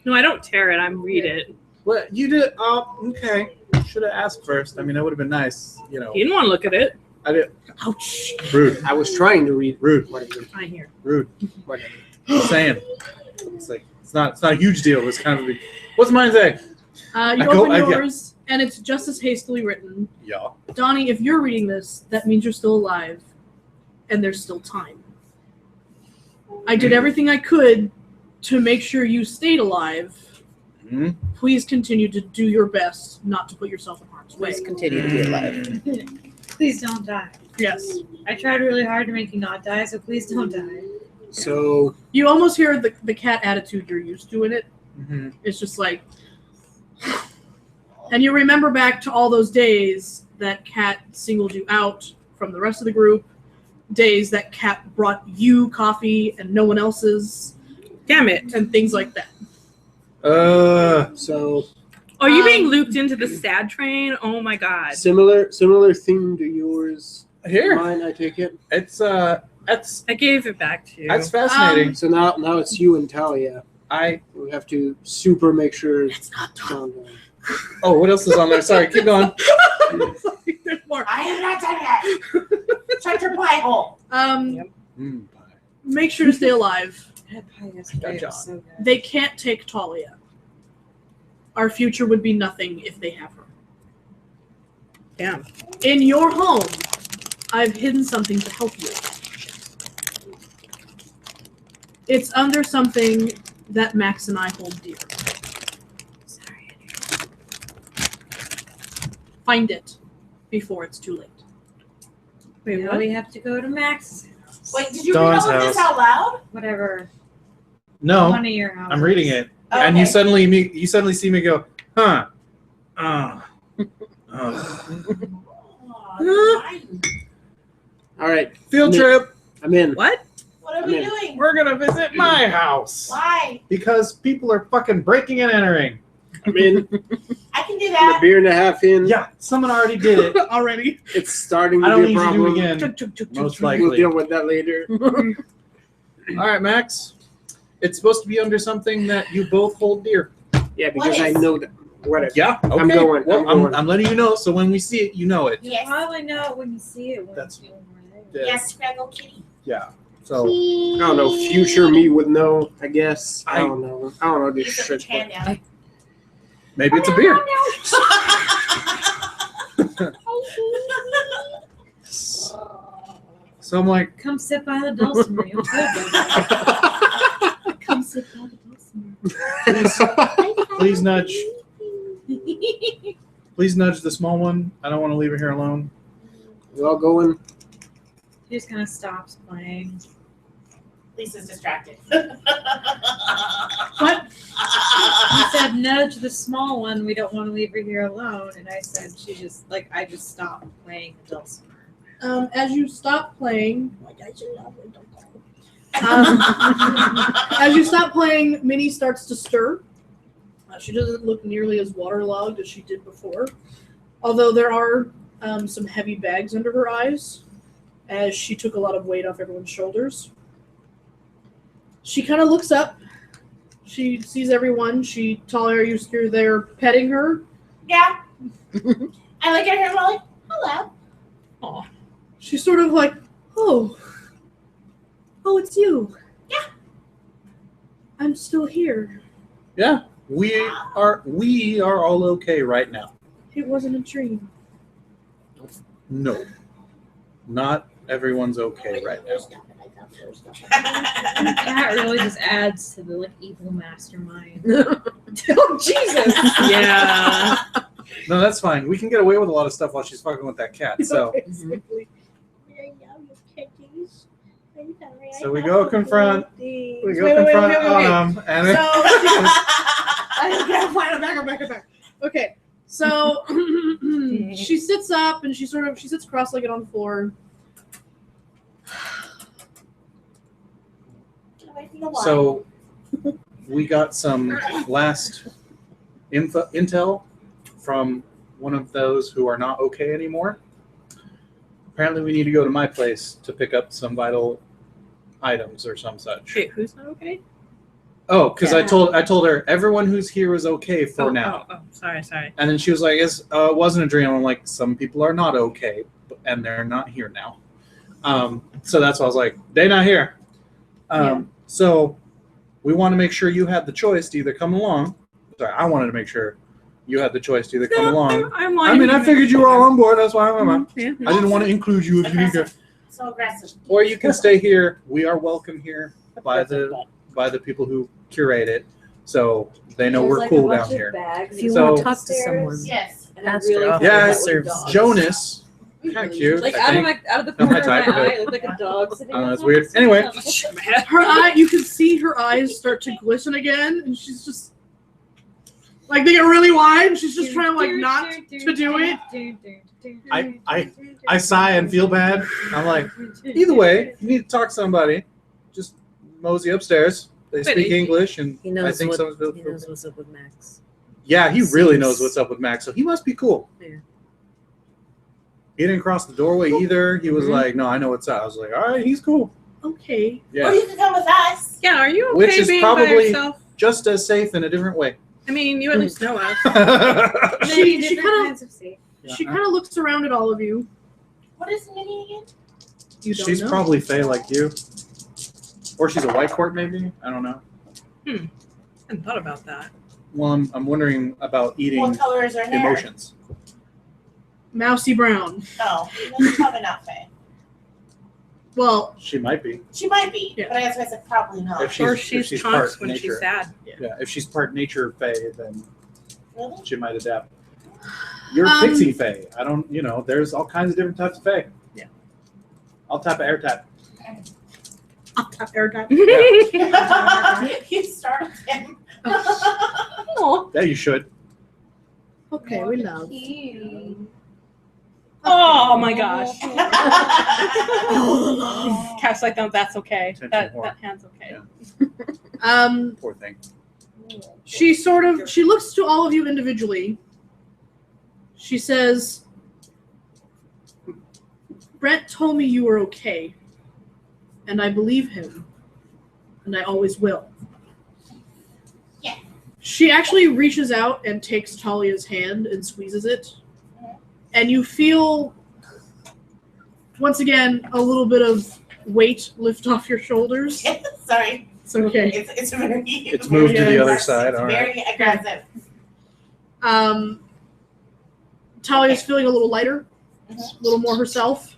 No, I don't tear it. I read it.
Well, you did. Oh, okay. Should have asked first. I mean, that would have been nice. You know,
He didn't want to look at it.
I did.
Ouch.
Rude.
I was trying to read.
Rude.
Whatever.
I hear.
Rude.
Whatever.
Just saying. It's like it's not a huge deal. It's kind of a, what's mine say?
You open yours, and it's just as hastily written.
Yeah.
Donnie, if you're reading this, that means you're still alive, and there's still time. I did everything I could to make sure you stayed alive.
Hmm?
Please continue to do your best not to put yourself in harm's way.
Please continue to be alive.
Please don't die.
Yes.
I tried really hard to make you not die, so please don't die.
So
You almost hear the cat attitude you're used to in it.
Mm-hmm.
It's just like... And you remember back to all those days that Cat singled you out from the rest of the group. Days that Cat brought you coffee and no one else's.
Damn it.
And things like that.
so
Are you being looped into the sad train? Oh my god.
similar theme to yours.
Here,
Mine, I take it.
it's that's
I gave it back to you.
fascinating.
So now it's you and Talia.
I
We have to super make sure.
It's not done.
oh, what else is on there? Sorry, keep going.
There's more.
I am not done yet. Shut your pie hole.
Mm, pie.
Make sure to stay alive.
I had pie yesterday. It was so good.
They can't take Talia. Our future would be nothing if they have her.
Damn.
In your home, I've hidden something to help you. It's under something that Max and I hold dear.
Sorry.
Find it before it's too late.
Wait,
Now
what?
we have to go to Max.
Wait, did you
Dawn's
read all of this
house.
out loud?
Whatever.
No,
One of your houses.
I'm reading it, and you suddenly see me go, huh? Oh.
All right,
Field trip.
I'm in.
What?
What are we
I'm in.
doing?
We're gonna visit my house
Why?
because people are fucking breaking and entering.
I'm in.
I can do
I'm a
that.
beer and a half in.
Yeah, someone already did it.
Already.
It's starting
I
to
don't
be
need
a
you to do
problem.
it again. Most
We'll
likely.
deal with that later.
All right, Max. It's supposed to be under something that you both hold dear.
Yeah, because
What
I
is-
know that. Whatever.
Yeah. Okay.
I'm going.
Well,
I'm going.
I'm letting you know, so when we see it, you know it.
Yes.
How I know it when you see it? When
That's-
it's over there?
Yes, Scraggle Kitty.
Yeah. So
I don't know. Future me would know. I guess. I
I-
don't know. I don't know
You
this
put your
shit.
hand down.
maybe it's a beer. So I'm like,
Come sit by the dulcimer. You'll feel better.
Come sit by the dulcimer.
please nudge. Please nudge the small one. I don't want to leave her here alone.
We all going.
He just kind of stops playing.
Lisa's distracted.
What?
He said, nudge the small one. We don't want to leave her here alone. And I said, I just stopped playing the dulcimer.
As you stop playing, as you stop playing, Minnie starts to stir. She doesn't look nearly as waterlogged as she did before, although there are some heavy bags under her eyes, as she took a lot of weight off everyone's shoulders. She kind of looks up. She sees everyone. Talia, you're there petting her.
Yeah. I look at her and I'm like, hello.
Aw. She's sort of like, oh, it's you.
Yeah.
I'm still here.
Yeah, we are all okay right now.
It wasn't a dream.
No, not everyone's okay right now.
That really just adds to the evil mastermind.
Oh, Jesus.
Yeah.
No, that's fine. We can get away with a lot of stuff while she's fucking with that cat. So,
Basically.
so we go confront. We go
Wait.
confront and
Back. Okay, so she sits up and she sits cross-legged on the floor.
so we got some last intel from one of those who are not okay anymore. Apparently, we need to go to my place to pick up some vital items or some such.
Wait, who's not okay?
Oh, because I told her everyone who's here is okay for now.
Oh, sorry.
And then she was like, it wasn't a dream. I'm like, some people are not okay, and they're not here now. So that's why I was like, they're not here. So we want to make sure you had the choice to either come along. Sorry, I wanted to make sure you had the choice to either come along. I figured you were all on board. That's why I'm
Yeah.
I didn't want to include you if you didn't go.
So aggressive.
Or you can stay here. We are welcome here. by the people who curate it, so they know we're
There's,
cool
a
down
bunch of
here.
bags
If you
So-
want to talk to someone,
Yes.
and I
ask
really
her off.
Yeah,
that
it's
with dogs.
Jonas, kind of cute.
Like
I
out
think.
of the
Not my
corner of
type
my
of
eye,
it.
it looked like a dog sitting on
That's
top
weird.
of something.
Anyway.
Her eye, you can see her eyes start to glisten again, and she's just like they get really wide. And she's just trying like not to do it.
I sigh and feel bad. I'm like, either way, if you need to talk to somebody, just mosey upstairs. They speak English, and
He
I
knows
think
what
someone's
he knows what's up with Max.
Yeah, he really
Seems-
knows what's up with Max, so he must be cool.
Yeah.
He didn't cross the doorway either. He was
Mhm.
like, "No, I know what's up." I was like, "All right, he's cool."
Okay.
Yeah,
Or you can come with us.
Yeah, are you okay
Which is
being by
probably-
yourself?
just as safe in a different way.
I mean, you at least know us.
She
Different
kinda-
kinds of safe.
She kind of looks around at all of you.
What is Minnie again?
You don't
She's
know.
probably Faye like you, or she's a white court maybe. I don't know.
I hadn't thought about that.
Well, I'm wondering about eating
What color is her hair?
emotions.
Mousy brown.
Oh, that's probably not Faye.
Well,
She might be.
She might be,
Yeah.
but I guess I said probably not.
If
Or
if
she's
part
chunks when
nature.
she's sad.
Yeah, if she's part nature Faye, then
Really?
she might adapt. You're pixie Faye. I don't. There's all kinds of different types of Faye.
Yeah.
I'll tap a air tap.
I'll tap air tap.
You started him.
Yeah, you should.
Okay, we love.
Oh my gosh. Cast like that's okay.
Attention
That
whore.
hand's okay.
Poor thing.
She looks to all of you individually. She says, Brent told me you were okay, and I believe him, and I always will.
Yeah.
She actually reaches out and takes Talia's hand and squeezes it, and you feel, once again, a little bit of weight lift off your shoulders.
Sorry.
It's okay.
It's very.
It's moved to the other
aggressive.
side. All right.
Very aggressive.
Talia's feeling a little lighter, a little more herself.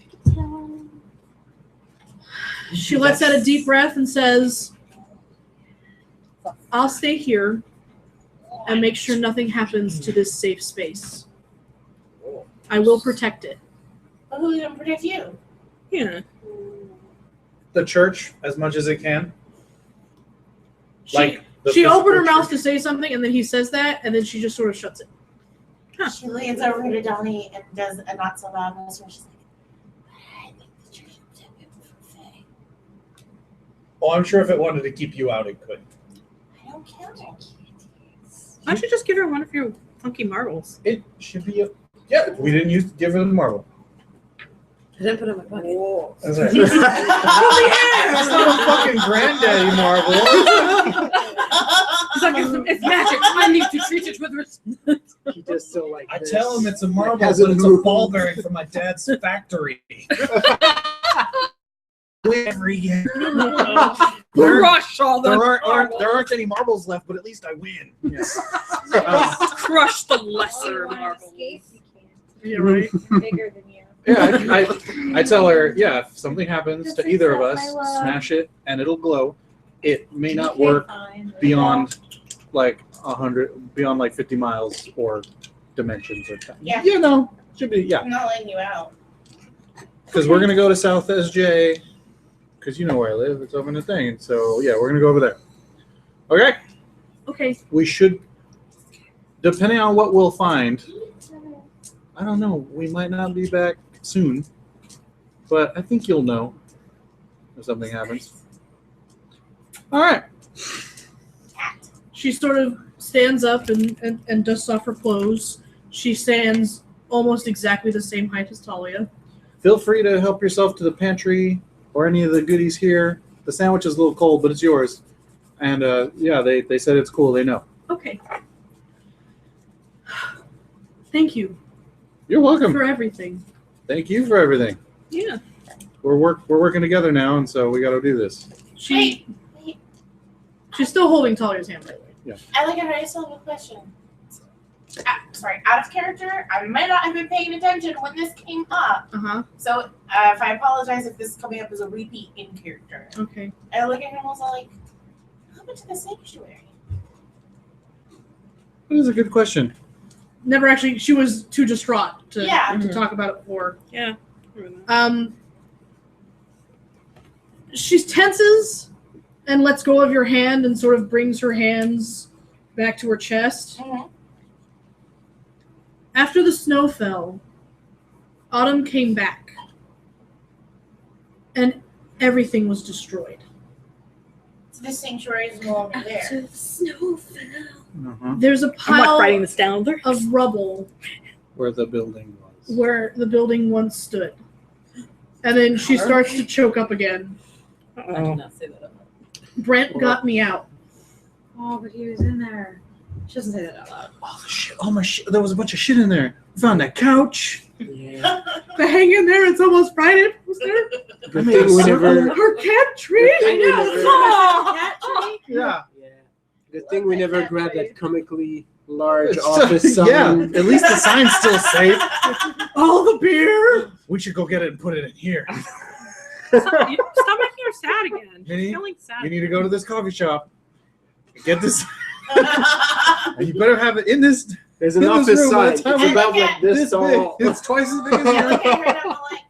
She lets out a deep breath and says, I'll stay here and make sure nothing happens to this safe space. I will protect it.
But who's gonna protect you?
Yeah.
The church as much as it can.
She,
Like the
she opened her
physical
mouth to say something, and then he says that, and then she just sort of shuts it.
She leans over to Donnie and does a not so loud voice where she's like, I think the church will protect people from Faye.
Oh, I'm sure if it wanted to keep you out, it could.
I don't count.
Why don't you just give her one of your funky marbles?
It should be a. Yeah, we didn't give her the marble.
I didn't put it in my pocket.
That's right. That's not a fucking granddaddy marble.
It's like it's magic. I need to treat it with respect.
He just so like
I
this.
tell him it's a marble, but
Hasn't
it's a
moved.
ball bearing from my dad's factory. Every year.
Crush all the
There aren't any marbles left, but at least I win. Yes.
crush the lesser marbles.
Yeah, right?
Bigger than you.
Yeah, I tell her, yeah, if something happens to either of us, smash it and it'll glow. It may not work beyond like 100, beyond like 50 miles or dimensions or time.
Yeah.
Should be, yeah.
I'm not letting you out.
Because we're gonna go to South SJ, because you know where I live. It's over in the thing. So yeah, we're gonna go over there. Okay.
Okay.
We should, depending on what we'll find. I don't know. We might not be back soon, but I think you'll know if something happens. All right.
She sort of stands up and dusts off her clothes. She stands almost exactly the same height as Talia.
Feel free to help yourself to the pantry or any of the goodies here. The sandwich is a little cold, but it's yours. And yeah, they said it's cool. They know.
Okay. Thank you
You're welcome.
for everything.
Thank you for everything.
Yeah.
We're working together now, and so we got to do this.
She
Wait.
she's still holding Talia's hand, by the way.
I like it. I still have a question. out of character. I might not have been paying attention when this came up. So if I apologize if this is coming up as a repeat in character.
Okay.
I look at him and was like, "How happened to the sanctuary?"
That is a good question.
Never actually. She was too distraught to
Yeah.
talk about it before.
Yeah.
She tenses and lets go of your hand and sort of brings her hands back to her chest.
Mhm.
After the snow fell, autumn came back, and everything was destroyed.
So this sanctuary is no longer there.
After the snow fell.
Uh-huh.
There's a
I'm not
pile
writing this down.
of rubble
Where the building was.
where the building once stood. And then she starts to choke up again.
I did not say that out loud.
Brent got me out.
Oh, but he was in there. She doesn't say that out loud.
Oh, the shit. Oh, my shit. There was a bunch of shit in there. We found that couch.
Yeah.
The hang in there, it's almost Friday. Was there?
Good thing we never.
Her cat tree.
Good thing we never-
Oh.
Yeah.
Yeah. Good thing we never grabbed that comically large
It's-
office sign.
Yeah. At least the sign's still safe.
All the beer.
We should go get it and put it in here.
Stop making her sad again.
Minnie,
She's feeling sad.
You need to go to this coffee shop. Get this. And you better have it in this.
There's an
In this
office
room,
sign.
by
It's
the time
about
we
like
get
this tall.
big. It's twice as big as
I
yours.
look at her and I'm like,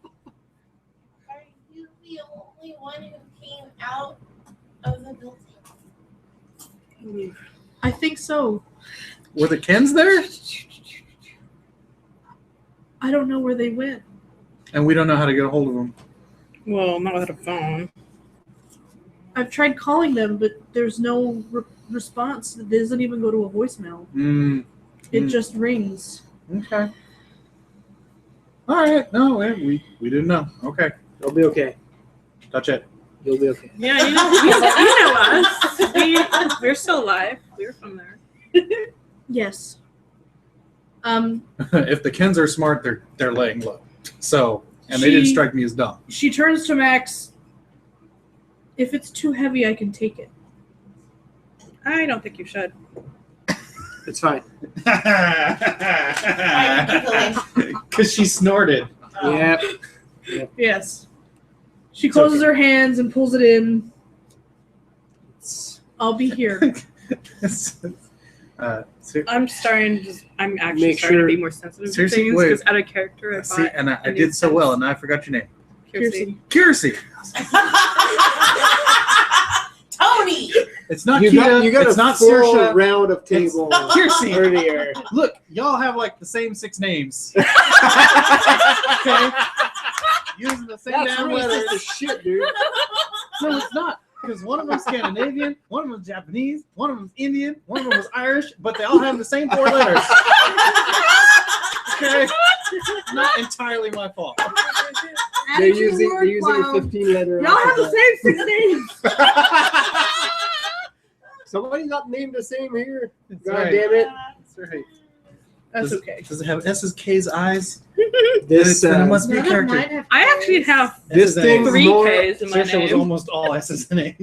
"Are you the only one who came out of the building?"
I think so.
Were the Kens there?
I don't know where they went.
And we don't know how to get a hold of them.
Well, not without a phone.
I've tried calling them, but there's no response. It doesn't even go to a voicemail. It just rings.
Okay. All right. No, we didn't know. Okay.
You'll be okay.
Touch it.
You'll be okay.
Yeah, you know us. We're still alive. We're from there.
Yes.
If the Kens are smart, they're laying low. So, and they didn't strike me as dumb.
She turns to Max. If it's too heavy, I can take it.
I don't think you should.
It's fine.
Because she snorted.
Yeah.
Yes. She closes her hands and pulls it in. I'll be here.
I'm starting to I'm actually
Make
starting
sure-
to be more sensitive to
Seriously?
things
Wait.
because out of character I
See,
bought
and I
a new
did so
fence.
well, and I forgot your name.
Kiersey.
Kiersey.
Tony.
It's not
You
Kia.
got
It's
a
not
full
Saoirse.
round of table
Kiersey.
earlier.
Look, y'all have like the same 6 names. Okay. Using the same
That's
damn
racist
letters.
as shit, dude.
No, it's not. Because one of them's Scandinavian, one of them's Japanese, one of them's Indian, one of them was Irish, but they all have the same 4 letters. Okay? Not entirely my fault.
They're using a 15-letter.
Y'all have the same 6 names.
Somebody got named the same here.
That's
God
right.
damn it.
That's right.
That's
Does-
okay.
Does it have S's, K's, I's?
This
Then it must be a
None of
character.
mine have
I actually have
This thing's
3
more-
K's in my
Saoirse was
name.
almost all S's and A's.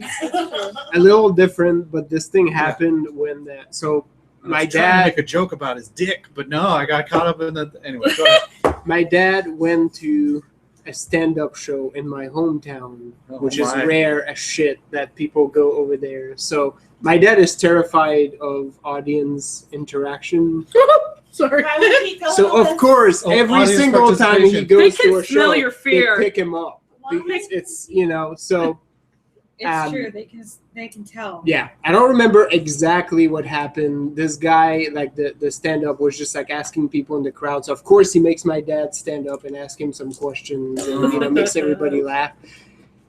a little different, but this thing happened when that. So
I
my
was trying to
dad,
make a joke about his dick, but no, I got caught up in the. Anyway, go ahead.
my dad went to a stand-up show in my hometown,
Oh,
which is
my.
rare as shit that people go over there. So my dad is terrified of audience interaction.
Sorry.
Why would he go
So
with
of course,
Oh,
every
audience
single time he
participation.
goes
They
to
can
a
smell
show,
your fear.
they pick him up.
Why?
It's you know so.
It's true. They can tell.
Yeah, I don't remember exactly what happened. This guy, like the stand-up, was just like asking people in the crowd. So of course he makes my dad stand up and ask him some questions, and makes everybody laugh.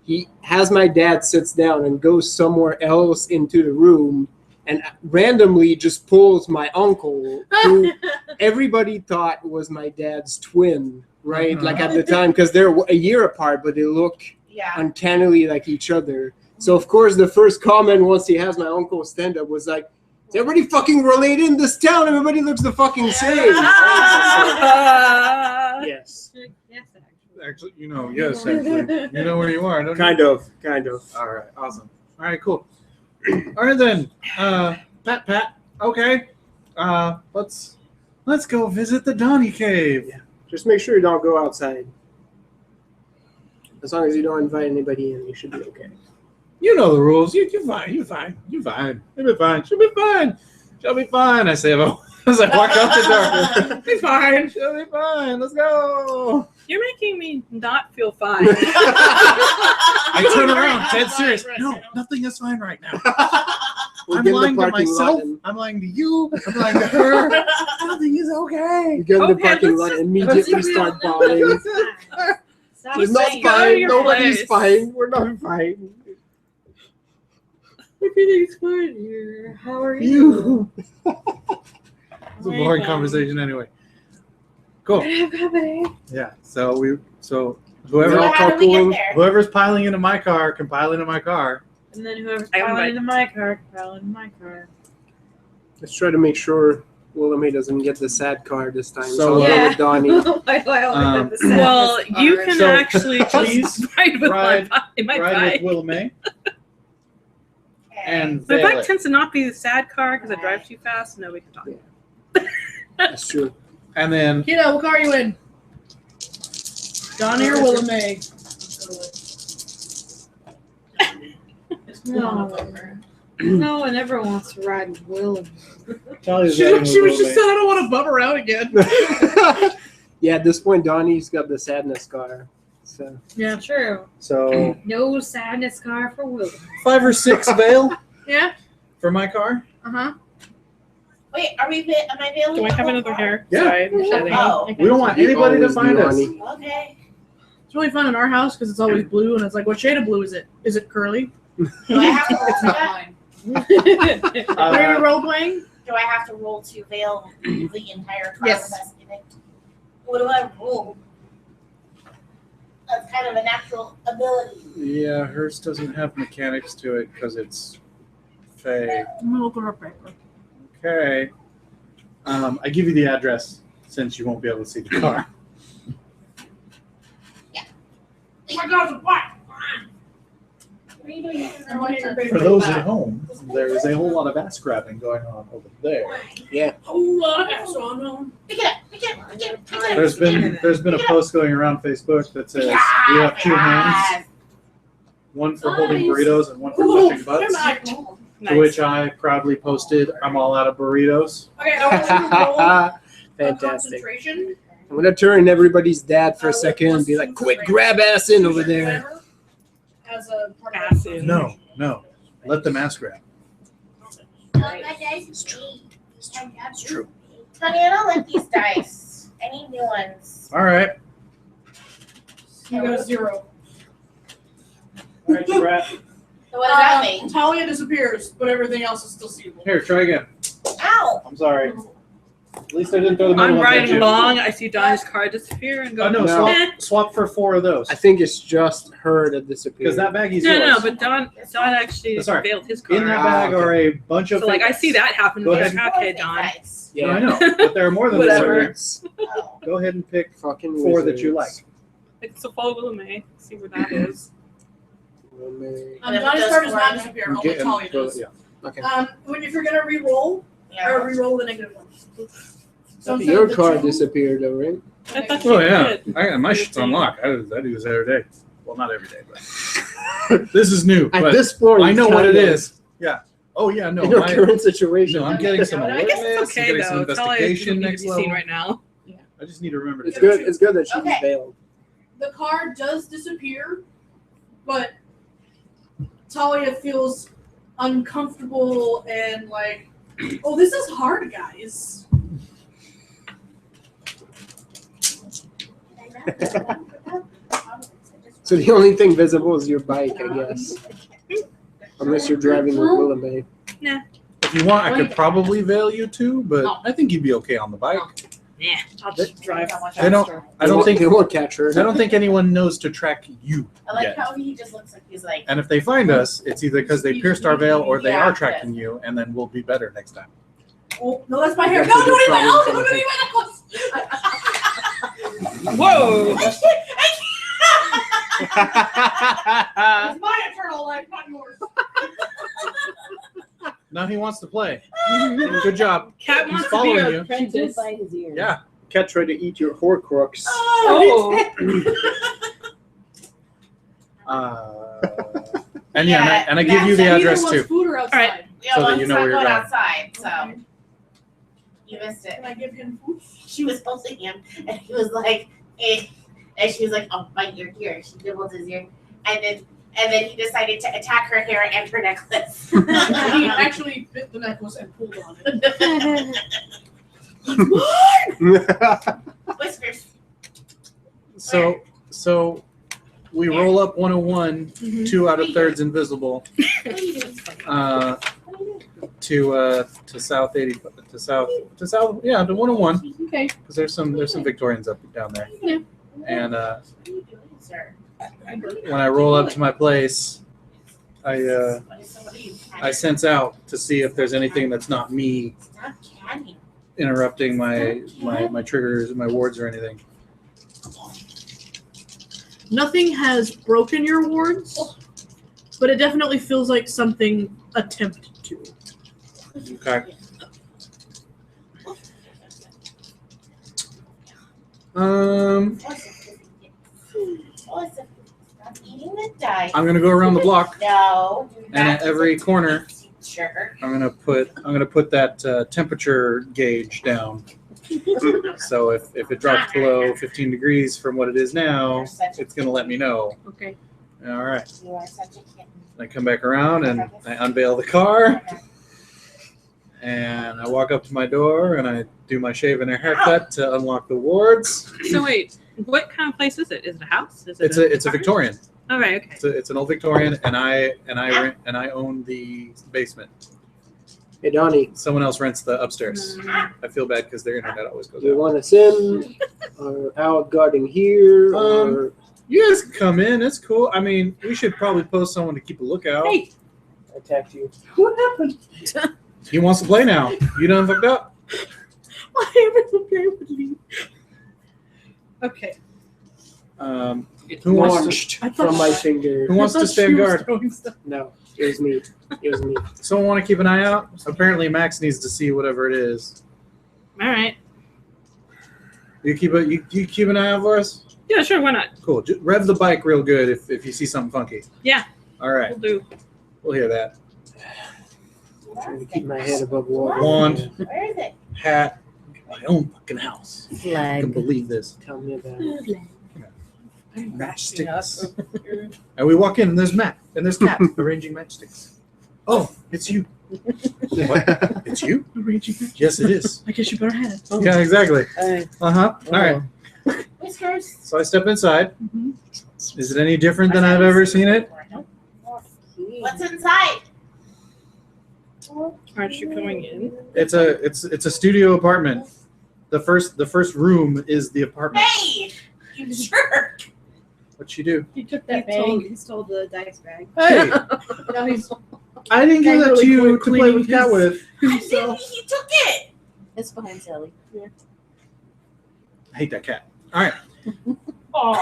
He has my dad sits down and goes somewhere else into the room, and randomly just pulls my uncle, who everybody thought was my dad's twin, right?
Uh-huh.
Like at the time, because they're a year apart, but they look
Yeah.
uncannily like each other. So of course the first comment once he has my uncle stand up was like, "Is everybody fucking related in this town? Everybody looks the fucking same." Yes.
Yes, actually.
Actually, yes, actually. You know where you are, don't you?
Kind of.
All right, awesome. All right, cool. All right then, Pat. Okay, let's Let's go visit the Donny Cave.
Yeah. Just make sure you don't go outside. As long as you don't invite anybody in, you should be okay.
You know the rules. You're fine. You're fine. You're fine. You'll be fine. She'll be fine. She'll be fine. I say as I walk out the door. Be fine. She'll be fine. Let's go.
You're making me not feel fine.
I turn around, dead serious. No, nothing is fine right now. I'm lying to myself. I'm lying to you. I'm lying to her. Nothing is okay.
You get in the
Okay,
parking
let's
lot and immediately start bawling.
Stop
We're not
saying
Go to
fine.
your
Nobody's
place.
fine. We're not fine.
Everything's fine here. How are you?
It's a boring conversation anyway. Cool. Yeah. So whoever
So how do we get there?
whoever's piling into my car can pile into my car.
And then whoever's
I
piling
invite-
into my car, can pile into my car.
Let's try to make sure Willamette doesn't get the sad car this time.
So,
So I'll go with Donnie.
Why do I always have the sadness
Well, you
car?
can
So,
actually
please
just ride with
ride-
my
Ride
bike.
with Willa May and
My
veil
bike
it.
tends to not be the sad car because I drive too fast and nobody can talk.
That's true.
And then
Kiddo, what car are you in? Donnie or Willa May?
No one ever wants to ride with Will.
Charlie's
She,
riding with
she was
Willa
just
May.
saying, I don't want to bum around again.
Yeah, at this point, Donnie's got the sadness car. So
Yeah.
True.
So
No sadness car for Will.
5 or 6 veil
Yeah.
for my car.
Uh-huh.
Wait, am I available?
Do I have another hair?
Yeah.
Side shedding?
Oh,
We don't want anybody to
Always
find us.
Donnie.
okay.
It's really fun in our house because it's always blue, and it's like, what shade of blue is it? Is it curly?
Do I have to roll
It's
to
not
that?
mine. What are you role playing?
Do I have to roll to veil the entire car
Yes.
with us in it? What do I roll? That's kind of a natural ability.
Yeah, hers doesn't have mechanics to it because it's faye.
I'm gonna look at her paper.
Okay. I give you the address since you won't be able to see the car.
My car's a black. What are you doing?
For those at home, there is a whole lot of ass grabbing going on over there.
Pick it up. Pick it up. Pick it up. Pick it up.
There's been a post going around Facebook that says we have 2 hands, one for holding burritos and one for touching butts. To which I proudly posted, I'm all out of burritos.
Okay, I want you to roll a
Fantastic.
concentration.
I'm gonna turn everybody's dad for a second and be like, "Quick, grab ass in over there."
As a part of
Acid.
No. Let them ass grab.
It's true. Honey, I don't like these dice. I need new ones.
All right.
You got a 0.
All right, Brad.
So what does that mean?
Talia disappears, but everything else is still seeable.
Here, try again.
Ow!
I'm sorry. At least I didn't throw the middle
I'm
ones at
riding
you.
along. I see Donnie's car disappear and go.
Oh, no,
No.
swap for 4 of those.
I think it's just her that disappeared.
Because that baggie's
No,
yours.
but Don actually
Sorry.
failed his car.
In that bag are a bunch of
So like I
fakes.
see that happen.
Go
Like,
ahead.
okay, Don.
Dice.
No, I
Yeah,
know, but there are more than
Whatever.
4.
Wizards.
Oh.
Go ahead and pick
Fucking
4 that you
wizards.
like.
So follow Willamette. See where that is.
Willamette.
Donnie's card does not disappear. Only
Get-
Talia does.
yeah.
Okay.
If you're gonna re-roll,
Yeah.
or re-roll the negative one. So instead
Your
of the
card
2,
disappeared, though, right?
I thought
Oh
you
yeah,
did.
my shit's unlocked. I do this every day. Well, not every day, but this is new.
At
But
this point,
I know what it
kind of,
is. Yeah. Oh yeah, no.
In your
my-
current situation,
no, I'm getting some
I guess
alertness.
it's
I'm
okay
getting some
though. Talia
investigation
doesn't need
next
to be seen
level.
right now.
I just need to remember to
it's
do
good.
it.
It's good that she's
Okay.
bailed.
the card does disappear, but Talia feels uncomfortable and like, oh, this is hard, guys.
So the only thing visible is your bike, I guess. Unless you're driving with Willamette.
If you want, I could probably veil you too, but I think you'd be okay on the bike.
Yeah, I'll just drive.
They don't. I don't think.
they won't catch her.
I don't think anyone knows to track you
I like
yet.
how he just looks like he's like.
And if they find us, it's either because they pierced our veil or they
Yeah,
are tracking you, and then we'll be better next time.
Oh, no, that's my hair.
That's
No,
a
don't
good
even.
problem
Oh,
to
don't even.
Whoa!
It's my eternal life, not yours.
Now he wants to play. Good job.
Cat
He's
wants to be
following
our
you.
She did
apprentice.
bite his ear.
Yeah.
Cat tried to eat your Horcrux.
Oh.
And yeah, and I give you the
Either
address
wants
too.
food or outside.
Alright.
Yeah,
So
well,
that you
he's
know
not
where you're
going
going.
outside, so
Okay.
you missed it.
Can I give him food?
She was holding him, and he was like, eh. And she was like, "Oh, bite your ear." She nibbled his ear, and then he decided to attack her hair and her necklace.
He actually bit the necklace and pulled on it.
Whiskers.
So we roll up 101,
Mhm.
2 out of 3rds invisible,
What are you doing?
to south 80 to south to 101
Okay.
because there's some Victorians up down there.
Yeah.
And
What are you doing, sir?
when I roll up to my place, I
What are you
I sense out to see if there's anything that's not me
Stop catting.
interrupting my triggers, my wards, or anything.
Nothing has broken your wards, but it definitely feels like something attempted to.
Okay. Um,
Stop eating the dice.
I'm gonna go around the block,
No. do
and
not
at every
eat
corner,
Sure.
I'm gonna put that temperature gauge down. So if it drops below 15 degrees from what it is now, it's gonna let me know.
Okay.
All right.
You are such a kitten.
I come back around and I unveil the car, and I walk up to my door and I do my shave and a haircut to unlock the wards.
So wait, what kind of place is it? Is it a house? Is it
It's a
apartment?
Victorian.
All right. Okay.
It's an old Victorian, and I own the basement.
Hey, Donnie,
Someone else rents the upstairs. I feel bad because their internet always goes
do you
out.
want us in or out guarding here? Or
You guys can come in. It's cool. I mean, we should probably post someone to keep a lookout.
Hey.
I attacked you?
What happened?
He wants to play now. You done fucked up?
Why everything would leave? Okay.
Who wants
launched
I thought-
from my finger.
Who wants
I
to
thought
stand
she was
guard?
throwing stuff.
No, it was me. It was me.
Someone want to keep an eye out? Apparently, Max needs to see whatever it is.
All right.
You keep an eye out for us?
Yeah, sure. Why not?
Cool. Just rev the bike real good if you see something funky.
Yeah.
All right.
We'll do.
We'll hear that.
Trying to keep my head above water.
Wand.
Where is it?
Hat. My own fucking house. I can
Flag.
believe this.
Tell me about it.
Matchsticks. And we walk in and there's Matt and there's Kat arranging matchsticks. Oh, it's you. What? It's you?
Arranging that.
Yes, it is.
I guess you better have.
Yeah, exactly.
Hey.
Uh-huh. All right.
Whiskers.
So I step inside.
Mm-hmm.
Is it any different than I've ever seen it?
What's inside?
Aren't you coming in?
It's a studio apartment. The first room is the apartment.
Hey, you jerk.
What'd she do?
He took
He
that bag.
stole the dice bag.
Hey,
Now he's
I didn't give that to
Really
you
quick
to play
cleaning
with Kat
his-
with.
I didn't. He took it.
It's behind Sally.
I hate that cat. All right.
Oh.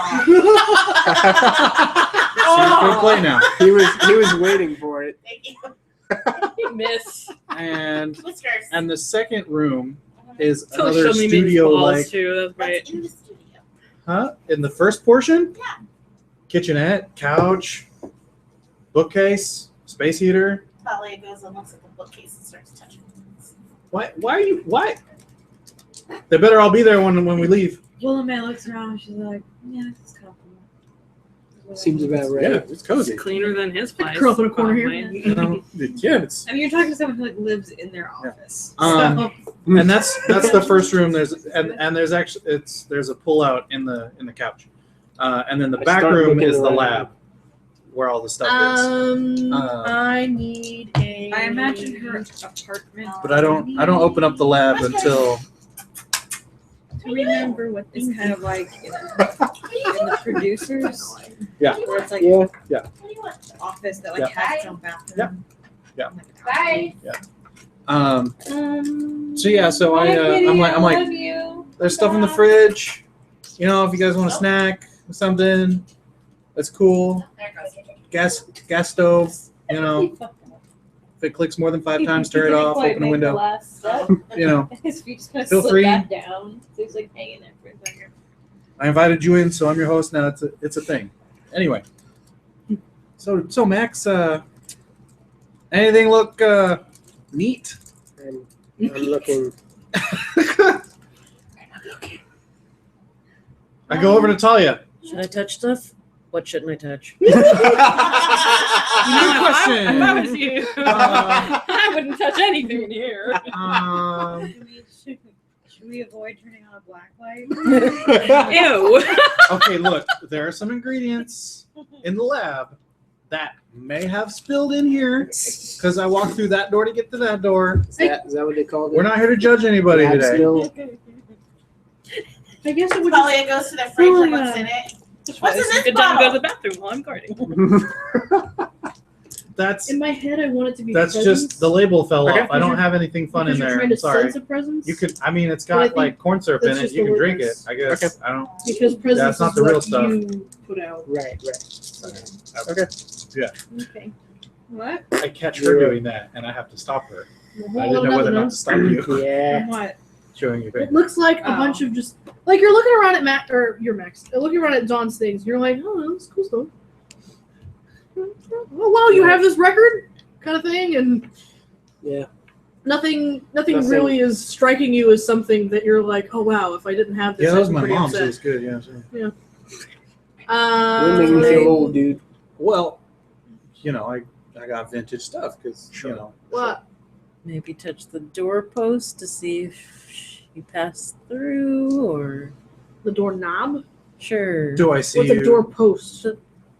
She's gonna play now.
He was waiting for it.
Thank you.
Miss.
And
Whiskers.
the second room is
Till
another
show me
studio
balls
like
too. That's
What's
right.
in the studio?
huh? In the first portion?
Yeah.
Kitchenette, couch, bookcase, space heater.
Talia goes and looks at the bookcase and starts touching things.
Why are you why? They better all be there when we leave.
Willamette looks around and she's like, yeah, this is comfortable.
Seems about right.
Yeah, it's cozy.
Cleaner than his place.
Curl up in a corner here.
probably.
Yeah, it's
I mean, you're talking to someone who like lives in their office.
and that's the first room. There's actually there's a pull out in the couch, and then the
I
back
start
room
looking
is the
around.
lab, where all the stuff is.
I need a.
I imagine her apartment.
But I don't open up the lab until
To remember what is kind of like in the producers.
Yeah.
Where it's like
Yeah.
What do you want?
office that
Yeah.
like has its own bathroom.
Yeah.
Bye.
So yeah, so I'm like there's stuff in the fridge, you know, if you guys want a snack or something, that's cool.
There it goes.
Gas stove, you know, If it clicks more than 5 times, turn it off, open a window.
Last step.
You know,
His feet just kind of
Feel
slip
free.
back down. So he's like hanging there for a second.
I invited you in, so I'm your host now. It's a thing. Anyway, so Max, anything look neat?
I'm looking.
I go over to Talia.
Should I touch stuff? What shouldn't I touch?
Good
If
question.
I was you, I wouldn't touch anything in here.
Should we avoid turning on a black light?
Ew.
Okay, look, there are some ingredients in the lab that may have spilled in here because I walked through that door to get to that door.
Is that what they call it?
We're not here to judge anybody
Lab
today.
spill?
I guess it would
Talia goes to the fridge and looks in it. What's in this
Good time to go to
bottle?
the bathroom while I'm guarding.
That's
in my head. I want it to be.
that's
presents.
just the label fell
Okay.
off. I don't have anything fun in
Because you're
there.
trying
I'm
to
sorry.
sense a presence.
You could. I mean, it's
But I
got
think
like corn syrup in
that's
it.
just
You
the
can drink it.
wordings.
I guess.
Okay.
I don't.
because presents
That's not
is
the real
what
stuff.
you put out.
Right.
Okay.
Okay.
What?
I catch her
You're-
doing that, and I have to stop her.
Well,
I didn't know whether or not to stop you.
Yeah.
What?
Showing you.
It looks like a
Oh.
bunch of just like you're looking around at Max or your Max. Looking around at Dawn's things. You're like, oh, that's cool stuff. Oh wow, you have this record kind of thing, and
Yeah.
nothing
Nothing.
really is striking you as something that you're like, oh wow, if I didn't have this,
Yeah, that was
I'd be
my
pretty
mom's. It
upset.
was good. Yeah. Sure.
You're making me
Um,
feel old, dude.
Well, you know, I got vintage stuff because you know.
what?
Maybe touch the doorpost to see if you pass through, or
The doorknob?
sure.
Do I see
What's
you?
a doorpost?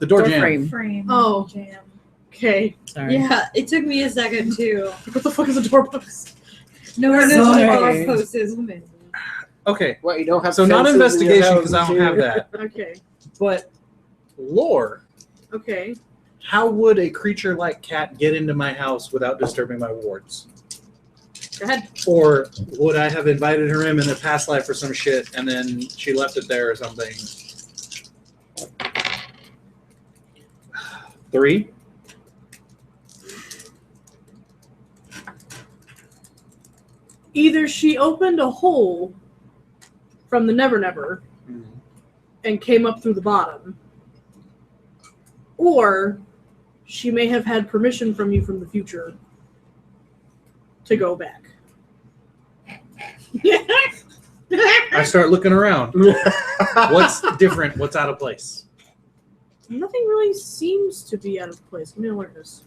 The door jam.
frame.
Frame.
Oh.
Jam.
Okay.
Sorry.
Yeah, it took me a second too.
What the fuck is a doorpost?
No one knows what a
Sorry.
doorpost is.
Okay.
What, you don't have
So not
fences in your
investigation because I
houses
don't have
here?
that,
Okay.
but lore.
Okay.
How would a creature like cat get into my house without disturbing my wards?
Go ahead.
Or would I have invited her in a past life for some shit and then she left it there or something? 3.
Either she opened a hole from the Never Never and came up through the bottom, or she may have had permission from you from the future to go back.
I start looking around. What's different? What's out of place?
Nothing really seems to be out of place. Give me awareness.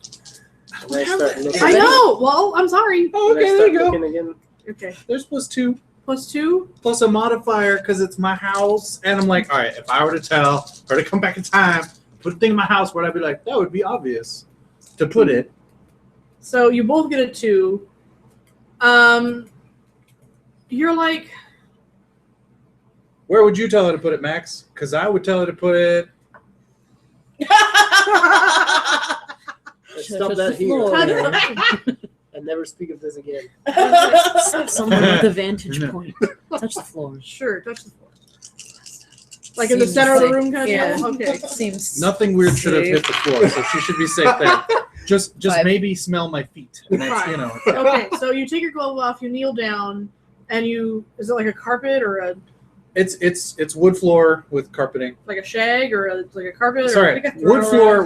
And I start looking.
I know. Well, I'm sorry.
Oh,
And I
okay, there
start
you go.
looking again.
Okay.
There's +2.
+2.
Plus a modifier because it's my house. And I'm like, all right, if I were to tell her to come back in time, put a thing in my house, where I'd be like, that would be obvious to put it.
So you both get a 2. You're like,
Where would you tell her to put it, Max? Because I would tell her to put it.
Let's
Should
stop
touch
that
the
here.
floor.
And never speak of this again.
Someone with a vantage
No.
point. Touch the floor.
sure, touch the floor. Like in the
Seems
center of the
like-
room, kind
yeah.
of. Deal? Okay.
Seems
Nothing weird should have
safe.
hit the floor, so she should be safe there. Just
5.
maybe smell my feet. And that's, you know.
Okay, so you take your glove off, you kneel down, and you is it like a carpet or a
It's wood floor with carpeting.
like a shag or like a carpet?
Sorry,
or like a throw
wood
rug?
floor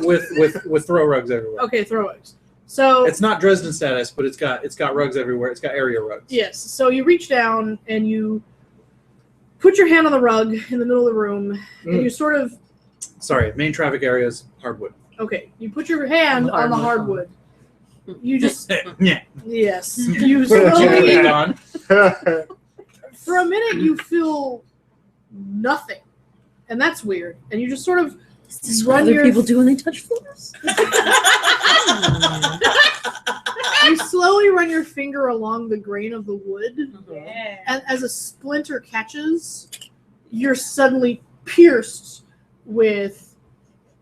with throw rugs everywhere.
Okay, throw rugs. So
It's not Dresden status, but it's got rugs everywhere. It's got area rugs.
yes, so you reach down and you put your hand on the rug in the middle of the room, and you sort of
Sorry, main traffic areas, hardwood.
okay, you put your hand on the hardwood. You just
Yeah.
yes, you
Put a
slowly
jacket on.
for a minute you feel nothing, and that's weird. And you just sort of
Is this
run
what other
your
people do when they touch floors?
you slowly run your finger along the grain of the wood,
Yeah.
and as a splinter catches, you're suddenly pierced with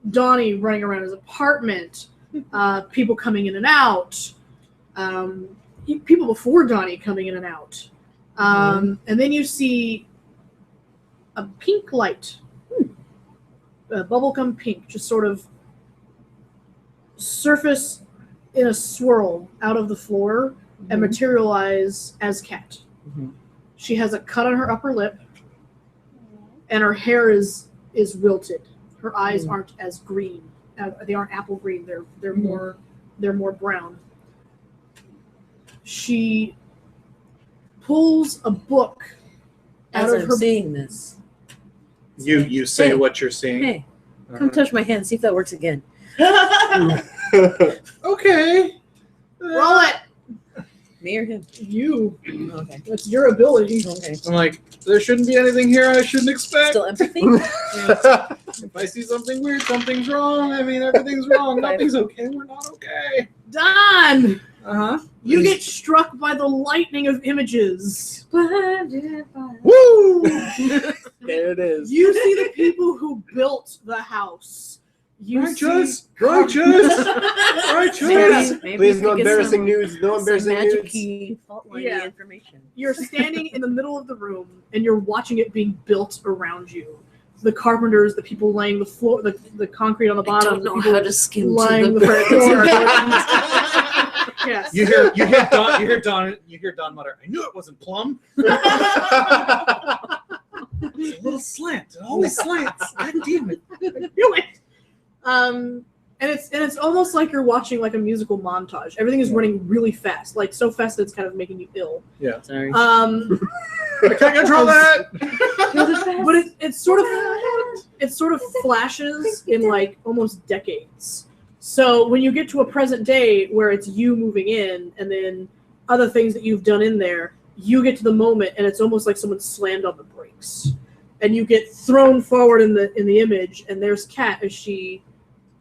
Donnie running around his apartment, people coming in and out, people before Donnie coming in and out. And then you see a pink light, a bubblegum pink, just sort of surface in a swirl out of the floor and materialize as Cat.
Mhm.
She has a cut on her upper lip, and her hair is wilted. Her eyes aren't as green. They aren't apple green. They're more brown. She pulls a book out
As
of
I'm
her.
seeing this.
You say
Hey.
what you're seeing.
Hey, come touch my hand. See if that works again.
Okay.
Roll it.
Me or him?
You.
Okay.
That's your ability.
Okay.
I'm like, there shouldn't be anything here I shouldn't expect.
Still empathy?
If I see something weird, something's wrong. I mean, everything's wrong. Nothing's okay. We're not okay.
Don,
Uh-huh.
you get struck by the lightning of images.
Woo!
There it is.
You see the people who built the house. You
Righteous!
see
Righteous!
Maybe
Please,
we
no
could get
embarrassing
some-
news. No
some
embarrassing news.
magic-y, fault-liney
Yeah.
information.
You're standing in the middle of the room and you're watching it being built around you. The carpenters, the people laying the floor, the concrete on the
I
bottom.
don't
the
know
people
how to skim
lying
to
the
the
floor.
part.
Yes.
You hear Don mutter, I knew it wasn't plum. It's a little slant. It always slants. God damn it.
And it's almost like you're watching like a musical montage. Everything is running really fast, like so fast that it's kind of making you ill.
Yeah.
Sorry.
I can't control that.
But it sort of flashes in like almost decades. So when you get to a present day where it's you moving in and then other things that you've done in there, you get to the moment and it's almost like someone slammed on the brakes. And you get thrown forward in the image, and there's Kat as she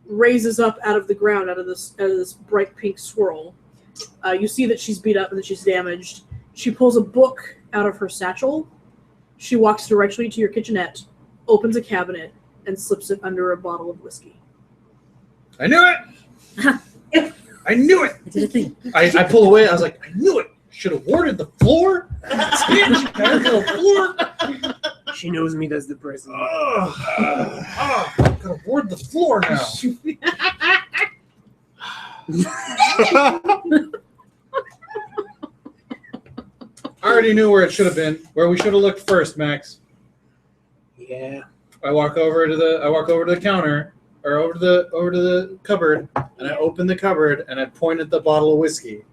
raises up out of the ground, out of this bright pink swirl. You see that she's beat up and that she's damaged. She pulls a book out of her satchel. She walks directly to your kitchenette, opens a cabinet, and slips it under a bottle of whiskey.
I knew it. I knew it.
I did a thing.
I pull away. I was like, I knew it. Should have warded the floor. Floor.
She knows me as the president.
Gotta ward the floor now. I already knew where it should have been. Where we should have looked first, Max.
Yeah.
I walk over to the counter, or over to the cupboard, and I open the cupboard and I point at the bottle of whiskey.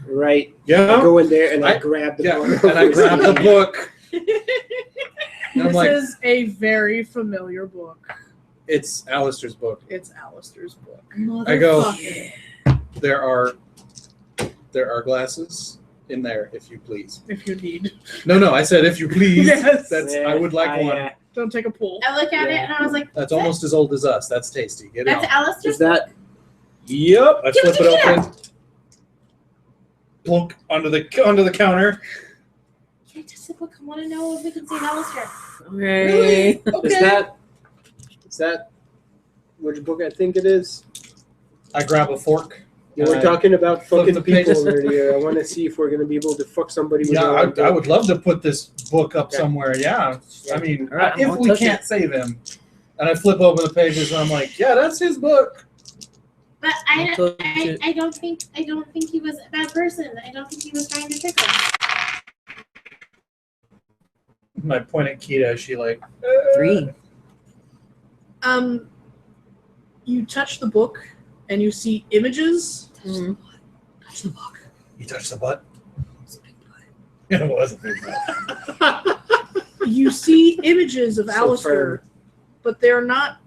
Right.
Yeah.
I go in there and I
I-
grab the
Yeah,
bottle.
and I grab the book. And I'm
This
like,
is a very familiar book.
it's Alistair's book.
It's Alistair's book.
I go,
Motherfucker.
there are glasses in there, if you please.
If you need.
No, I said if you please.
Yes.
I would like one.
Don't take a pull.
I look at it and I was like,
That's almost as old as us. That's tasty. Get it
that's
on.
Alistair's
Is that
Yep. I
Give
flip
it to
it
me
open. Plunk onto the counter.
Can I touch the book? I want to know if we can see Alistair.
Okay.
Is that which book I think it is?
I grab a fork.
You were
I
talking about
flip
fucking
the
people
pages.
earlier. I want to see if we're gonna be able to fuck somebody with
Yeah,
our own
I
book.
would love to put this book up
Okay.
somewhere. Yeah. I mean,
All right, I
if
won't
we
touch
can't
it.
save him. And I flip open the pages and I'm like, yeah, that's his book.
But
I'll touch it.
I don't think he was a bad person. I don't think he was trying to trick us.
I point at Kita. She like
3.
You touch the book and you see images.
Mhm.
Touch the book.
You touched the butt. It was a big butt.
You see images of
So
Alistair,
firm.
but they're not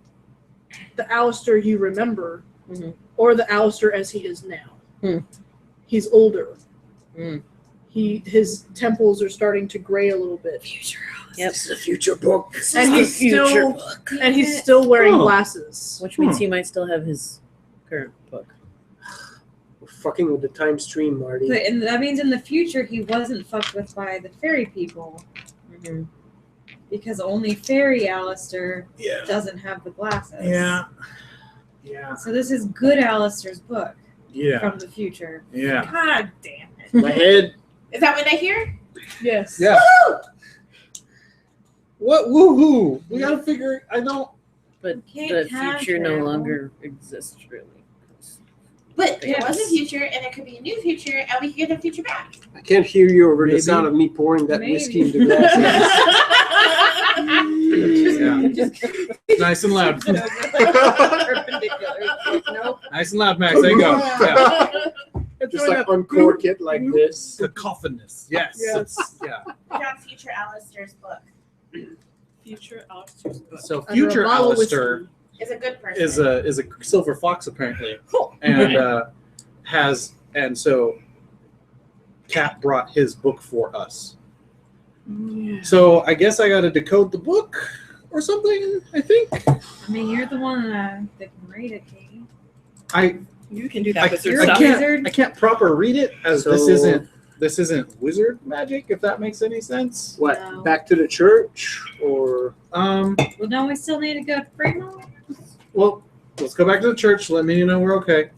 the Alistair you remember,
Mhm.
or the Alistair as he is now.
Hmm.
He's older.
Mm.
His temples are starting to gray a little bit,
Yep.
This is a future book.
and he's
future
still wearing
Oh.
glasses.
Which means he might still have his current book.
We're fucking with the time stream, Marty.
And that means in the future he wasn't fucked with by the fairy people
Mhm.
because only fairy Alistair
Yeah.
doesn't have the glasses.
Yeah.
So this is good Alistair's book
Yeah.
from the future.
Yeah.
God damn it.
My head.
Is that what I hear?
Yes.
Yeah. What woohoo? We gotta figure. I don't.
But
Can't
the
time
future no
travel.
longer exists, really.
But there
Yes.
was a future, and it could be a new future, and we could get the future back.
I can't hear you over
Maybe.
the sound of me pouring that
Maybe.
whiskey into glasses.
Yeah. Nice and loud.
Perpendicular. Nope.
Nice and loud, Max. There you go. Yeah.
Just like uncork it like this.
Cacophonous. Yes.
Yes.
Yeah.
We got Future Alistair's book.
Future Alistair's book.
So
Under a
future
bottle of
Alistair
whiskey.
Is a good person.
is a silver fox apparently, and so Cat brought his book for us. So I guess I got to decode the book or something. I think
I mean, you're the one that can read it, Katie.
You can do
I
that with your
You're a
stuff.
wizard.
I can't proper read it as
So-
this isn't wizard magic, if that makes any sense.
What?
No.
Back to the church or
Well, don't we still need to go to Fremont?
Well, let's go back to the church. Let me know we're okay.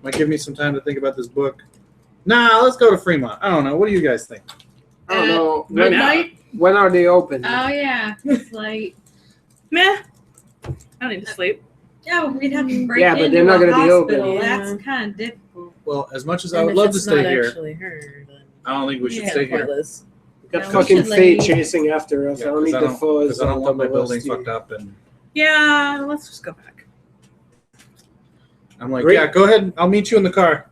Might give me some time to think about this book. Nah, let's go to Fremont. I don't know. What do you guys think?
I don't know.
Midnight?
When are they open?
Oh yeah, it's like
Meh. I don't need to sleep.
yeah, we'd have to break
Yeah, but
into
they're not
a
gonna be open.
hospital.
Yeah.
That's kind of difficult.
Well, as much as I
And
would
if
love to
it's
stay
not
here,
actually her, then
I don't think we should
Yeah,
stay here.
pointless.
We got
No, we
fucking
should
Faye
leave.
chasing after us. I don't need the fuzz.
Because I don't want my
on top of us,
building
dude.
fucked up. And
Yeah, let's just go back.
I'm like,
Great.
yeah, go ahead. I'll meet you in the car.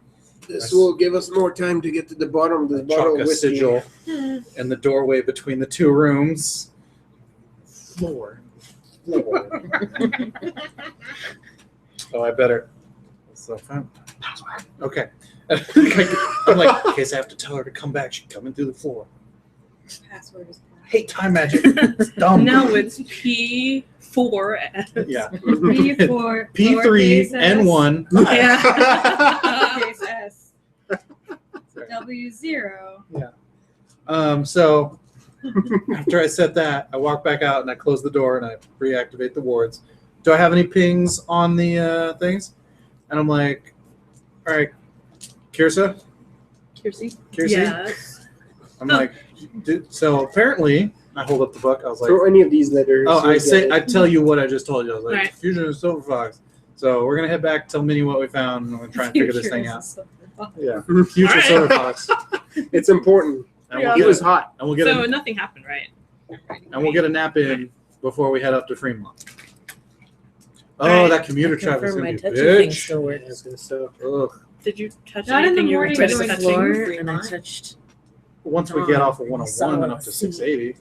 This will give us more time to get to the bottom of the bottle
Chalk
of
a
whiskey.
sigil in the doorway between the two rooms. Floor. Oh, I better. So fun. Okay. I'm like, in case I have to tell her to come back, she's coming through the floor.
Password is
I hate time magic. It's dumb.
No, it's P4.
Yeah.
P4
P3 N1.
Yeah.
lowercase s W0.
So after I said that, I walk back out and I close the door and I reactivate the wards. Do I have any pings on the things? And I'm like, all right, Kirsa?
Kiersey.
Yes.
I'm like, so apparently, I hold up the book. I was like,
Throw any of these letters.
oh,
you'll get it.
I tell you what I just told you. I was like,
Right.
Fusion of Silver Fox. So we're gonna head back, tell Minnie what we found, and we're gonna try and figure this thing out. Yeah, Future
All right.
Silver Fox.
It's important.
And
Yeah.
we'll
He
get,
was hot.
and we'll get
So
a,
nothing happened, right?
and we'll get a nap in before we head up to Fremont. Oh,
Alright.
that commuter
I
traffic is
confirm
gonna
my
be
touching thing
bitch.
still
Yeah,
works.
it's gonna suck.
Ugh.
Did you touch
Not in the
anything you
morning,
I
were
touched
doing
the
touching?
floor
Fremont.
and I touched.
Once we get off of
I
101
saw
and up to
a
680.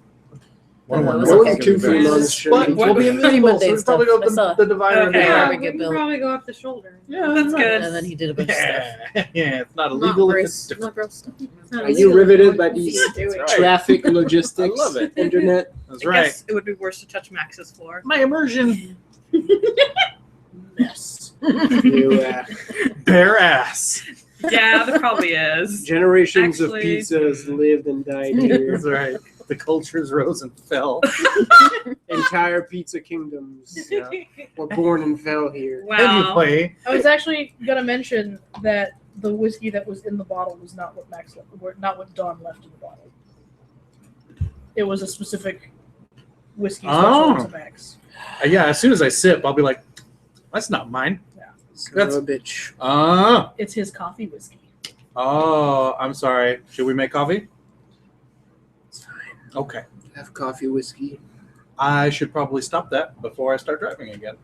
Oh, that
101
was
north
okay.
is gonna be very
Fremont
nice.
is shitty.
But we'll be in the
Pretty
middle, so
mundane
we probably go
stuff. I
up
saw.
the divider.
Okay.
Yeah,
Yeah,
we
we
get
can
billed.
probably go off the shoulder.
Yeah,
That's good.
And then he did a bunch of stuff.
Yeah, it's not
Not
illegal.
gross.
It's different.
Not gross stuff.
It's not
Are you
illegal.
riveted by these
That's right.
traffic logistics?
I love it.
Internet.
That's
I
right.
guess it would be worse to touch Max's floor.
My immersion mess.
You,
Bare ass.
Yeah, there probably is.
generations
Actually-
of pizzas lived and died here.
That's right. The cultures rose and fell.
Entire pizza kingdoms
Yeah.
were born and fell here.
Wow.
Anyway,
I was actually gonna mention that the whiskey that was in the bottle was not what not what Dawn left in the bottle. It was a specific whiskey
Oh.
special to Max.
yeah, as soon as I sip, I'll be like, that's not mine.
Son
That's-
of a bitch.
It's his coffee whiskey.
Oh, I'm sorry. Should we make coffee? Okay.
Have coffee, whiskey.
I should probably stop that before I start driving again.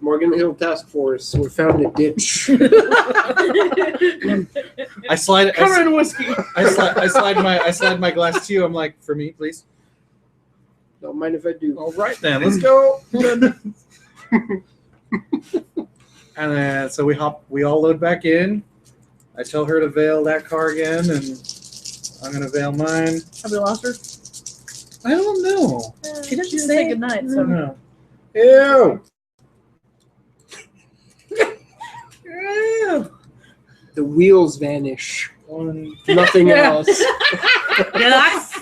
Morgan Hill Task Force. We found a ditch.
I slide
Covered in whiskey.
I slide my glass to you. I'm like, for me, please.
Don't mind if I do.
All right then, let's go. And then so we all load back in. I tell her to veil that car again, and I'm gonna veil mine.
Have we lost her?
I don't know.
She didn't say goodnight.
I
So
don't know. Ew. Ew.
The wheels vanish.
One.
Nothing
Yeah.
else.
Yes.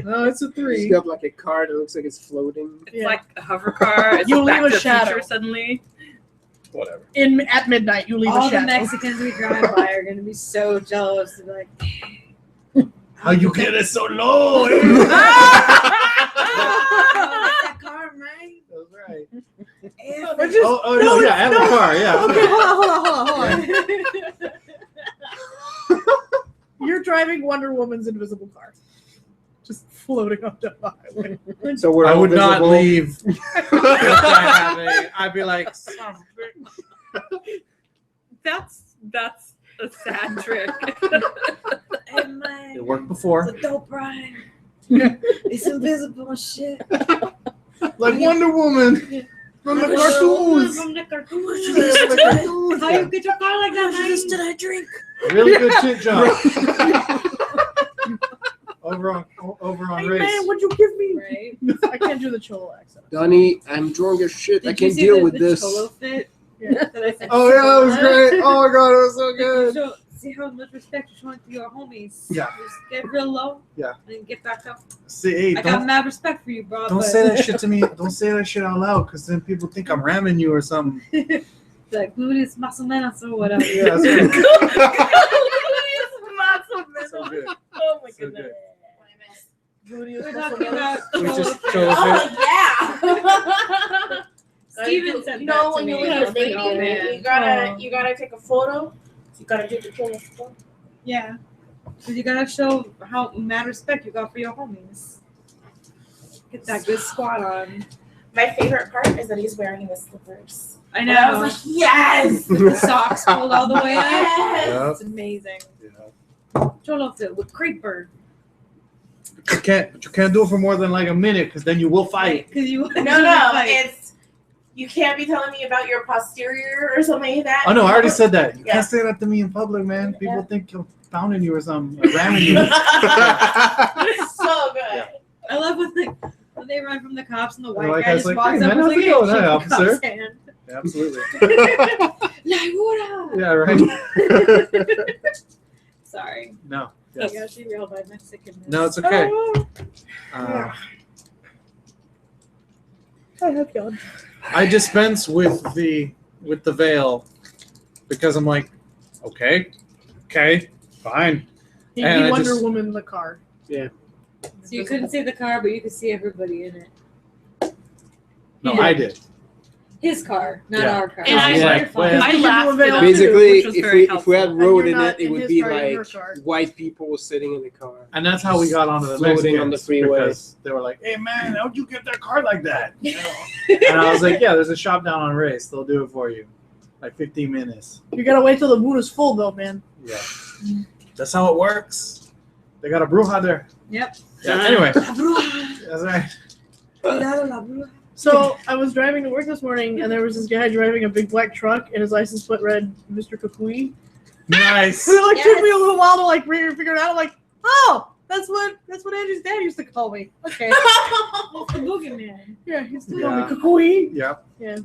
No, it's a
It's
3.
got like a car that looks like it's floating.
It's
Yeah.
like a hover car. It's
You
back
leave a
to the
shadow.
future suddenly.
Whatever.
at midnight, you leave
All
a
the
shadow.
Mexicans we drive by are going to be so jealous. They're like,
How you get it so low?
That car, man.
That's right.
Or just,
No, yeah, I have a car, yeah.
Okay, hold on. You're driving Wonder Woman's invisible car, just floating up the highway.
So we're
I
all
would not
visible.
leave. I'd be like, son of a bitch.
That's a sad trick.
Hey, man.
It worked before.
It's a dope ride. It's invisible and shit.
Like Wonder Woman from the cartoons.
From the cartoons.
The cartoons.
How you get your car like that, man?
Did I drink?
Really good tip job. over on
Hey
race.
man, what'd you give me?
Right.
I can't do the Cholo accent.
Donnie, I'm drunk as shit. I
Did you
can't
see
deal
the,
with
the
this.
Cholo fit?
Yeah.
That I sent
Oh
you?
yeah, that was great. Oh my god, it was so good.
So, see how much respect you're showing to your homies.
Yeah.
Just get real low.
Yeah.
And get back up.
See, hey,
I got mad respect for you, bro.
don't
but
say that shit to me. Don't say that shit out loud, because then people think I'm ramming you or something.
like glutes, muscle menace, or whatever.
Yeah, that's good. So good.
Oh my
So
goodness.
good.
We're talking about
We just
Cholo
chose
Oh
it.
yeah.
Steven said
you
that
know
to
when
me.
you leave a baby,
Oh, man.
you gotta take a photo. You gotta do the photo.
Yeah. Because you gotta show how mad respect you got for your homies. Get that good squat on.
My favorite part is that he's wearing the slippers.
I
And I
know.
was like, yes.
The socks pulled all the way up.
Yes.
Yeah.
It's amazing.
Yeah.
Cholo fit with crepe bird.
But you can't do it for more than like a minute, because then you will fight.
Because you
No, it's you can't be telling me about your posterior or something like that.
Oh no, I already said that. You
Yeah.
can't say that to me in public, man. People
Yeah.
think I'm pounding you or something, or ramming you.
So good.
Yeah.
I love when they run from the cops and the white
white
guy
guy's
just
like,
walks
"Hey,
up
man,
and
how's
like,
it going?
shake
Hi,
the
officer."
cop's hand.
Absolutely.
Like, what up?
Yeah, right.
Sorry.
No.
I
Yes.
got you real by Mexicanness.
No, it's okay.
Yeah. I have yawned.
I dispense with the veil because I'm like, okay, fine.
He
And I
Wonder
just-
Woman the car.
So you couldn't see the car, but you could see everybody in it.
No,
Yeah.
I did.
His car, not
Yeah.
our car.
And I-
So
Yeah.
you're fine.
Well,
I
Because you
laughed
do a veil
it up,
too.
Basically,
which was
if
very
we
helpful.
had
And
road
you're
in
not
it, it
in
would
his
be
car, you're in her
like
car.
white people sitting in the car.
And that's how we got onto the
Floating on the
Mexicans,
freeway.
because they were like, hey man, how'd you get that car like that? And I was like, yeah, there's a shop down on Race. They'll do it for you. Like 15 minutes.
You gotta wait till the moon is full, though, man.
Yeah. That's how it works. They got a bruja there.
Yep.
Yeah, anyway.
La bruja.
That's right.
Cuidado, la bruja.
So I was driving to work this morning, and there was this guy driving a big black truck, and his license plate read Mr. Kukui.
Nice.
So it took me a
Yes.
little while to figure it out. I'm like, oh, that's what Andrew's dad used to call me. Okay.
It's the boogeyman.
Yeah, he used to
Yeah.
call me Kukui.
Yep.
Yeah.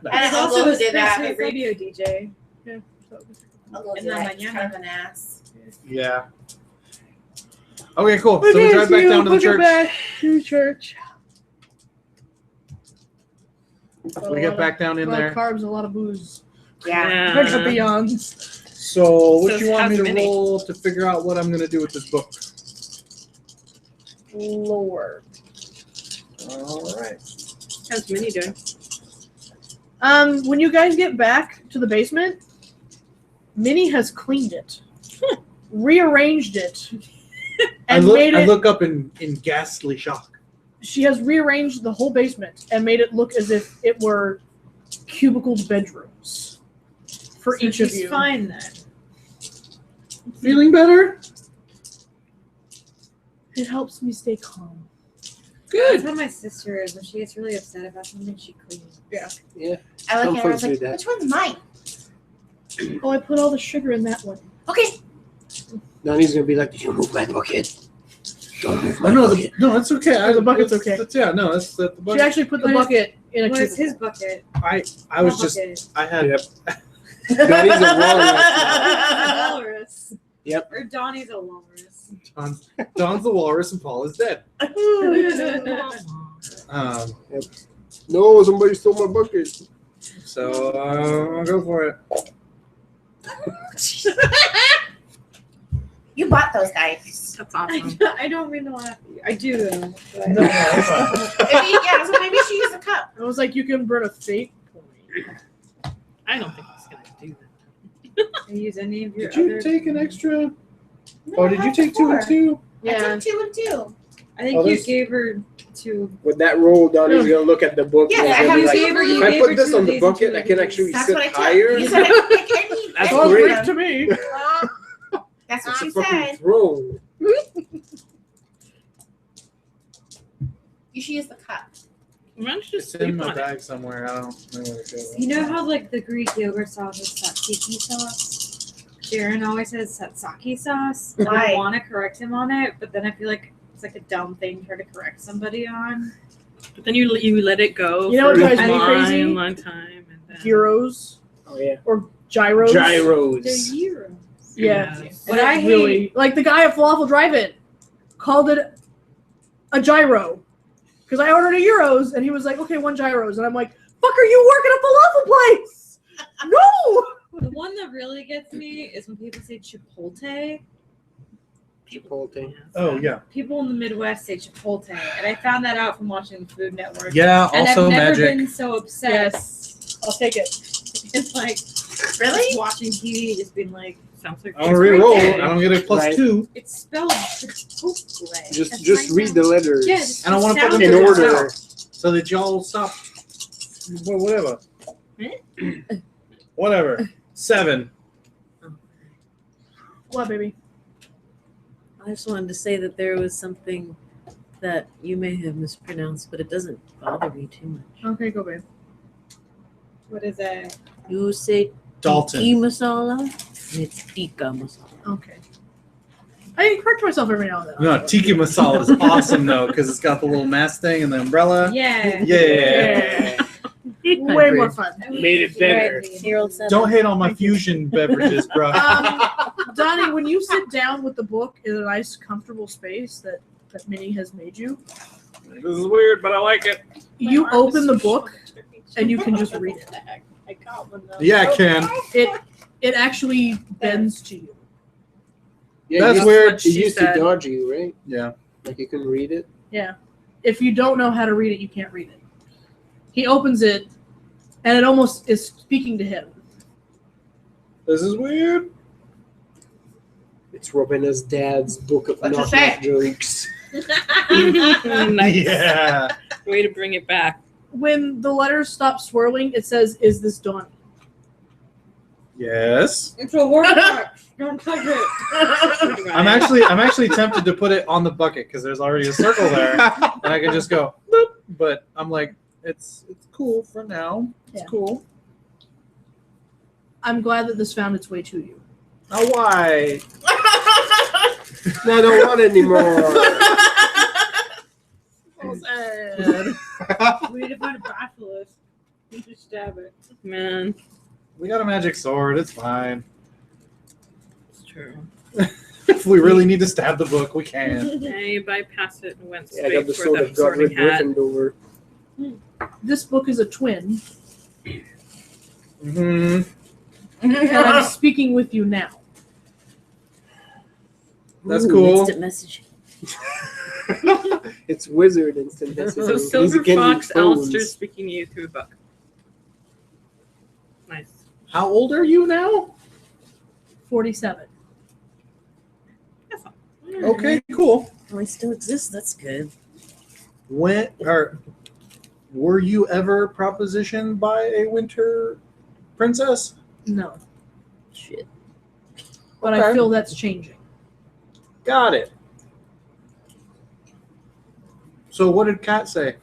And
He's
his
also
uncle
a
who did that.
street radio DJ.
Uncle
In
did
la
that. He's
mañana.
kind of an ass.
Yeah. Okay, cool. So we
Okay,
drive back down to the
we'll go
church.
back to church.
We get back down in
A lot
there.
of carbs, and a lot of booze.
Yeah.
Like the Beyonds.
So what
So
you want me
how's
to
Minnie?
roll to figure out what I'm going to do with this book?
Lord.
All right.
How's Minnie doing?
When you guys get back to the basement, Minnie has cleaned it, rearranged it,
I
and made it.
look up in ghastly shock.
She has rearranged the whole basement and made it look as if it were cubicled bedrooms for
So
each of
she's
you.
fine then.
Feeling better?
It helps me stay calm.
That's how my sister is. When she gets really upset about something, she cleans.
Yeah.
I
Some
look at her, I was
folks
like,
do that.
which one's mine?
Oh, I put all the sugar in that one.
Okay.
Donnie's gonna be like, "Did you move my bucket? Don't move my
No,
bucket."
no, it's okay.
The bucket's
that's-
okay.
That's, yeah, no, that's the
She
bucket.
actually put the
What is-
bucket in a
What is
cubicle.
his bucket?
I was
My
just,
bucket.
I had,
Yep. Donnie's a walrus.
Walrus.
Yep.
Or Donnie's a walrus.
Don's the walrus and Paul is dead.
No, somebody stole my bucket.
So I'll go for it.
You bought those guys.
That's awesome.
I don't mean to laugh at you. I do though. but-
No, it's fine.
So maybe she used a cup.
I was like, you can burn a fate point.
I don't think he's gonna do that.
I use any of your
Did you
other.
take an extra?
No,
Oh,
I
did you
had
take 2 and
4.
2?
I took 2 and 2.
I think
Oh,
you
there's-
gave her two.
With that roll, Donnie's gonna look at the book.
Yes,
and
I
he's
have
gonna be like,
two.
You
if I
gave
put
her
this
two
on
of
the
these and
bucket,
two
I
of
can
these.
actually
That's
sit
what I took.
higher.
You said I could pick any.
That's
any
all
of
Greek
them.
to me.
That's what
It's
she
a fucking
said.
throne.
You should use the cup.
Why don't you just
It's in
sleep
my
on it?
bag somewhere. I don't know where it goes.
You know how like the Greek yogurt sauce is tzatziki sauce? Sharon always says tzatziki sauce. And
Why?
I want to correct him on it, but then I feel like it's like a dumb thing to try to correct somebody on.
But then you let it go.
You know what
for
drives
a
me
long,
crazy?
long time, and then
Gyros
Oh yeah.
or gyros.
They're
Gyros.
euros.
Yeah.
But I hate
really like the guy at Falafel Drive-In called it a gyro because I ordered a euros and he was like, okay, 1 gyros, and I'm like, fuck, are you working a falafel place? No.
the one that really gets me is when people say chipotle.
Chipotle.
Oh yeah.
People in the Midwest say chipotle, and I found that out from watching the Food Network.
Yeah.
And
Also
I've never
magic.
been so upset.
Yes, I'll take it.
It's like
Really?
watching TV, just being like,
sounds like
I want to re-roll.
right there.
I don't get a plus
Right.
2.
it's spelled chipotle.
Just
That's
just
right
read
now.
the letters.
Yeah, just
I don't wanna put
sound
them
in
to
it
order.
out.
So that y'all stop. Well, whatever. Whatever. 7.
What, baby?
I just wanted to say that there was something that you may have mispronounced, but it doesn't bother me too much.
Okay, go, babe.
What is it?
You say
Dalton.
tiki masala, and it's tikka masala.
Okay. I correct myself every now and then.
No, tiki masala is awesome though because it's got the little mask thing and the umbrella.
Yeah.
Yeah.
Way more fun.
Made it better.
Hero 7.
Don't hate on my fusion beverages, bro.
Donnie, when you sit down with the book in a nice, comfortable space that Minnie has made you,
This is weird, but I like it.
you open the book and you can just read it.
I got one though.
Yeah, I can.
It actually bends to you.
Yeah,
That's
it
weird.
used- It used to
said.
dodge you, right?
Yeah.
Like you can read it.
Yeah. If you don't know how to read it, you can't read it. He opens it, and it almost is speaking to him.
This is weird.
It's Rowena's dad's book of
What's it
knock
say?
jokes.
Nice.
Yeah.
Way to bring it back.
When the letters stop swirling, it says, "Is this Donnie?"
Yes.
It's a Horcrux. Don't touch it.
I'm actually tempted to put it on the bucket because there's already a circle there, and I can just go boop. But I'm like, it's cool for now. It's
Yeah.
cool.
I'm glad that this found its way to you.
Oh, why?
No, I don't want anymore.
So sad.
We need to find a basilisk. You just stab it.
Man,
We got a magic sword. It's fine.
it's true.
If we really need to stab the book, we can.
Yeah, you bypassed it and went
Yeah, I
straight
got the
for
sword
the
of Godric
sorting hat.
Gryffindor.
This book is a twin,
Hmm.
and I'm speaking with you now.
That's
Ooh,
cool.
Instant message.
It's wizard instant messaging.
So
These
Silver
can be
Fox
phones.
Alistair speaking to you through a book. Nice.
How old are you now?
47.
That's all.
Okay, cool.
Oh, he still exists. That's good.
Were you ever propositioned by a winter princess?
No,
Shit.
but
Okay.
I feel that's changing.
Got it. So what did Kat say?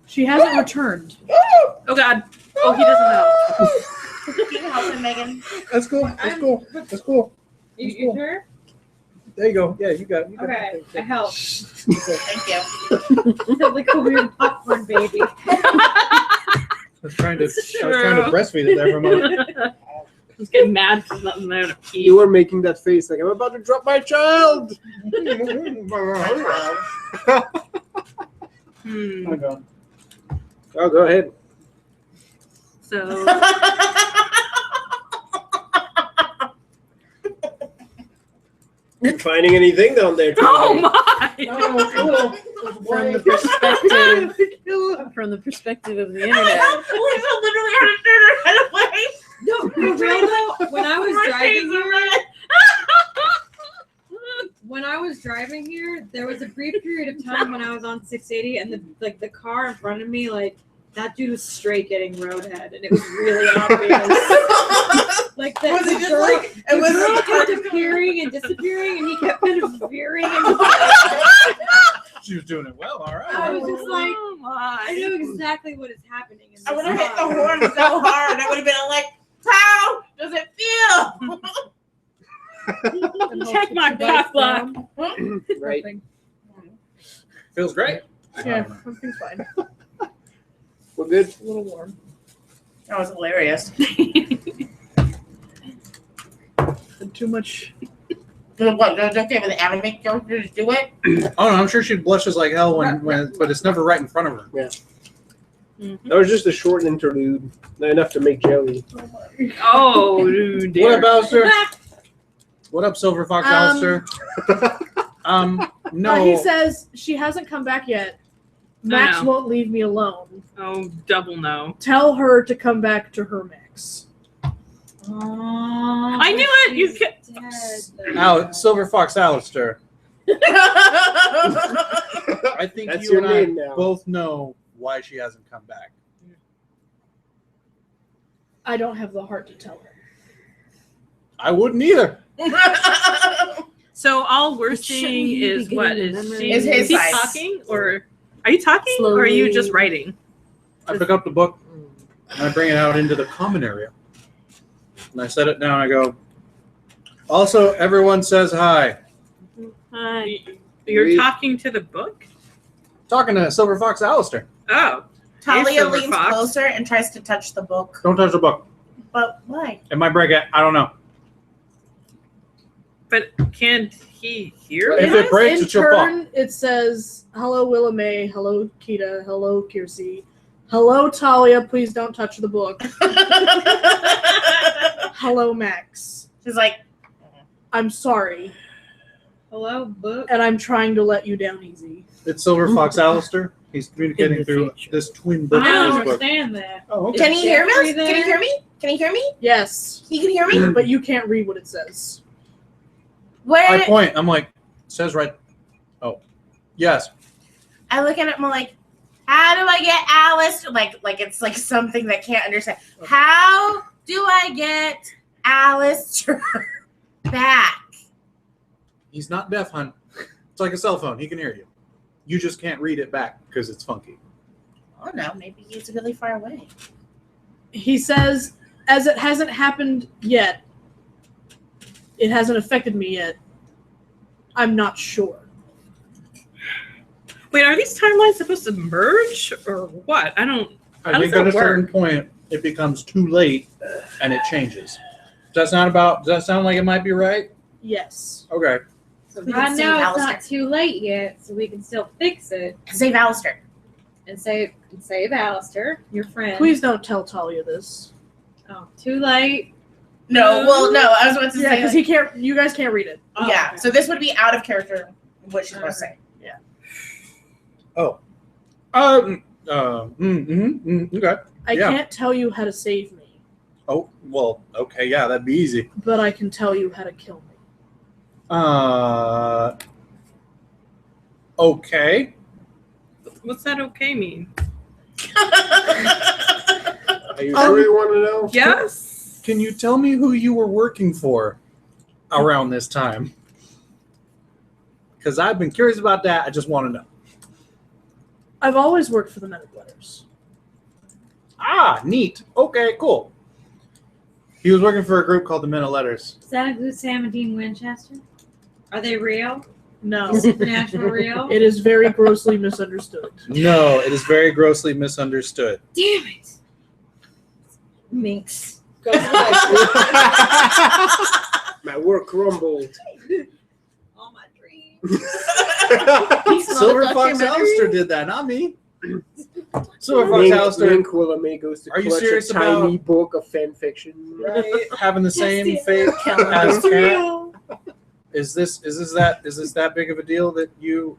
She hasn't returned.
Oh God. Oh, he doesn't know.
Can you help him, Megan?
That's cool. That's cool. That's cool.
You sure?
There you go. Yeah, you got it.
Okay, I help.
Thank you.
Sounds like a weird popcorn baby.
I was trying to breastfeed it there for a moment.
I was getting mad because nothing there to pee.
You were making that face like I'm about to drop my child.
Hmm.
Okay.
Oh, go ahead.
So
You finding anything down there?
Oh
Tony?
my!
From the perspective of the internet.
Lisa literally had to turn her head away.
No, for real though, when I was driving here, there was a brief period of time when I was on 680 and the car in front of me, like that dude was straight getting roadhead, and it was really obvious. Like that,
Was it just
girl,
like it
the
was
girl
like
kept appearing and disappearing, and he kept kind of veering. And
She was doing it well. All
I
right.
was just like,
Oh my!
I know exactly what is happening. In
I would
this
have hit the
car.
horn so hard. I would have been like, "How does it feel?"
Check my cock block.
Right.
Feels great.
Yeah, everything's fine.
We're good.
A little warm.
That was hilarious.
And too much.
What? Does okay with the anime characters do it?
Oh, no, I'm sure she blushes like hell but it's never right in front of her.
That was just a short interlude, not enough to make jelly.
Oh, dude,
What up, Alistair? What up, Silver Fox Alistair? No.
He says she hasn't come back yet. Max
No.
won't leave me alone.
Oh, double no.
Tell her to come back to her Max.
I knew it! You
She's
ca-
dead.
Silver Fox Alistair. I think
That's
you
your
and I
name now.
both know why she hasn't come back.
I don't have the heart to tell her.
I wouldn't either.
So all we're
Shouldn't
seeing
you
is
be
what
getting
is
the
she?
Is his
Is he
side.
talking, or are you talking, or are you
Slowly.
just writing?
I pick up the book and I bring it out into the common area. And I set it down. I go, also, everyone says hi.
Hi.
You're
We-
talking to the book?
Talking to Silver Fox Alistair.
Oh,
Talia
Silver
leans
Fox.
closer and tries to touch the book.
Don't touch the book.
But why?
It might break it. I don't know.
but can't he hear?
If it breaks,
in
it's your fault.
turn, it says, hello, Willa May. Hello, Kita. Hello, Kiersey. Hello, Talia. Please don't touch the book. Hello, Max.
She's like,
I'm sorry,
Hello, book.
and I'm trying to let you down easy.
It's Silver Fox Alistair. He's communicating
In the
through
future.
this twin book.
I don't
book.
understand that.
Oh, okay.
can he hear me?
Jeffrey
Can he
there?
hear me? Can he hear me?
Yes,
He can hear me?
but you can't read what it says.
Where?
I point. I'm like, it says right. Oh, yes.
I look at it and I'm like, how do I get Alice? Like it's like something that can't understand. How do I get Alistair back?
He's not deaf, hon. It's like a cell phone. He can hear you. You just can't read it back because it's funky.
Oh no, maybe he's really far away.
He says, as it hasn't happened yet, it hasn't affected me yet. I'm not sure.
Wait, are these timelines supposed to merge, or what? I don't.
I
How
think
does
at
that
a certain
work?
point, it becomes too late and it changes. Does that sound like it might be right?
Yes.
Okay.
So we
Right
can save
now, it's
Alistair.
not too late yet, so we can still fix it
Save Alistair.
and save Alistair, your friend.
Please don't tell Talia this.
Oh, too late.
No, well, no, I was about to
Yeah,
say.
because he can't. You guys can't read it.
Oh,
Yeah,
okay.
so this would be out of character. What she's going to say.
Okay.
I
Yeah.
can't tell you how to save me,
Oh, well, okay, yeah, that'd be easy.
but I can tell you how to kill me.
Okay.
What's that okay mean?
Are you sure you want to know?
Yes.
Can you tell me who you were working for around this time? Because I've been curious about that. I just want to know.
I've always worked for the Men of Letters.
Ah, neat. Okay, cool. He was working for a group called the Men of Letters.
Is that include Sam and Dean Winchester? Are they real?
No,
Supernatural real?
it is very grossly misunderstood.
No, it is very grossly misunderstood.
Damn it. Minx.
My work crumbled.
All my dreams.
Silver Fox Alistair did that, not me. Silver Fox Alistair
Link Willamay goes to
Are you
clutch
serious
a tiny
about-
book of fan fiction.
having the same fate
Calendar.
as Cat. Is this that big of a deal that you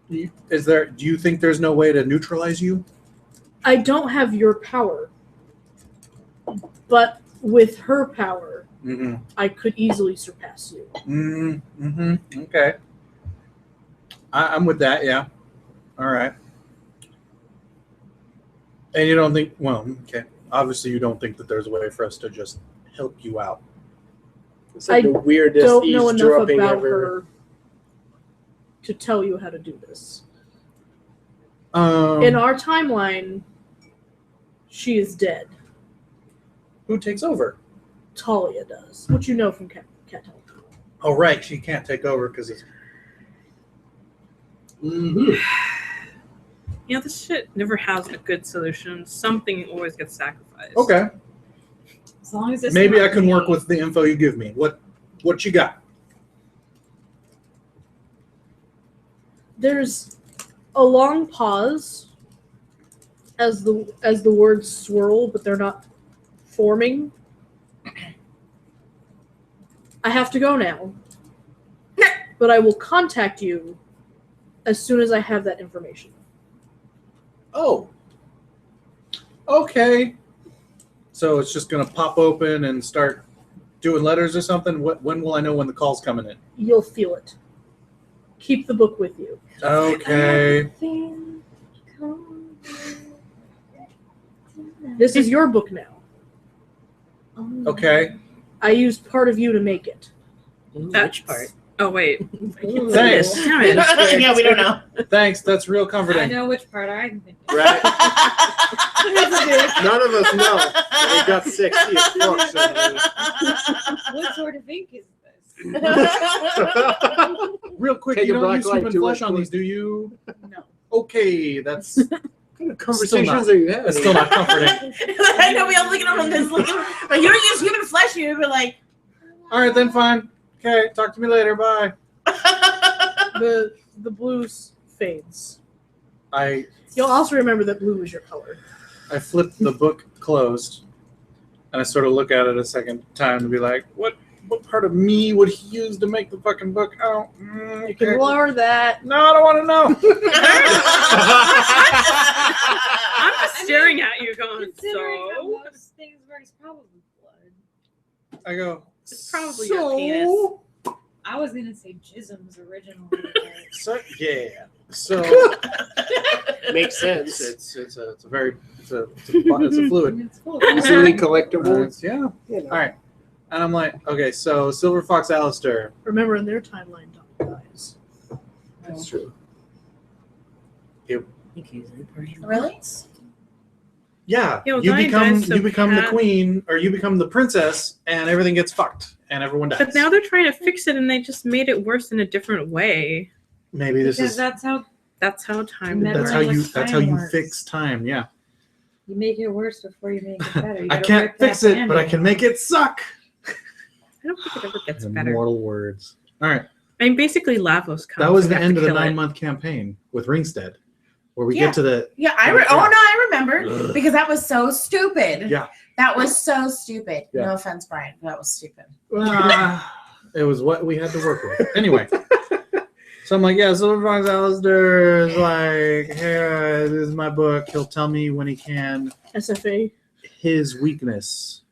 do you think there's no way to neutralize you?
I don't have your power, but with her power, I could easily surpass you.
Okay. I'm with that. Yeah. All right. And you don't think? Well, okay. Obviously, you don't think that there's a way for us to just help you out.
It's like
I
the weirdest
don't know enough
eavesdropping
about
ever.
her to tell you how to do this. In our timeline, she is dead.
Who takes over?
Talia does, which you know from Cat.
Oh, right. She can't take over because it's.
This shit never has a good solution. Something always gets sacrificed.
Okay.
As long as it's
Maybe
not
I can
me.
work with the info you give me. What you got?
There's a long pause as the words swirl, but they're not forming. I have to go now, but I will contact you as soon as I have that information.
Oh. Okay. So it's just gonna pop open and start doing letters or something. When will I know when the call's coming in?
You'll feel it. Keep the book with you.
Okay.
This is your book now.
Okay.
I used part of you to make it.
Which part? Oh wait.
Thanks.
Damn it.
Yeah, we don't know.
Thanks. That's real
I
comforting.
know which part I can think of.
Right? None of us know. We got 60 books.
What sort of ink is this?
Real quick,
Take
you
a
don't
black
use
light
human
to
flesh
it,
on
please.
these, do you?
No.
Okay, that's
What kind of conversations are you having?
that's still not comforting.
I know we all look at him on this looking, but you don't use human flesh. You'd be like,
All right, then fine. Okay, talk to me later. Bye.
The blues fades.
I
You'll also remember that blue is your color.
flipped the book closed, and I sort of look at it a second time to be like, what part of me would he use to make the fucking book? Oh,
You can lower that.
No, I don't want to know.
I'm just staring at you going,
Considering how
so?
most things work, it's probably blood.
I go,
It's probably your penis.
I was gonna say jisms originally.
So yeah. So
Makes sense.
it's a fluid.
It's full of
Easily
blood.
collectible.
Yeah.
You know.
All right. And I'm like, okay, so Silver Fox Alistair.
Remember, in their timeline, Donnie dies.
That's true.
really?
Yeah,
Yo,
you
Donnie
become
dies so
the
Cat-
queen, or you become the princess, and everything gets fucked, and everyone dies.
But now they're trying to fix it and they just made it worse in a different way.
Maybe this
Because
is
that's how
That's how time
Never
that's how
like
you
time works.
fix time. Yeah,
you make it worse before you make it better. You
I
gotta
can't
rip that
fix it, but I
Band-Aid
can make it suck.
I don't think it ever gets better.
Immortal words. All right,
I mean, basically, Lavos comes.
that was
and
the
we have
end
to
of the
kill it.
9-month campaign with Ringstead, where we
Yeah.
get to the
Yeah,
Yeah.
I remember because that was so stupid.
Yeah.
That was so stupid.
Yeah.
No offense, Brian. That was stupid.
it was what we had to work with. Anyway. So I'm like, yeah, Silver Fox Alistair is like, hey, this is my book. He'll tell me when he can
SFA.
his weakness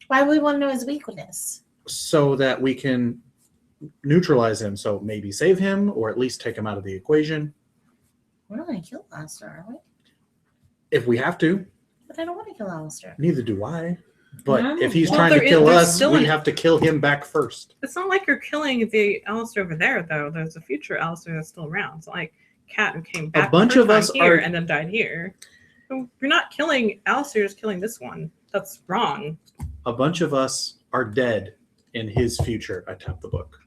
Why would we want to know his weakness?
so that we can neutralize him. So maybe save him or at least take him out of the equation
We're not going to kill Alistair, are we?
if we have to.
But I don't want to kill Alistair.
Neither do I. But
No.
if he's
Well,
trying to kill
there's
us,
still
we
an-
have to kill him back first.
It's not like you're killing the Alistair over there, though. There's a future Alistair that's still around. It's not like Cat who came back.
bunch
the
of
first
us
time here
are-
and then died here. So you're not killing Alistair, you're just killing this one. That's wrong.
A bunch of us are dead in his future. I tap the book.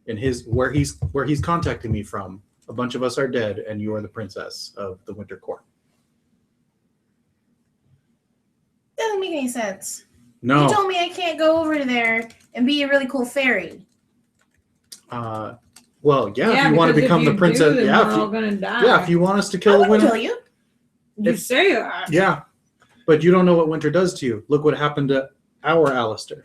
In his where he's contacting me from. A bunch of us are dead, and you are the princess of the Winter Court.
Doesn't make any sense.
No.
You told me I can't go over there and be a really cool fairy.
Well, yeah, if you want to become the princess,
we're
yeah,
all gonna die.
yeah, if you want us to
I
kill the
wouldn't
Winter,
kill you.
You
if-
say that.
yeah, but you don't know what Winter does to you. Look what happened to our Alistair.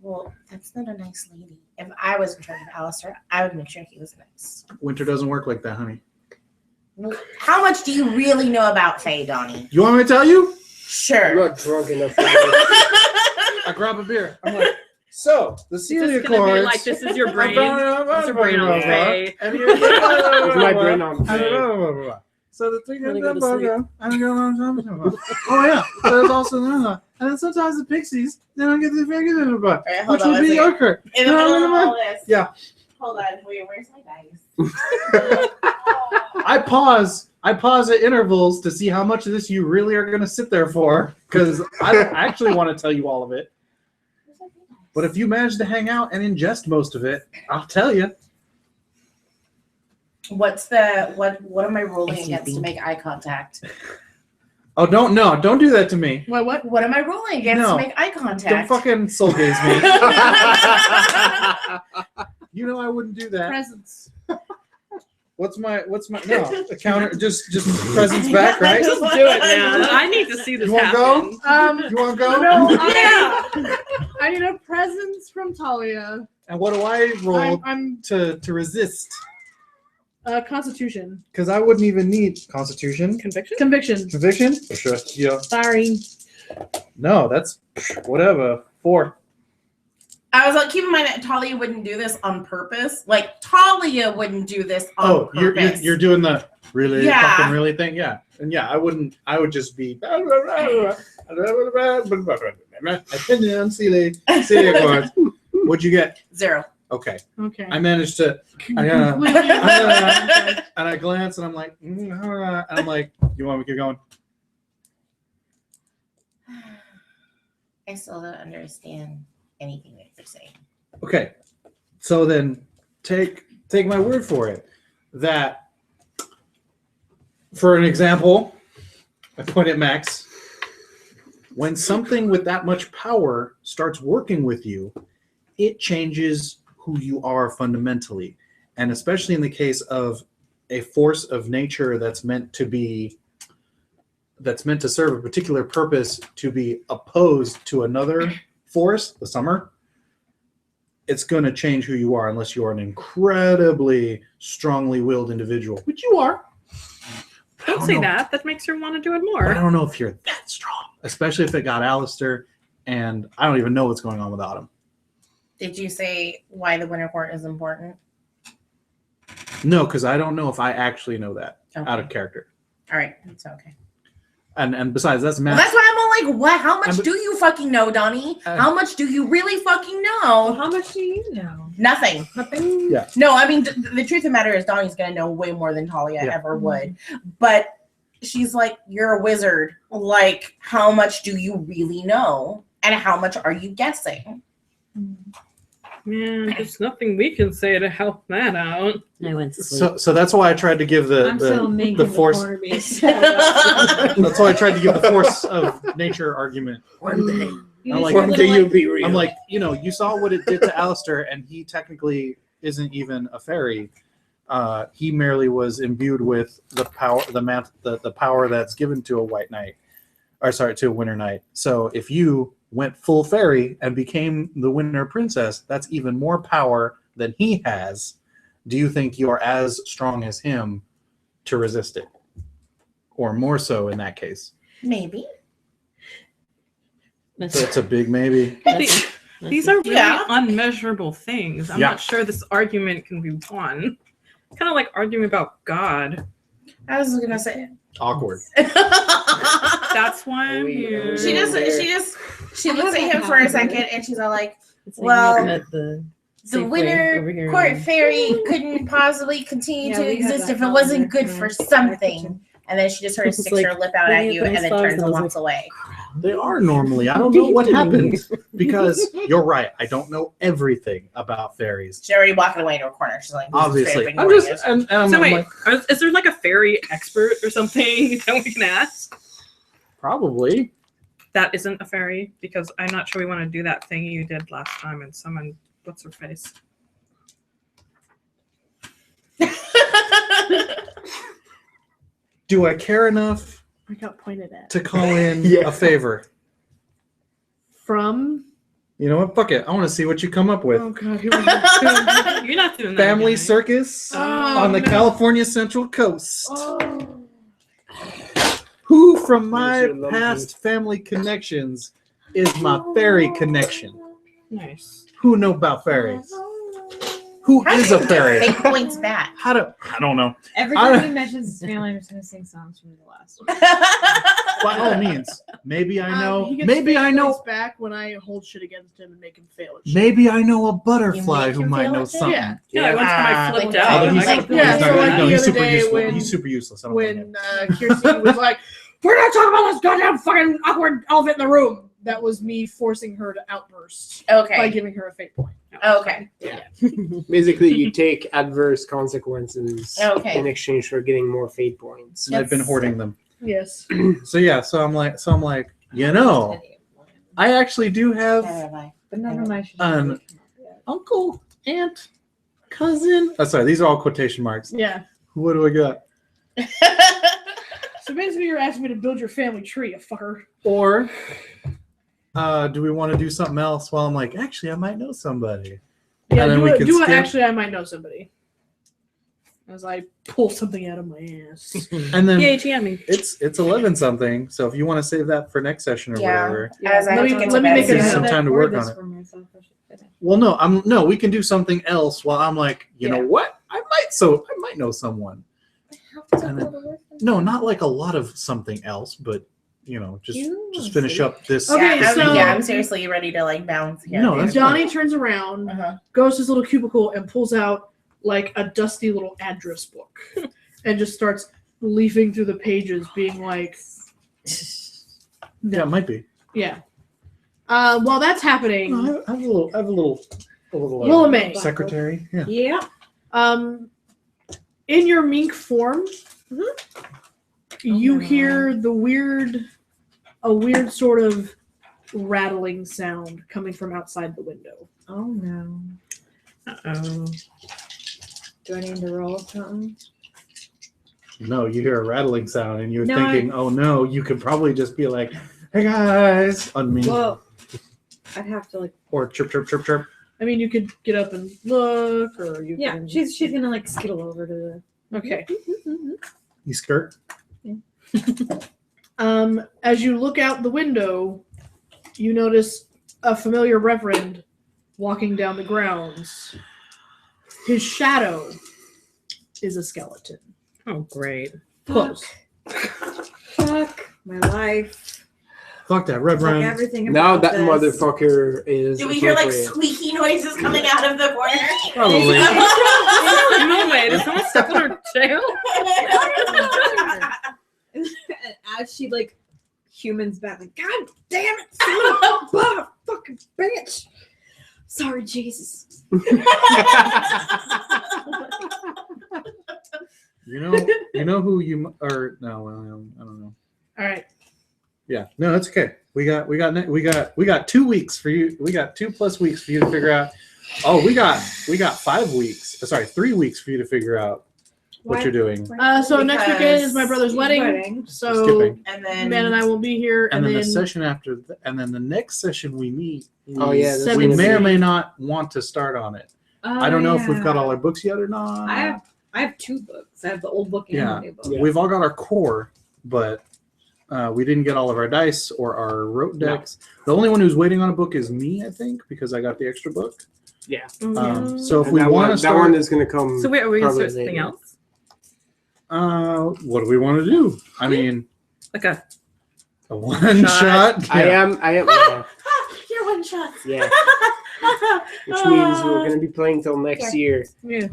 Well, that's not a nice lady. If I was in charge of Alistair, I would make sure he was nice.
Winter doesn't work like that, honey.
Well, how much do you really know about Faye, Donnie?
You want me to tell you?
I'm
Sure.
not drunk enough for that.
I grab a beer. I'm like, so the
It's
Celia
just gonna be
chords.
like, this is your brain. It's your brain on Faye.
It's my brain on Faye.
So the thing
Wanna
is,
go to sleep?
oh yeah. There's also and then sometimes the pixies they don't get the fingers in the butt,
All right, hold
which
on
would
one
be
second.
Yorker.
In the middle of all this.
Yeah.
Hold on. Wait, where's my dice?
I pause at intervals to see how much of this you really are going to sit there for, because I actually want to tell you all of it. But if you manage to hang out and ingest most of it, I'll tell you.
What am I rolling
If you
against to
think-
make eye contact?
Oh, don't do that to me.
What am I rolling against
No.
to make eye contact?
Don't fucking soul gaze me. You know I wouldn't do that.
Presents.
What's my no the counter just presents back, right?
Just do it, man. I need to see this
You wanna
happen.
go? You want to go?
No,
Yeah.
I need a presents from Talia.
And what do I roll
I'm
to resist?
Constitution.
Because I wouldn't even need Constitution.
Conviction?
Conviction.
Conviction? Sure. Yeah.
Sorry.
No, that's whatever. 4.
I was like, keep in mind that Talia wouldn't do this on purpose. Like Talia wouldn't do this on purpose.
you're doing the really
Yeah.
fucking really thing, yeah. And yeah, I wouldn't. I would just be. Opinion, silly cards. What'd you get?
0.
Okay,
Okay.
I managed to.
Completely-
And I glance and I'm like, and I'm like, you want me to keep going?
I still don't understand anything that you're saying.
Okay, so then take my word for it that, for an example, I point at Max. When something with that much power starts working with you, it changes who you are fundamentally, and especially in the case of a force of nature that's meant to serve a particular purpose, to be opposed to another force, the summer, it's going to change who you are unless you are an incredibly strongly willed individual, which you are.
Don't say that. That makes her want to do it
But I
more.
don't know if you're that strong, especially if it got Alistair, and I don't even know what's going on without him.
Did you say why the winter court is important?
No, because I don't know if I actually know that
Okay.
out of character.
All right, that's okay.
And besides, that's
Well,
math.
that's why I'm all like, what? How much
I'm-
do you fucking know, Donnie? How much do you really fucking know?
How much do you know?
Nothing.
Nothing.
Yeah.
No, I mean, the truth of the matter is Donnie's going to know way more than Talia
Yeah.
ever would. But she's like, you're a wizard. Like, how much do you really know? And how much are you guessing?
Man, there's nothing we can say to help that out.
I went to sleep.
So that's why I tried to give
I'm still
the
making
force.
the corner beef.
That's why I tried to give the force of nature argument.
One day.
You
I'm
just
like,
feel
One
a
day
little
you'll
like-
be real.
I'm like, you saw what it did to Alistair, and he technically isn't even a fairy. He merely was imbued with the power, the power that's given to a white knight, to a winter knight. So if you went full fairy and became the winter princess, that's even more power than he has. Do you think you're as strong as him to resist it, or more so in that case?
Maybe.
That's a big maybe.
These are really
Yeah.
unmeasurable things. I'm
Yeah.
not sure this argument can be won. It's kind of like arguing about God.
I was going to say.
Awkward.
That's why I'm here.
She looks at him for a second and she's all like,
It's like
Well,
meeting at the
the
Safeway over
winter
here
court
in-
fairy couldn't possibly continue
Yeah,
to
we have
exist
that
if it wasn't
calendar
good
in
for
our
something.
kitchen.
And then she just sort of
It's
sticks
like,
her lip out at
looking
you
at
and
those
then
flowers,
turns
and I
and
was
walks away.
They are normally. I don't know what happened because you're right. I don't know everything about fairies.
She's already walking away to a corner. She's like, this is
Obviously,
straight up
I'm
ignoring
just
it.
and I'm,
So
I'm
wait,
like,
is there like a fairy expert or something that we can ask?
probably.
That isn't a fairy, because I'm not sure we want to do that thing you did last time and summon what's her face.
Do I care enough
I got pointed at.
to call in
Yeah.
a favor?
From
You know what? Fuck it. I want to see what you come up with.
Oh god, here we go.
You're not doing that.
Family
again, right?
circus
Oh,
on the
no.
California Central Coast.
Oh.
Who from my
Those are lovely.
past family connections is my fairy connection?
Nice.
Who know about fairies? Who
How
is
do
a
you
fairy?
get fake points back?
How do I don't know.
Every
I-
time he mentions his family, I'm just gonna sing songs from the last one.
By all means, maybe I know.
He gets
Maybe
fake
I know.
points back when I hold shit against him and make him fail at shit.
Maybe I know a butterfly
make
who
him
might
feel
know
it?
something.
Yeah.
Yeah, like one time I
Ah,
flipped
like,
out.
but
and
he's,
I
like,
got
yeah,
he's
so
not,
like
no,
the
he's
other
super
day
useful.
when-
He's super useless. I don't know him.
When Kirsten was like, "We're not talking about this goddamn fucking awkward elephant in the room." That was me forcing her to outburst by
Okay.
giving her a fake point.
Okay.
Basically, you take adverse consequences
Okay.
in exchange for getting more fate points.
And I've been hoarding them.
Yes.
So I'm like, you know, I actually do have
But none of my shit.
uncle, aunt, cousin. Oh, sorry, these are all quotation marks.
Yeah.
What do I got?
So basically, you're asking me to build your family tree, you fucker.
Or do we want to do something else? While I'm like, actually, I might know somebody.
Yeah,
And then we can skip.
actually, I might know somebody. As I pull something out of my ass.
And then
Yay, Tammy.
it's 11 something. So if you want to save that for next session or
Yeah.
whatever.
As I
Let me-
have to get
let
to
me
bed
make it
soon.
Take some time to work on it. Well, no, we can do something else while I'm like, you know what? I might know someone. And then, no, not like a lot of something else, but just finish up this.
Okay,
Yeah,
so-
I'm seriously ready to like bounce here.
No, that's
Johnny turns around,
Uh-huh.
goes to his little cubicle, and pulls out like a dusty little address book, and just starts leafing through the pages, being like,
Yeah, it might be.
"Yeah." While that's happening,
I have a little
Willamette.
secretary. Yeah.
Yeah.
In your mink form, you
Oh,
hear a weird sort of rattling sound coming from outside the window.
Oh no.
Uh-oh.
Do I need to roll something?
No, you hear a rattling sound, and you're
No,
thinking, "Oh no!" You could probably just be like, "Hey guys," on me,
Well, I'd have to like.
or chirp, chirp, chirp, chirp.
I mean, you could get up and look, or you
Yeah,
can.
she's gonna like skittle over to the.
Okay.
You skirt.
As you look out the window, you notice a familiar reverend walking down the grounds. His shadow is a skeleton.
Oh, great.
Close.
Fuck my life.
Fuck that, Red
Fuck
Run.
everything
Now
about
that
this.
motherfucker is.
Do we hear like
appropriate.
squeaky noises coming out of the corner?
Probably.
No way. Did someone step on her tail?
And as she like humans back, like, God damn it, son of a fucking bitch. Sorry, Jesus.
You know who you are? No, I don't know.
All right.
Yeah, no, that's okay. We got 2 weeks for you. We got 2+ weeks for you to figure out. Oh, we got 5 weeks. Sorry, 3 weeks for you to figure out what you're doing.
So next weekend is my brother's wedding.
Wedding.
So
Skipping.
And then
Man and I won't be here.
And then the session after, and then the next session we meet.
Oh, yeah, that's
we
gonna
may or
be-
may not want to start on it. I don't know if we've got all our books yet or not.
I have 2 books. I have the old book and
Yeah.
the new book.
Yeah.
We've all got our core, but we didn't get all of our dice or our rote decks. The only one who's waiting on a book is me, I think, because I got the extra book.
Yeah.
So if
And
we
that
want to
that
start,
one is going to come.
So wait, are we going to
probably
start something
later.
else?
what do we want to do? I mean,
Like a
a one shot.
I am. Yeah.
you're one shot.
Yeah. Which means we're going to be playing till next year.
Yeah.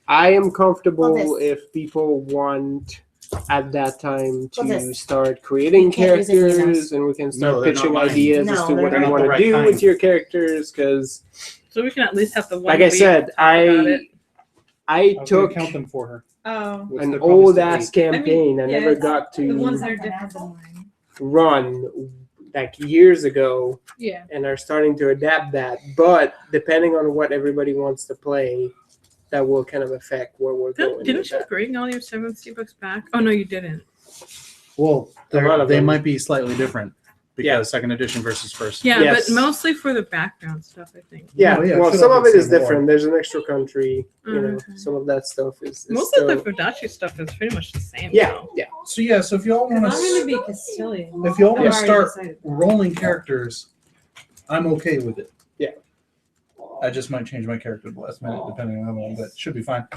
I am comfortable
Well,
if people want at that time
Well,
to
this.
start creating
You can't use any of
characters
those.
and we can
No,
start
they're not
pitching
mine.
ideas
No,
as to
they're
what
not
we
the
want to
right
do
kind.
with your characters because
so we can at least have the one.
like I
week
said,
to talk about it.
I took
count them for her.
Oh.
which
an
they're probably
old
still
ass
8.
campaign I
yeah,
never
it's
got
The ones
to
that are different than mine.
run like years ago
Yeah.
and are starting to adapt that. But depending on what everybody wants to play, that will kind of affect where we're going.
Didn't
with
you
that.
bring all your 7th books back? Oh no, you didn't.
Well,
A lot of
they
them.
might be slightly different because second edition versus first.
Yeah,
Yes.
but mostly for the background stuff, I think.
Yeah,
Oh, yeah, it
well,
should
some
all
of
be
it is
the same
different. There's an extra country, you know,
Okay.
some of that stuff is
Most
still...
of the Fudachi stuff is pretty much the same.
Yeah,
though.
yeah.
So yeah, so if y'all
I'm
want
going to
to,
be Castilian.
if y'all want
I've
to
already
start
decided.
rolling characters, I'm okay with it.
Yeah.
I just might change my character at the last minute depending on how long, but should be fine.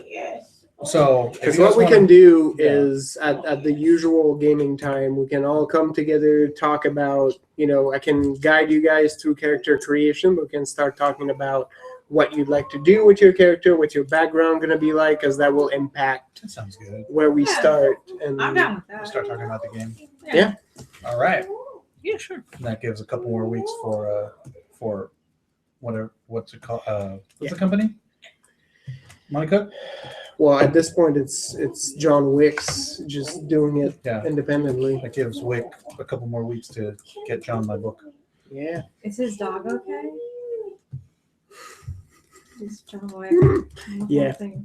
Yes.
So if
Because
you guys
what we
wanna-
can do
Yeah.
is at the usual gaming time, we can all come together, talk about, you know, I can guide you guys through character creation, but we can start talking about what you'd like to do with your character, what your background going to be like, because that will impact
That sounds good.
where we
Yeah.
start. And
I'm down with
We'll
that.
start talking about the game.
Yeah.
All right.
Yeah, sure.
And that gives a couple more weeks for whatever, what's it called? What's the company? Monica?
Well, at this point, it's John Wick's just doing it
Yeah.
independently.
That gives Wick a couple more weeks to get John my book.
Yeah.
Is his dog okay? Is John Wick?
Yeah.
Okay.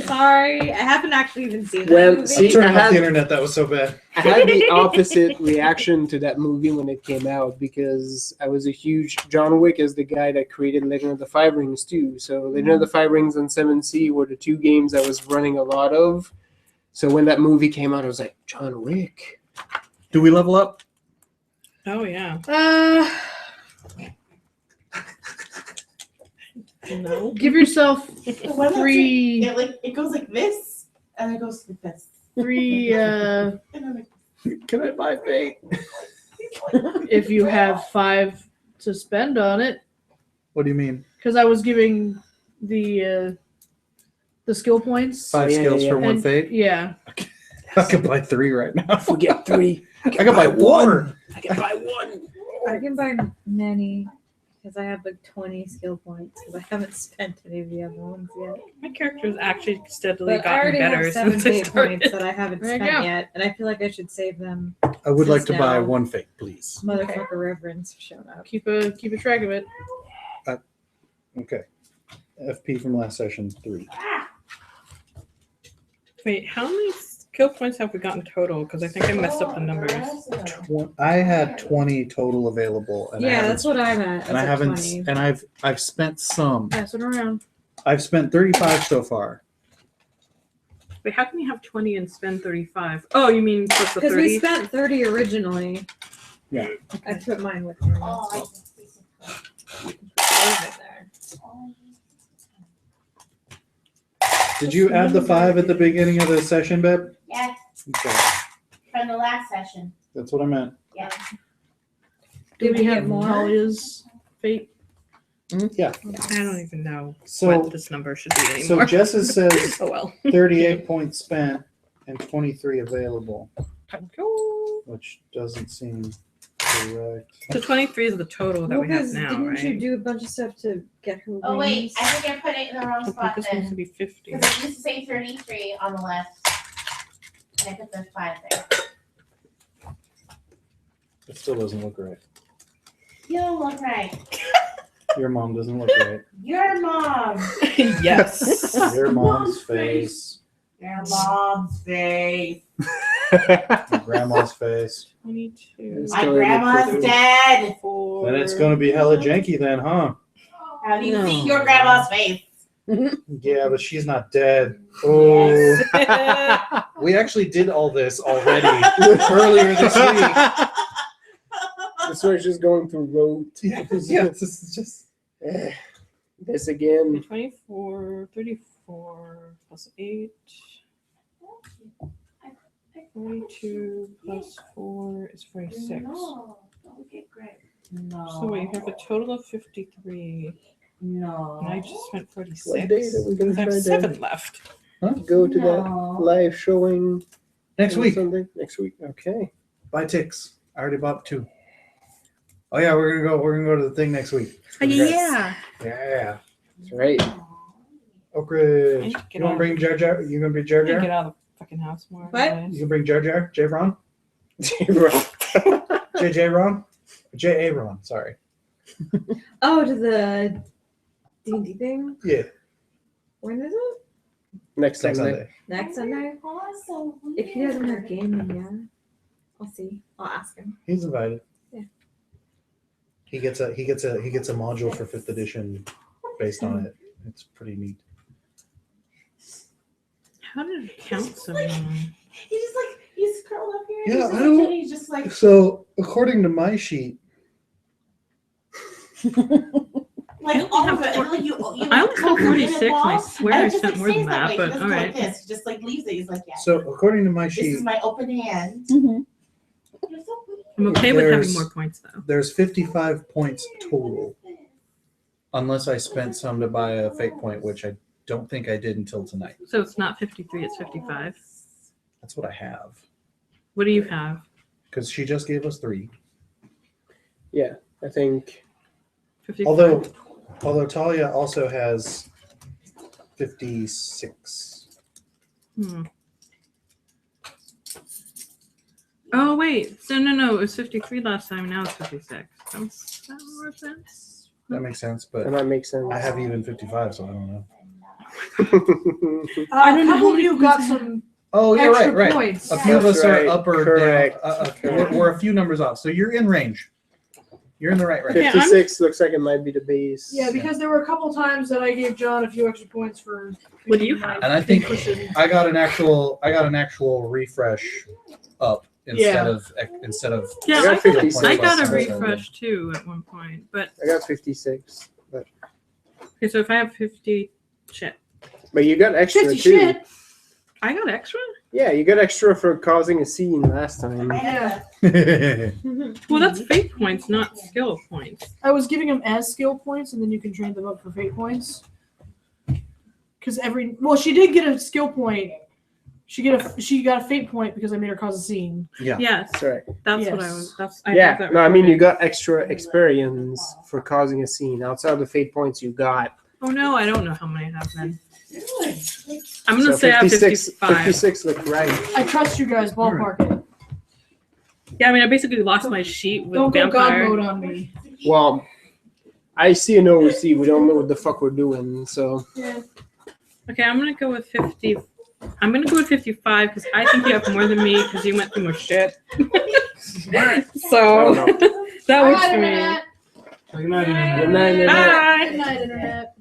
Sorry, I haven't actually even seen that
Well,
movie.
see,
Turn
I
off
had-
the internet. That was so bad.
I had the opposite reaction to that movie when it came out because I was a huge John Wick is the guy that created Legend of the Five Rings too. So Legend of the Five Rings and 7C were the two games I was running a lot of. So when that movie came out, I was like, John Wick.
Do we level up?
Oh yeah. No.
Give yourself
The one that's
three,
it goes like this, and it goes like this.
three.
And I'm like,
Can I buy Fate?
If you have 5 to spend on it,
What do you mean?
because I was giving the skill points.
5
Yeah,
skills
yeah,
for
yeah.
one
And-
Fate?
Yeah.
I could buy 3 right now.
We get 3.
I could buy 1.
I can buy 1.
I can buy many because I have like 20 skill points because I haven't spent any of the other ones yet.
My character has actually steadily
But I
gotten
already
better
have 7
since I
fate
started.
points that I haven't
There you
spent
go.
yet, and I feel like I should save them.
I would like to
Since
buy
now-
1 Fate, please.
Motherfucker reverence for showing up.
Keep a track of it.
Okay. FP from last session 3.
Wait, how many skill points have we gotten total? Because I think I messed up the numbers.
I had 20 total available, and I
Yeah,
haven't,
that's what I'm at.
and I haven't, and I've spent some.
Pass it around.
I've spent 35 so far.
Wait, how can you have 20 and spend 35? Oh, you mean plus the
Because
30?
we spent 30 originally.
Yeah.
I put mine with her.
Oh, I
Save it there.
Did you add the 5 at the beginning of the session, Beb?
yes,
Okay.
from the last session.
That's what I meant.
Yeah.
Do
Did
we
we
have
get more?
Talia's fate?
Yeah.
I don't even know
So,
what this number should be
so
anymore.
Jess's says
Oh well.
38 points spent and 23 available, which doesn't seem correct.
So 23 is the total that
Well,
we have
'cause
now,
didn't
right?
you do a bunch of stuff to get her
Oh wait,
wings?
I think I put it in the wrong
I
spot
think this needs to
then.
be 50.
Because it used to say 33 on the left. And I put the 5 there.
It still doesn't look right.
You don't look right.
Your mom doesn't look right.
Your mom.
Yes.
Your mom's face.
Your mom's face.
Your grandma's face.
22.
My grandma's dead.
Then it's going to be hella janky then, huh?
Have you
No.
seen your grandma's face?
Yeah, but she's not dead. Oh.
Yes.
We actually did all this already earlier this week.
This one's just going through road.
Yeah, this is just.
This again.
24, 34 plus 8. 42 plus 4 is 46.
No, don't get great. No.
So wait, you have a total of 53.
No.
And I just spent 46.
What day are we gonna
I have
try
7 left.
Go to that
No.
live showing
Next
on
week.
Sunday? Next week. Okay.
Buy ticks. I already bought 2. Oh yeah, we're gonna go to the thing next week.
Yeah.
Yeah.
That's right.
Oak Ridge.
Get
You wanna
out.
bring Jar Jar? You gonna bring Jar
I need to
Jar?
get out of the fucking house more.
What?
guys.
You can bring Jar Jar? J Ron? JJ Ron? J A Ron, sorry.
Oh, to the D&D thing?
Yeah.
When is it?
Next
Next
Sunday.
Sunday.
Next Sunday?
Awesome.
If he doesn't have gaming, I'll see. I'll ask him.
He's invited.
Yeah.
He gets a module for 5th edition based on it. It's pretty neat.
How did it count so long?
He's just like he's curled up here.
Yeah,
he's just
I don't-
like, he's just like
So according to my sheet,
all of it. Like you
I only saw 46. And I swear I
and it just
spent
like
more than
stays that
that,
way.
but
He doesn't
all
go
right.
like this. He just like leaves it. He's like, yeah.
so according to my
This
sheet,
is my open hand. You're so weird.
I'm okay with having
There's-
more points though.
there's 55 points total, unless I spent some to buy a fate point, which I don't think I did until tonight.
So it's not 53, it's 55.
That's what I have,
What do you have?
because she just gave us 3.
Yeah, I think
55.
Although Talia also has 56.
Oh wait, so no, it was 53 last time. Now it's 56. Does that more sense?
That makes sense, but
that might make sense.
I have even 55, so I don't know.
I
don't
don't
know
know.
how many
You got some
Oh, yeah,
extra
right.
points.
A few of
That's
us
right.
are up or
Correct.
down. We're a few numbers off, so you're in range. You're in the right range.
Okay,
56 looks like it might be the base.
Yeah, because there were a couple times that I gave John a few extra points for.
What do you
my
have?
And I think
precision.
I got an actual refresh up instead of
Yeah,
I got 56
I got a
last time, so-
refresh too at one point. But
I got 56.
okay, so if I have 50 shit.
But you got extra
50
too.
shit.
I got extra?
Yeah, you got extra for causing a scene last time.
Yeah.
Well, that's fate points, not skill points.
I was giving them as skill points, and then you can train them up for fate points. Because she did get a skill point. She got a fate point because I made her cause a scene.
Yeah.
Yes,
That's right.
that's what I
Yes.
was. That's I
Yeah,
have that
no, I mean you
recorded.
got extra experience for causing a scene. Outside of the fate points you got.
Oh no, I don't know how many I have then. I'm gonna
So
say I have 55.
56 look right.
I trust you guys. Ballpark it.
Yeah, I mean I basically lost my sheet with
Don't go god
vampire.
mode on me.
Well, I see and OC. We don't know what the fuck we're doing, so.
Yeah.
Okay, I'm gonna go with 50. I'm gonna go with 55 because I think you have more than me because you went through more shit. So
I don't
that works
Bye,
for me.
Internet.
Good night,
Good night, Internet.
Bye.
Good night, Internet.